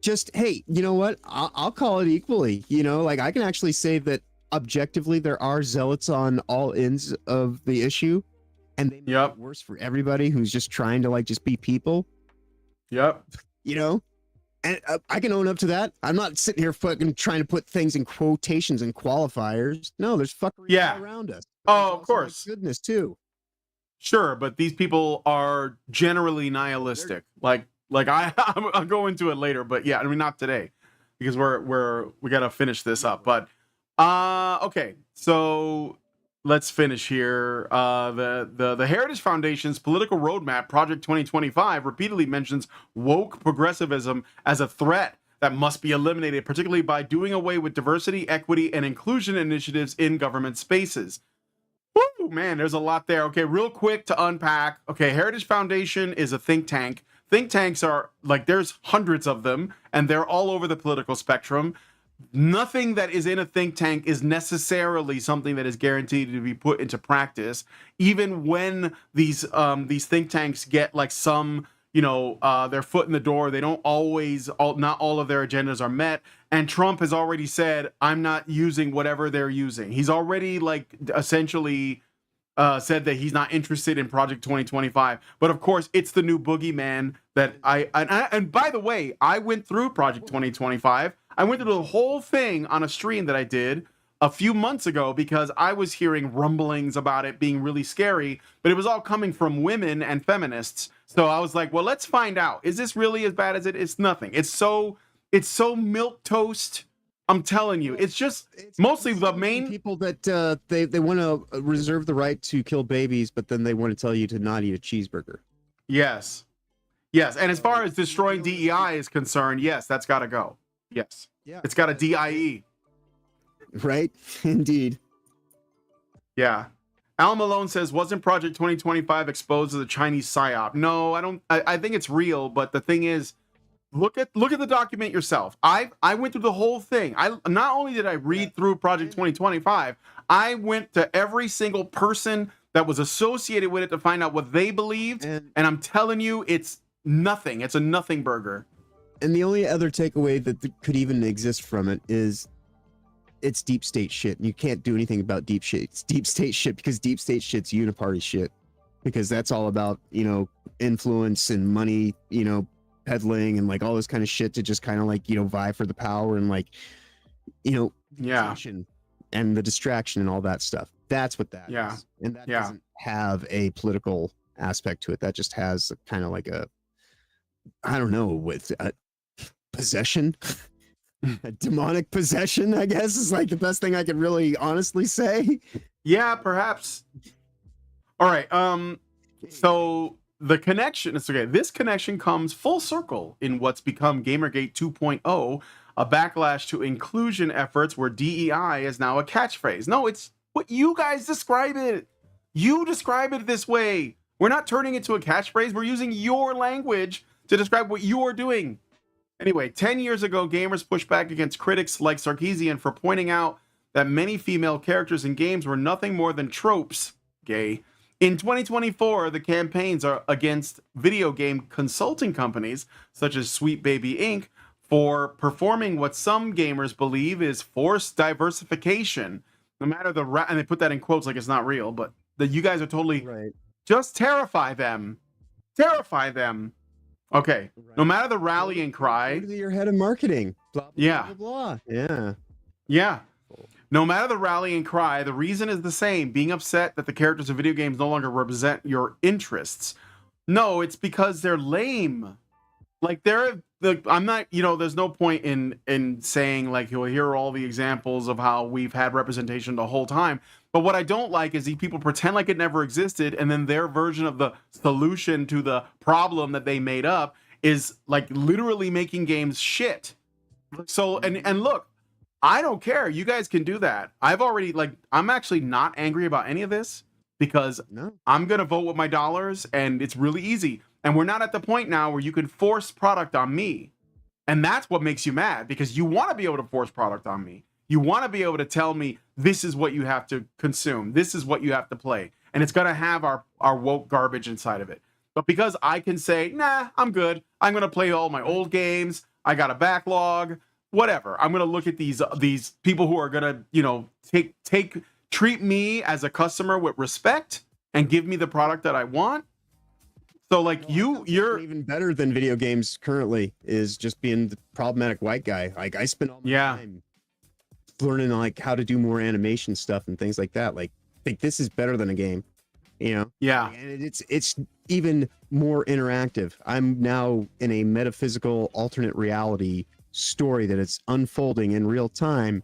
Just, hey, you know what? I'll call it equally. You know, like, I can actually say that objectively there are zealots on all ends of the issue, and they make it worse for everybody who's just trying to, like, just be people. Yep. You know? And I can own up to that. I'm not sitting here fucking trying to put things in quotations and qualifiers. No, there's fuckery all around us. Oh, of course. Goodness, too. Sure, but these people are generally nihilistic. Like I'll go into it later, but yeah, I mean not today, because we gotta finish this up. But okay, so let's finish here. The Heritage Foundation's political roadmap, Project 2025, repeatedly mentions woke progressivism as a threat that must be eliminated, particularly by doing away with diversity, equity, and inclusion initiatives in government spaces. Woo, man, there's a lot there. Okay, real quick to unpack. Okay, Heritage Foundation is a think tank. Think tanks are, like, there's hundreds of them, and they're all over the political spectrum. Nothing that is in a think tank is necessarily something that is guaranteed to be put into practice. Even when these think tanks get, like, some, you know, their foot in the door, they don't always, not all of their agendas are met. And Trump has already said, I'm not using whatever they're using. He's already, like, essentially said that he's not interested in Project 2025. But of course, it's the new boogeyman that and by the way, I went through Project 2025. I went through the whole thing on a stream that I did a few months ago because I was hearing rumblings about it being really scary, but it was all coming from women and feminists. So I was like, well, let's find out. Is this really as bad as it is? Nothing. It's so milquetoast. I'm telling you, it's mostly the main people that they want to reserve the right to kill babies, but then they want to tell you to not eat a cheeseburger. Yes. And as far as destroying DEI is concerned, yes, that's got to go. Yes. Yeah. It's got a DIE. Right. Indeed. Yeah. Al Malone says, wasn't Project 2025 exposed as a Chinese psyop? No, I don't. I think it's real, but the thing is, look at the document yourself. I went through the whole thing. I not only did I read through Project 2025, I went to every single person that was associated with it to find out what they believed. And I'm telling you, it's nothing. It's a nothing burger. And the only other takeaway that could even exist from it is it's deep state shit. You can't do anything about deep shit. It's deep state shit because deep state shit's uniparty shit. Because that's all about, you know, influence and money, you know, peddling and like all this kind of shit to just kind of like, you know, vie for the power and like, you know, and the distraction and all that stuff. That's what that is. And that doesn't have a political aspect to it. That just has kind of like a, I don't know, with a possession, a demonic possession, I guess is like the best thing I could really honestly say. Yeah, perhaps. All right. So the connection, it's okay. This connection comes full circle in what's become Gamergate 2.0, a backlash to inclusion efforts where DEI is now a catchphrase. No, it's what you guys describe it. You describe it this way. We're not turning it to a catchphrase. We're using your language to describe what you are doing. Anyway, 10 years ago, gamers pushed back against critics like Sarkeesian for pointing out that many female characters in games were nothing more than tropes, gay. In 2024, the campaigns are against video game consulting companies, such as Sweet Baby Inc., for performing what some gamers believe is forced diversification. No matter and they put that in quotes like it's not real, but that you guys are totally right. Just terrify them. Terrify them. Okay. Right. No matter the rallying cry. Go to your head of marketing. Blah, blah, yeah. Blah, blah, blah. Yeah. Yeah. No matter the rallying cry, the reason is the same. Being upset that the characters of video games no longer represent your interests. No, it's because they're lame. Like I'm not, you know, there's no point in saying like, well, here are all the examples of how we've had representation the whole time. But what I don't like is these people pretend like it never existed, and then their version of the solution to the problem that they made up is like literally making games shit. So, and look, I don't care. You guys can do that. I'm actually not angry about any of this because I'm going to vote with my dollars, and it's really easy. And we're not at the point now where you can force product on me. And that's what makes you mad, because you want to be able to force product on me. You want to be able to tell me this is what you have to consume. This is what you have to play. And it's going to have our woke garbage inside of it. But because I can say, nah, I'm good. I'm going to play all my old games. I got a backlog, whatever. I'm going to look at these people who are going to, you know, treat me as a customer with respect and give me the product that I want. So like you're even better than video games currently is just being the problematic white guy. Like I spend all my time learning like how to do more animation stuff and things like that. Like I think this is better than a game, you know? Yeah. And it's even more interactive. I'm now in a metaphysical alternate reality story that it's unfolding in real time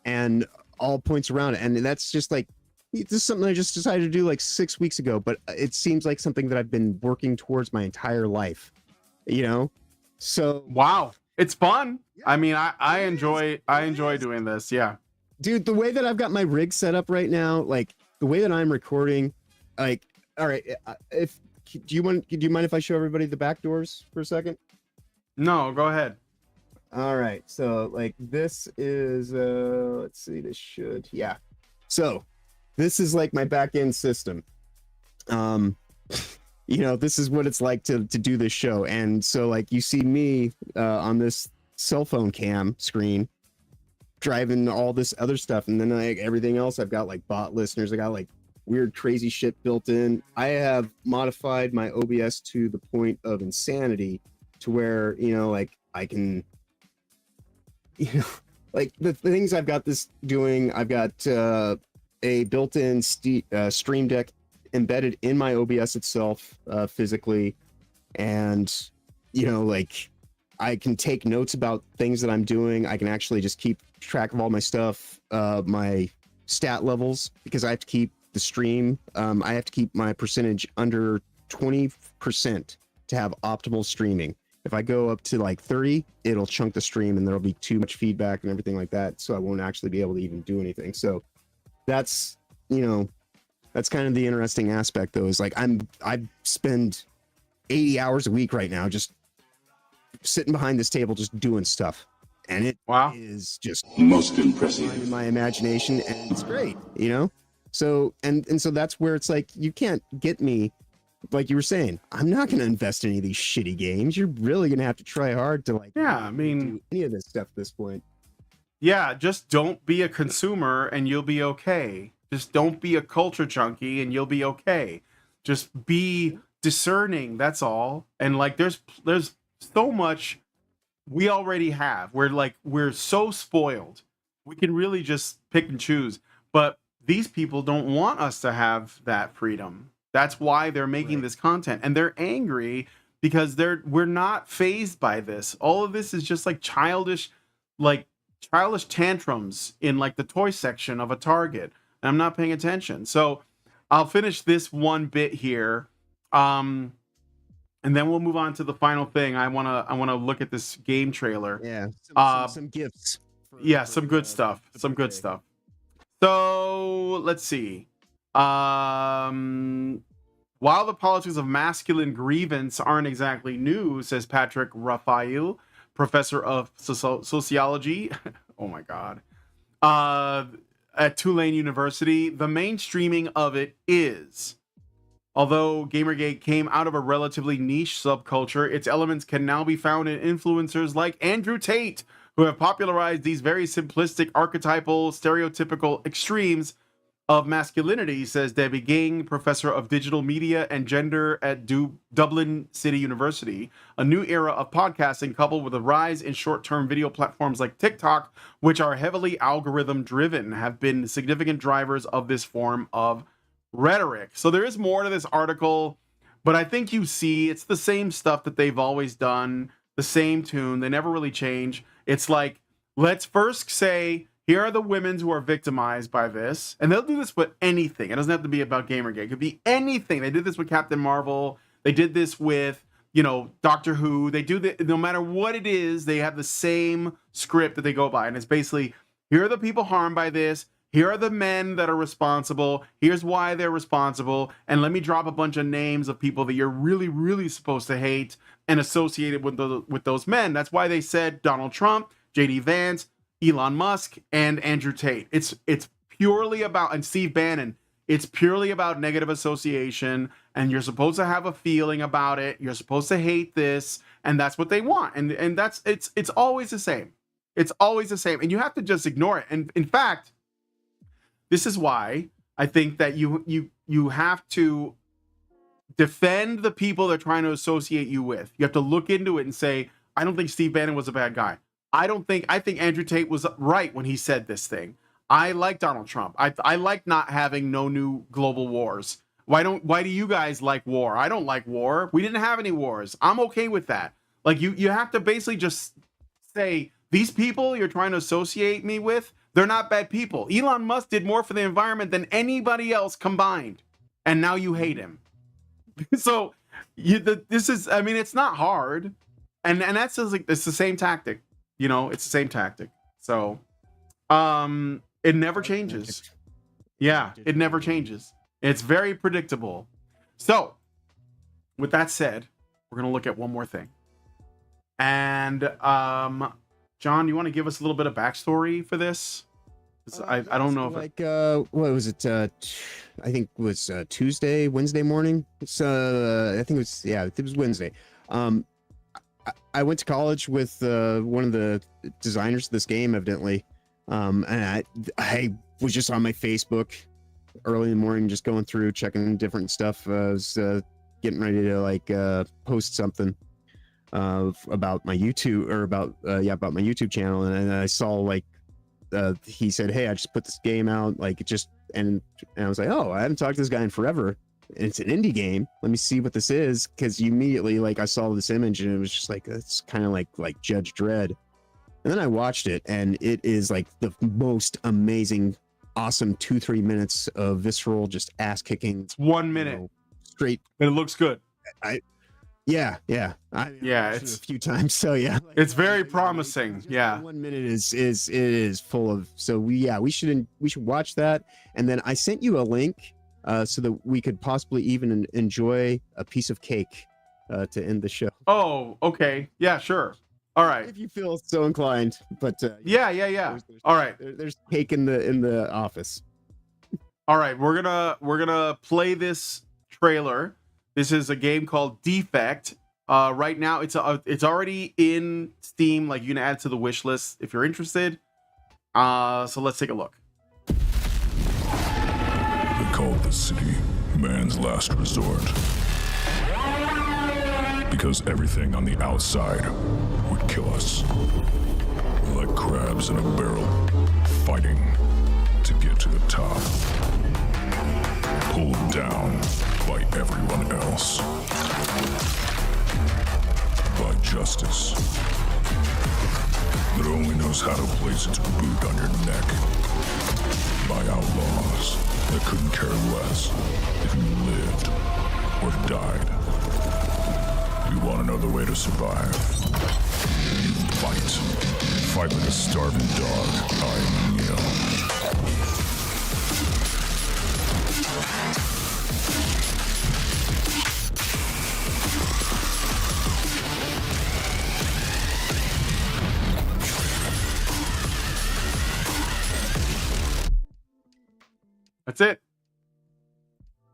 and all points around it. And that's just like, this is something I just decided to do like 6 weeks ago, but it seems like something that I've been working towards my entire life, you know? So wow, it's fun. I mean, I enjoy doing this. Yeah, dude, the way that I've got my rig set up right now, like the way that I'm recording, like, all right, do you mind if I show everybody the back doors for a second? No, go ahead. All right, so like this is let's see, this should, yeah. So this is like my back end system. You know, this is what it's like to do this show. And so like you see me on this cell phone cam screen driving all this other stuff. And then like everything else, I've got like bot listeners. I got like weird, crazy shit built in. I have modified my OBS to the point of insanity to where, you know, like I can, you know, like the things I've got this doing, I've got a built-in Stream Deck embedded in my OBS itself physically, and you know, like I can take notes about things that I'm doing. I can actually just keep track of all my stuff, my stat levels, because I have to keep the stream. I have to keep my percentage under 20% to have optimal streaming. If I go up to like 30, it'll chunk the stream and there'll be too much feedback and everything like that, so I won't actually be able to even do anything. So that's, you know, that's kind of the interesting aspect though, is like I spend 80 hours a week right now just sitting behind this table just doing stuff, and it is just most impressive in my imagination, and it's great, you know? So and so that's where it's like you can't get me, like you were saying, I'm not going to invest in any of these shitty games. You're really going to have to try hard to like I mean, do any of this stuff at this point. Yeah, just don't be a consumer and you'll be okay. Just don't be a culture junkie and you'll be okay. Just be discerning, that's all. And like there's so much we already have. We're so spoiled. We can really just pick and choose. But these people don't want us to have that freedom. That's why they're making this content, and they're angry because we're not fazed by this. All of this is just like childish tantrums in like the toy section of a Target, and I'm not paying attention. So I'll finish this one bit here, and then we'll move on to the final thing. I wanna look at this game trailer. Yeah, some gifts. Some good stuff. Some good stuff. So let's see. While the politics of masculine grievance aren't exactly new, says Patrick Raphael, professor of sociology. Oh my God. At Tulane University, the mainstreaming of it is. Although Gamergate came out of a relatively niche subculture, its elements can now be found in influencers like Andrew Tate, who have popularized these very simplistic, archetypal, stereotypical extremes of masculinity, says Debbie Ging, professor of digital media and gender at Dublin City University. A new era of podcasting, coupled with a rise in short-term video platforms like TikTok, which are heavily algorithm-driven, have been significant drivers of this form of rhetoric. So there is more to this article, but I think you see it's the same stuff that they've always done, the same tune. They never really change. It's like, let's first say, here are the women who are victimized by this. And they'll do this with anything. It doesn't have to be about Gamergate. It could be anything. They did this with Captain Marvel. They did this with, you know, Doctor Who. They do that no matter what it is. They have the same script that they go by. And it's basically, here are the people harmed by this. Here are the men that are responsible. Here's why they're responsible. And let me drop a bunch of names of people that you're really, really supposed to hate and associated with those men. That's why they said Donald Trump, JD Vance, Elon Musk, and Andrew Tate. It's purely about, and Steve Bannon, it's purely about negative association, and you're supposed to have a feeling about it. You're supposed to hate this, and that's what they want. And that's it's always the same. It's always the same, and you have to just ignore it. And in fact, this is why I think that you have to defend the people they're trying to associate you with. You have to look into it and say, I don't think Steve Bannon was a bad guy. I think Andrew Tate was right when he said this thing. I like Donald Trump. I like not having no new global wars. Why do you guys like war? I don't like war. We didn't have any wars. I'm okay with that. Like you have to basically just say, these people you're trying to associate me with, they're not bad people. Elon Musk did more for the environment than anybody else combined. And now you hate him. So this is, I mean, it's not hard. And that's just like, it's the same tactic. You know, it's the same tactic. So it never changes. Yeah, it never changes. It's very predictable. So with that said, we're gonna look at one more thing. And John, you want to give us a little bit of backstory for this? I don't know if like what was it? I think it was Tuesday, Wednesday morning. It's I think it was Wednesday. I went to college with one of the designers of this game, evidently, and I was just on my Facebook early in the morning, just going through, checking different stuff. I was getting ready to like post something about my YouTube about my YouTube channel, and I saw like he said, hey, I just put this game out, like it just, and I was like, oh, I haven't talked to this guy in forever. It's an indie game. Let me see what this is, because immediately like I saw this image and it was just like, it's kind of like Judge Dredd. And then I watched it, and it is like the most amazing, awesome 2-3 minutes of visceral, just ass kicking. It's 1 minute straight, and it looks good. Yeah, it's a few times. So yeah, it's very promising. Yeah, 1 minute is full of. So we should watch that. And then I sent you a link so that we could possibly even enjoy a piece of cake to end the show. Oh, okay. Yeah, sure. All right. If you feel so inclined, but yeah. There's, All right. There's cake in the office. All right, we're gonna play this trailer. This is a game called Defect. Right now, it's already in Steam. Like, you can add it to the wish list if you're interested. So let's take a look. They called the city man's last resort, because everything on the outside would kill us. Like crabs in a barrel, fighting to get to the top. Pulled down by everyone else. By justice that only knows how to place its boot on your neck. By outlaws that couldn't care less if you lived or died. You want to know the way to survive? You fight. Fight like a starving dog. I'm Neil. That's it.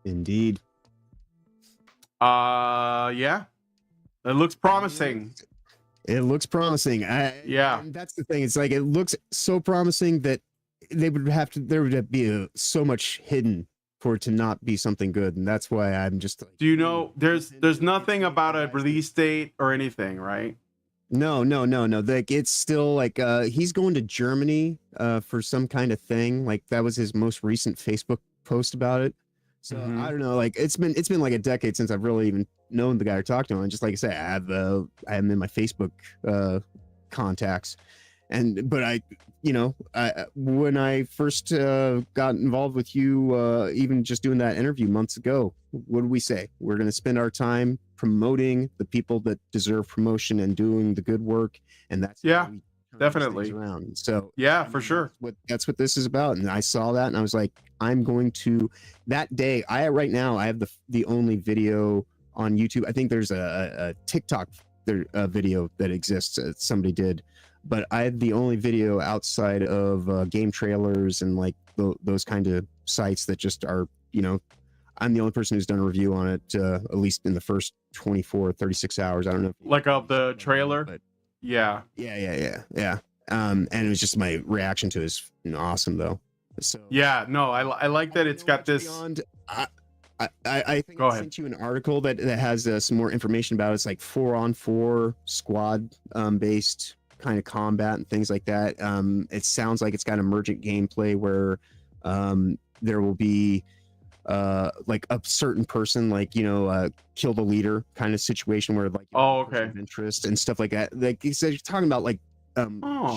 Indeed. Yeah. It looks promising. It looks promising. Yeah. And that's the thing. It's like, it looks so promising that there would be so much hidden for it to not be something good. And that's why I'm just like, do you know, there's nothing about a release date or anything, right? No. Like, it's still like, he's going to Germany for some kind of thing. Like, that was his most recent Facebook post about it. So I don't know, like, it's been like a decade since I've really even known the guy or talked to him. And just like I say, I am in my Facebook contacts, but when I first got involved with you, even just doing that interview months ago, what did we say? We're going to spend our time promoting the people that deserve promotion and doing the good work, and that's how we turn definitely things around. So yeah, for sure. That's what this is about. And I saw that, and I was like, I'm going to that day. Right now I have the only video on YouTube. I think there's a TikTok video that exists that somebody did, but I had the only video outside of game trailers and like those kind of sites that just are, I'm the only person who's done a review on it, at least in the first 24, 36 hours. I don't know. Like of the trailer? But yeah. And it was just my reaction to it is awesome though. So yeah, no, I like that it's got this. Beyond, I think Go I ahead. sent you an article that has some more information about it. It's like 4-on-4 squad based kind of combat and things like that. It sounds like it's got emergent gameplay where there will be like a certain person, like kill the leader kind of situation where like okay, of interest and stuff like that. Like you said, you're talking about like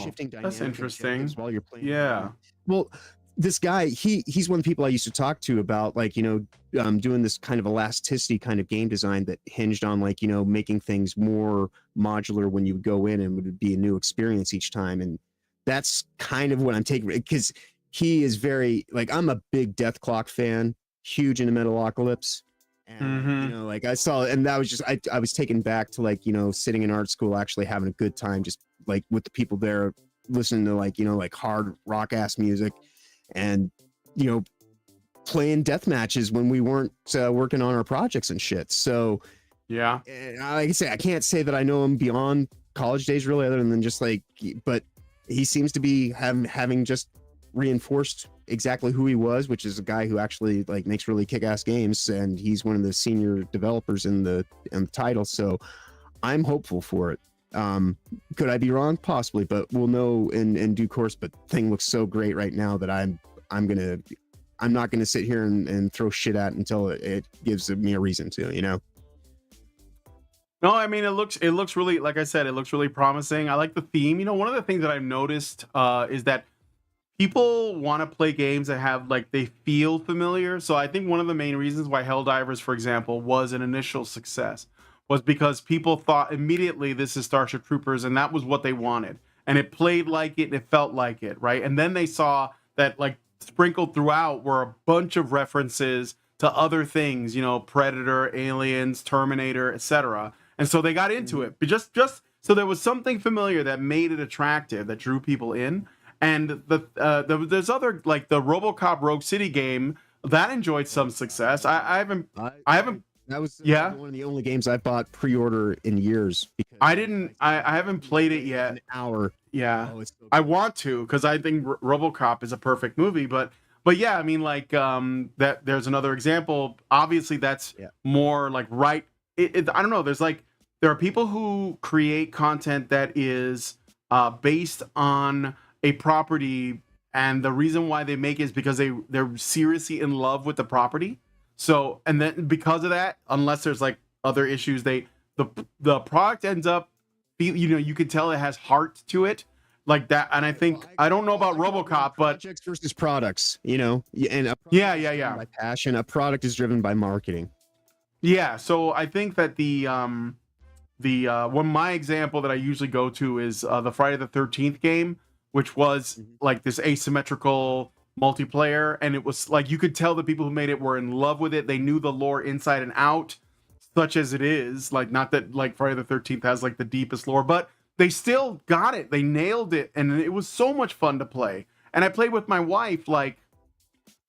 shifting dynamics. That's interesting. While you're playing. Yeah. Well, this guy, he's one of the people I used to talk to about like doing this kind of elasticity kind of game design that hinged on like making things more modular when you go in, and it would be a new experience each time. And that's kind of what I'm taking, because he is very like, I'm a big Death Clock fan, huge into Metalocalypse. And like I saw, and that was just I was taken back to like sitting in art school actually having a good time just like with the people there listening to like like hard rock ass music and playing death matches when we weren't working on our projects and shit. So yeah, like I say, I can't say that I know him beyond college days really, other than just like, but he seems to be having just reinforced exactly who he was, which is a guy who actually like makes really kick-ass games, and he's one of the senior developers in the title. So I'm hopeful for it. Could I be wrong? Possibly, but we'll know in due course. But thing looks so great right now that I'm not gonna sit here and throw shit at until it gives me a reason to, No, I mean it looks really, like I said, it looks really promising. I like the theme. One of the things that I've noticed is that people want to play games that have like they feel familiar. So I think one of the main reasons why Helldivers, for example, was an initial success was because people thought immediately this is Starship Troopers, and that was what they wanted. And it played like it, and it felt like it, right? And then they saw that like sprinkled throughout were a bunch of references to other things, Predator, Aliens, Terminator, etc. And so they got into it. But just so there was something familiar that made it attractive, that drew people in. And there's other like the RoboCop Rogue City game that enjoyed some success. I haven't. That was one of the only games I bought pre-order in years. Because I haven't played it yet. An hour. Yeah, it's so I want to, because I think RoboCop is a perfect movie. But yeah, I mean like that. There's another example. Obviously, that's more like right. I don't know. There are people who create content that is based on a property, and the reason why they make it is because they're seriously in love with the property. So, and then because of that, unless there's like other issues, the product ends up, you can tell it has heart to it, like that. And I think I don't know about RoboCop, but projects versus products, and yeah. By passion, a product is driven by marketing. Yeah, so I think that the one my example that I usually go to is the Friday the 13th game, which was like this asymmetrical multiplayer, and it was like you could tell the people who made it were in love with it. They knew the lore inside and out, such as it is. Like, not that like Friday the 13th has like the deepest lore, but they still got it. They nailed it, and it was so much fun to play. And I played with my wife, like,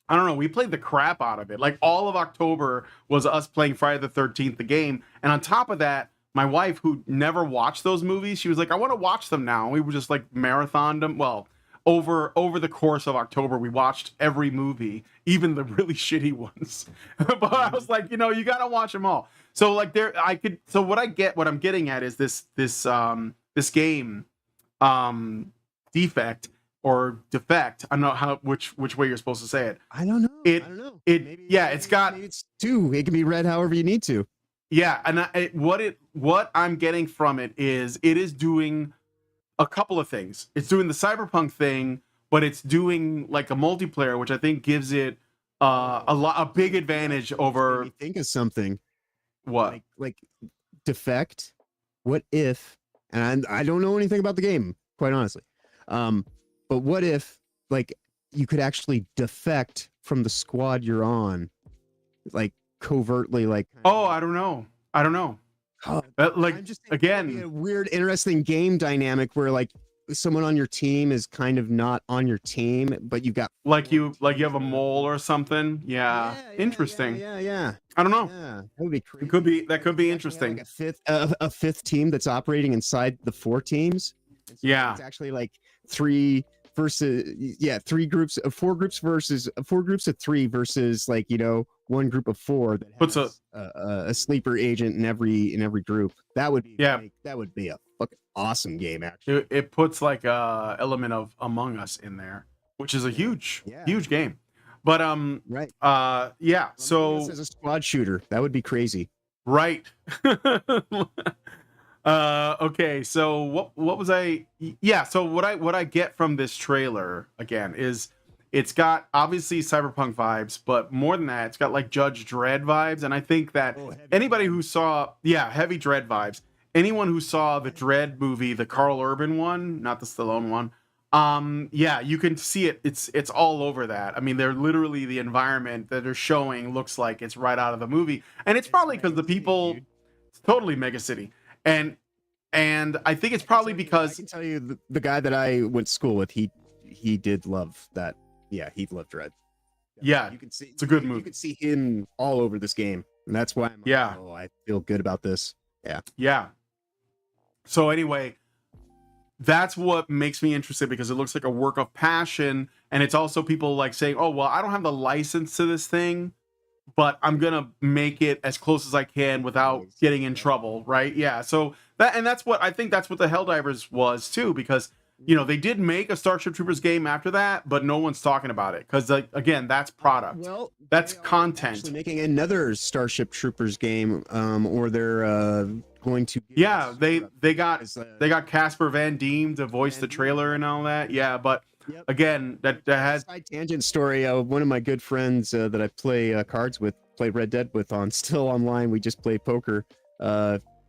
I don't know, we played the crap out of it. Like, all of October was us playing Friday the 13th, the game. And on top of that, my wife, who never watched those movies, she was like, I want to watch them now. And we were just like marathoned them. Well, over the course of October, we watched every movie, even the really shitty ones. But I was like, you gotta watch them all. So like what I'm getting at is this game, Defect or Defect. I don't know which way you're supposed to say it. I don't know. I don't know. It's two. It can be read however you need to. Yeah, and what I'm getting from it is doing a couple of things. It's doing the cyberpunk thing, but it's doing like a multiplayer, which I think gives it a big advantage over. Think of something. What? Like Defect. What if? And I don't know anything about the game, quite honestly. But what if like you could actually defect from the squad you're on, like covertly, like. Oh, I don't know. I don't know. Oh, Like I'm just thinking that'd be again, a weird, interesting game dynamic where like someone on your team is kind of not on your team, but you've got like you have a mole or something. Yeah, interesting. Yeah. I don't know. Yeah, that would be crazy. That could be Like interesting. a fifth team that's operating inside the 4 teams. And so Yeah. it's actually like 3 groups of 4 groups versus 4 groups of 3 versus like 1 group of 4 that Puts has a sleeper agent in every group. That would be that would be a fucking awesome game actually. It puts like a element of Among Us in there, which is a huge game. But Right. yeah. So as a squad shooter, that would be crazy. right. Okay. So what was I? Yeah. So what I get from this trailer again is it's got obviously cyberpunk vibes, but more than that, it's got like Judge Dredd vibes, and I think that anybody who saw heavy Dredd vibes. Anyone who saw the Dredd movie, the Carl Urban one, not the Stallone one, you can see it. It's all over that. I mean, they're literally the environment that they're showing looks like it's right out of the movie, and it's probably because the people, it's totally mega city, and I think it's probably because I can tell you the guy that I went to school with, he did love that. Yeah, he loved Dredd. Yeah, you can see it's a good movie. You can see him all over this game, and that's why I feel good about this. Yeah. So anyway, that's what makes me interested because it looks like a work of passion, and it's also people like saying, "Oh, well, I don't have the license to this thing, but I'm gonna make it as close as I can without getting in trouble." Right? Yeah. So that's what I think. That's what the Helldivers was too, because they did make a Starship Troopers game after that, but no one's talking about it because again, that's product. Well, that's content. Actually making another Starship Troopers game, or they're going to. Yeah, they got Casper Van Diem to voice the trailer and all that. Yeah, but again, that has side tangent story. One of my good friends that I play cards with, play Red Dead with on Still Online. We just play poker.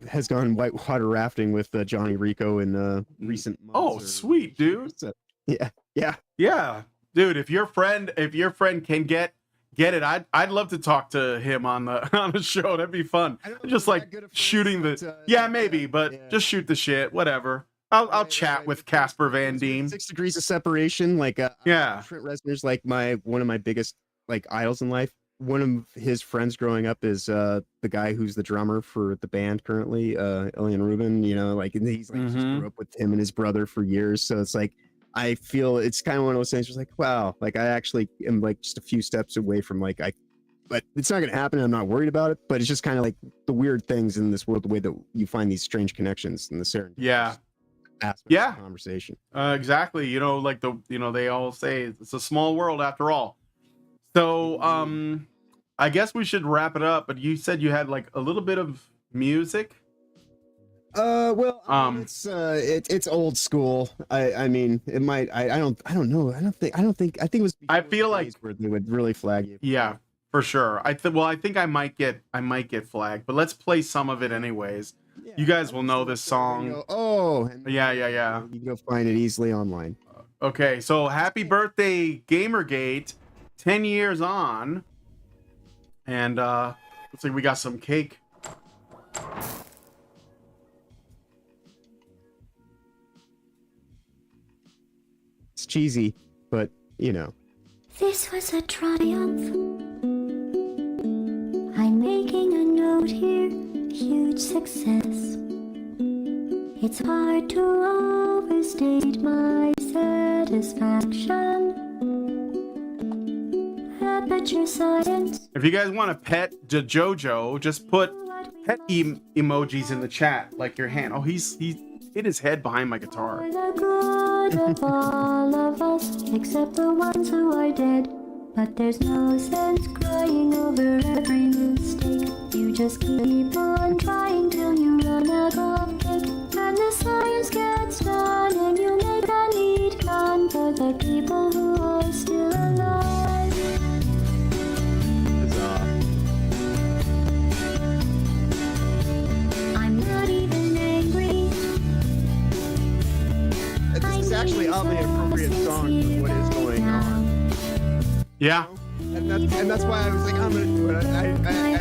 Has gone whitewater rafting with Johnny Rico in recent months. Oh, sweet, dude. So, yeah, dude. If your friend can get it, I'd love to talk to him on the show. That'd be fun. Just like shooting but just shoot the shit. Whatever. I'll chat with Casper Van Diem. 6 degrees of separation. Like Trent Reznor's like one of my biggest like idols in life. One of his friends growing up is the guy who's the drummer for the band currently, Ilian Rubin. And he's like just grew up with him and his brother for years. So it's like I feel it's kind of one of those things. It's like, wow, like I actually am like just a few steps away from but it's not going to happen. I'm not worried about it. But it's just kind of like the weird things in this world, the way that you find these strange connections and the serendipitous aspect of the conversation. Exactly. They all say it's a small world after all. So, I guess we should wrap it up. But you said you had like a little bit of music. It's old school. I mean, it might. I don't know. I think it was. I feel like where they would really flag you. Yeah, for sure. I think I might get flagged, but let's play some of it anyways. Yeah, you guys will know this song. Yeah. You can go find it easily online. Okay, so happy birthday, Gamergate. 10 years on, and looks like we got some cake. It's cheesy, but This was a triumph. I'm making a note here, huge success. It's hard to overstate my satisfaction. Science. If you guys want to pet JoJo, just put pet emojis in the chat, like your hand. Oh, he's hit his head behind my guitar. For the good of all of us, except the ones who are dead. But there's no sense crying over every mistake. You just keep on trying till you run out of cake. And the science gets done, and you make a neat gun for the people who are still alive. This is actually oddly appropriate song for what is going on. Yeah. And that's why I was like, I'm gonna do it. I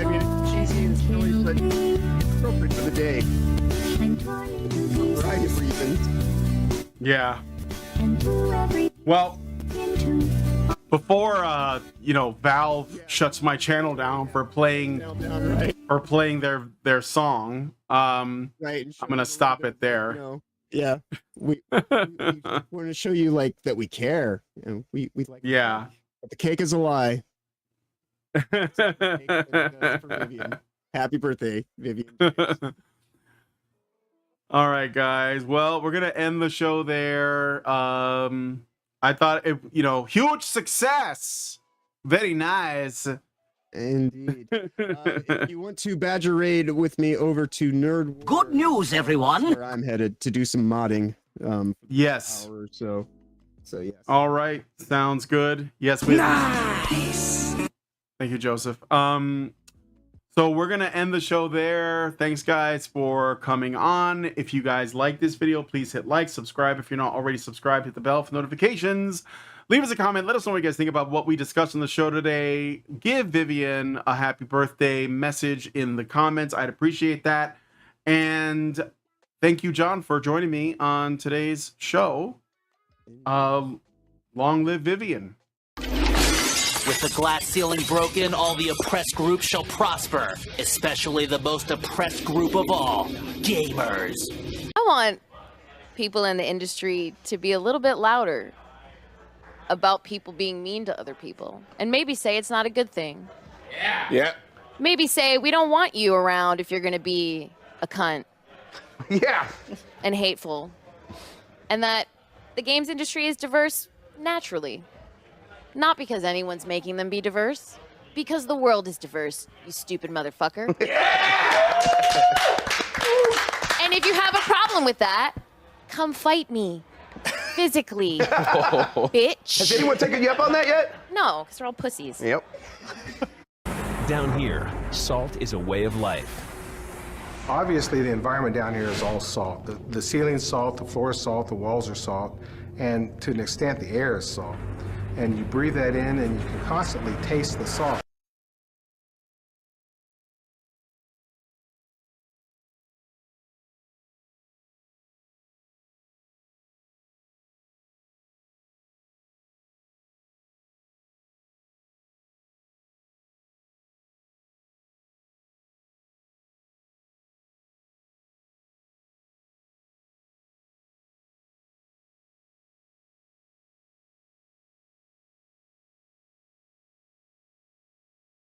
mean, it's cheesy and silly, but appropriate for the day. I'm trying to For a be variety of reasons. Yeah. and do everything Well, to before Valve shuts my channel down for playing their song, Right. I'm gonna stop it there. Yeah. We want to show you like that we care. We like. Yeah. But the cake is a lie. For Vivian. Happy birthday, Vivian. All right, guys. Well, we're gonna end the show there. I thought it, huge success. Very nice. Indeed. If you want to Badger Raid with me over to Nerd War, Good news, everyone. where I'm headed to do some modding. Yes. Hour or so. So yes. All right. Sounds good. Yes, we. Nice. Thank you, Joseph. So we're gonna end the show there. Thanks, guys, for coming on. If you guys like this video, please hit like, subscribe. If you're not already subscribed, hit the bell for notifications. Leave us a comment. Let us know what you guys think about what we discussed on the show today. Give Vivian a happy birthday message in the comments. I'd appreciate that. And thank you, John, for joining me on today's show. Long live Vivian. With the glass ceiling broken, all the oppressed groups shall prosper, especially the most oppressed group of all, gamers. I want people in the industry to be a little bit louder about people being mean to other people. And maybe say it's not a good thing. Yeah. Maybe say we don't want you around if you're going to be a cunt Yeah. and hateful. And that the games industry is diverse naturally. Not because anyone's making them be diverse. Because the world is diverse, you stupid motherfucker. And if you have a problem with that, come fight me. Physically. Bitch. Has anyone taken you up on that yet? No, because they're all pussies. Yep. Down here, salt is a way of life. Obviously, the environment down here is all salt. The ceiling's salt, the floor is salt, the walls are salt, and to an extent, the air is salt. And you breathe that in, and you can constantly taste the salt.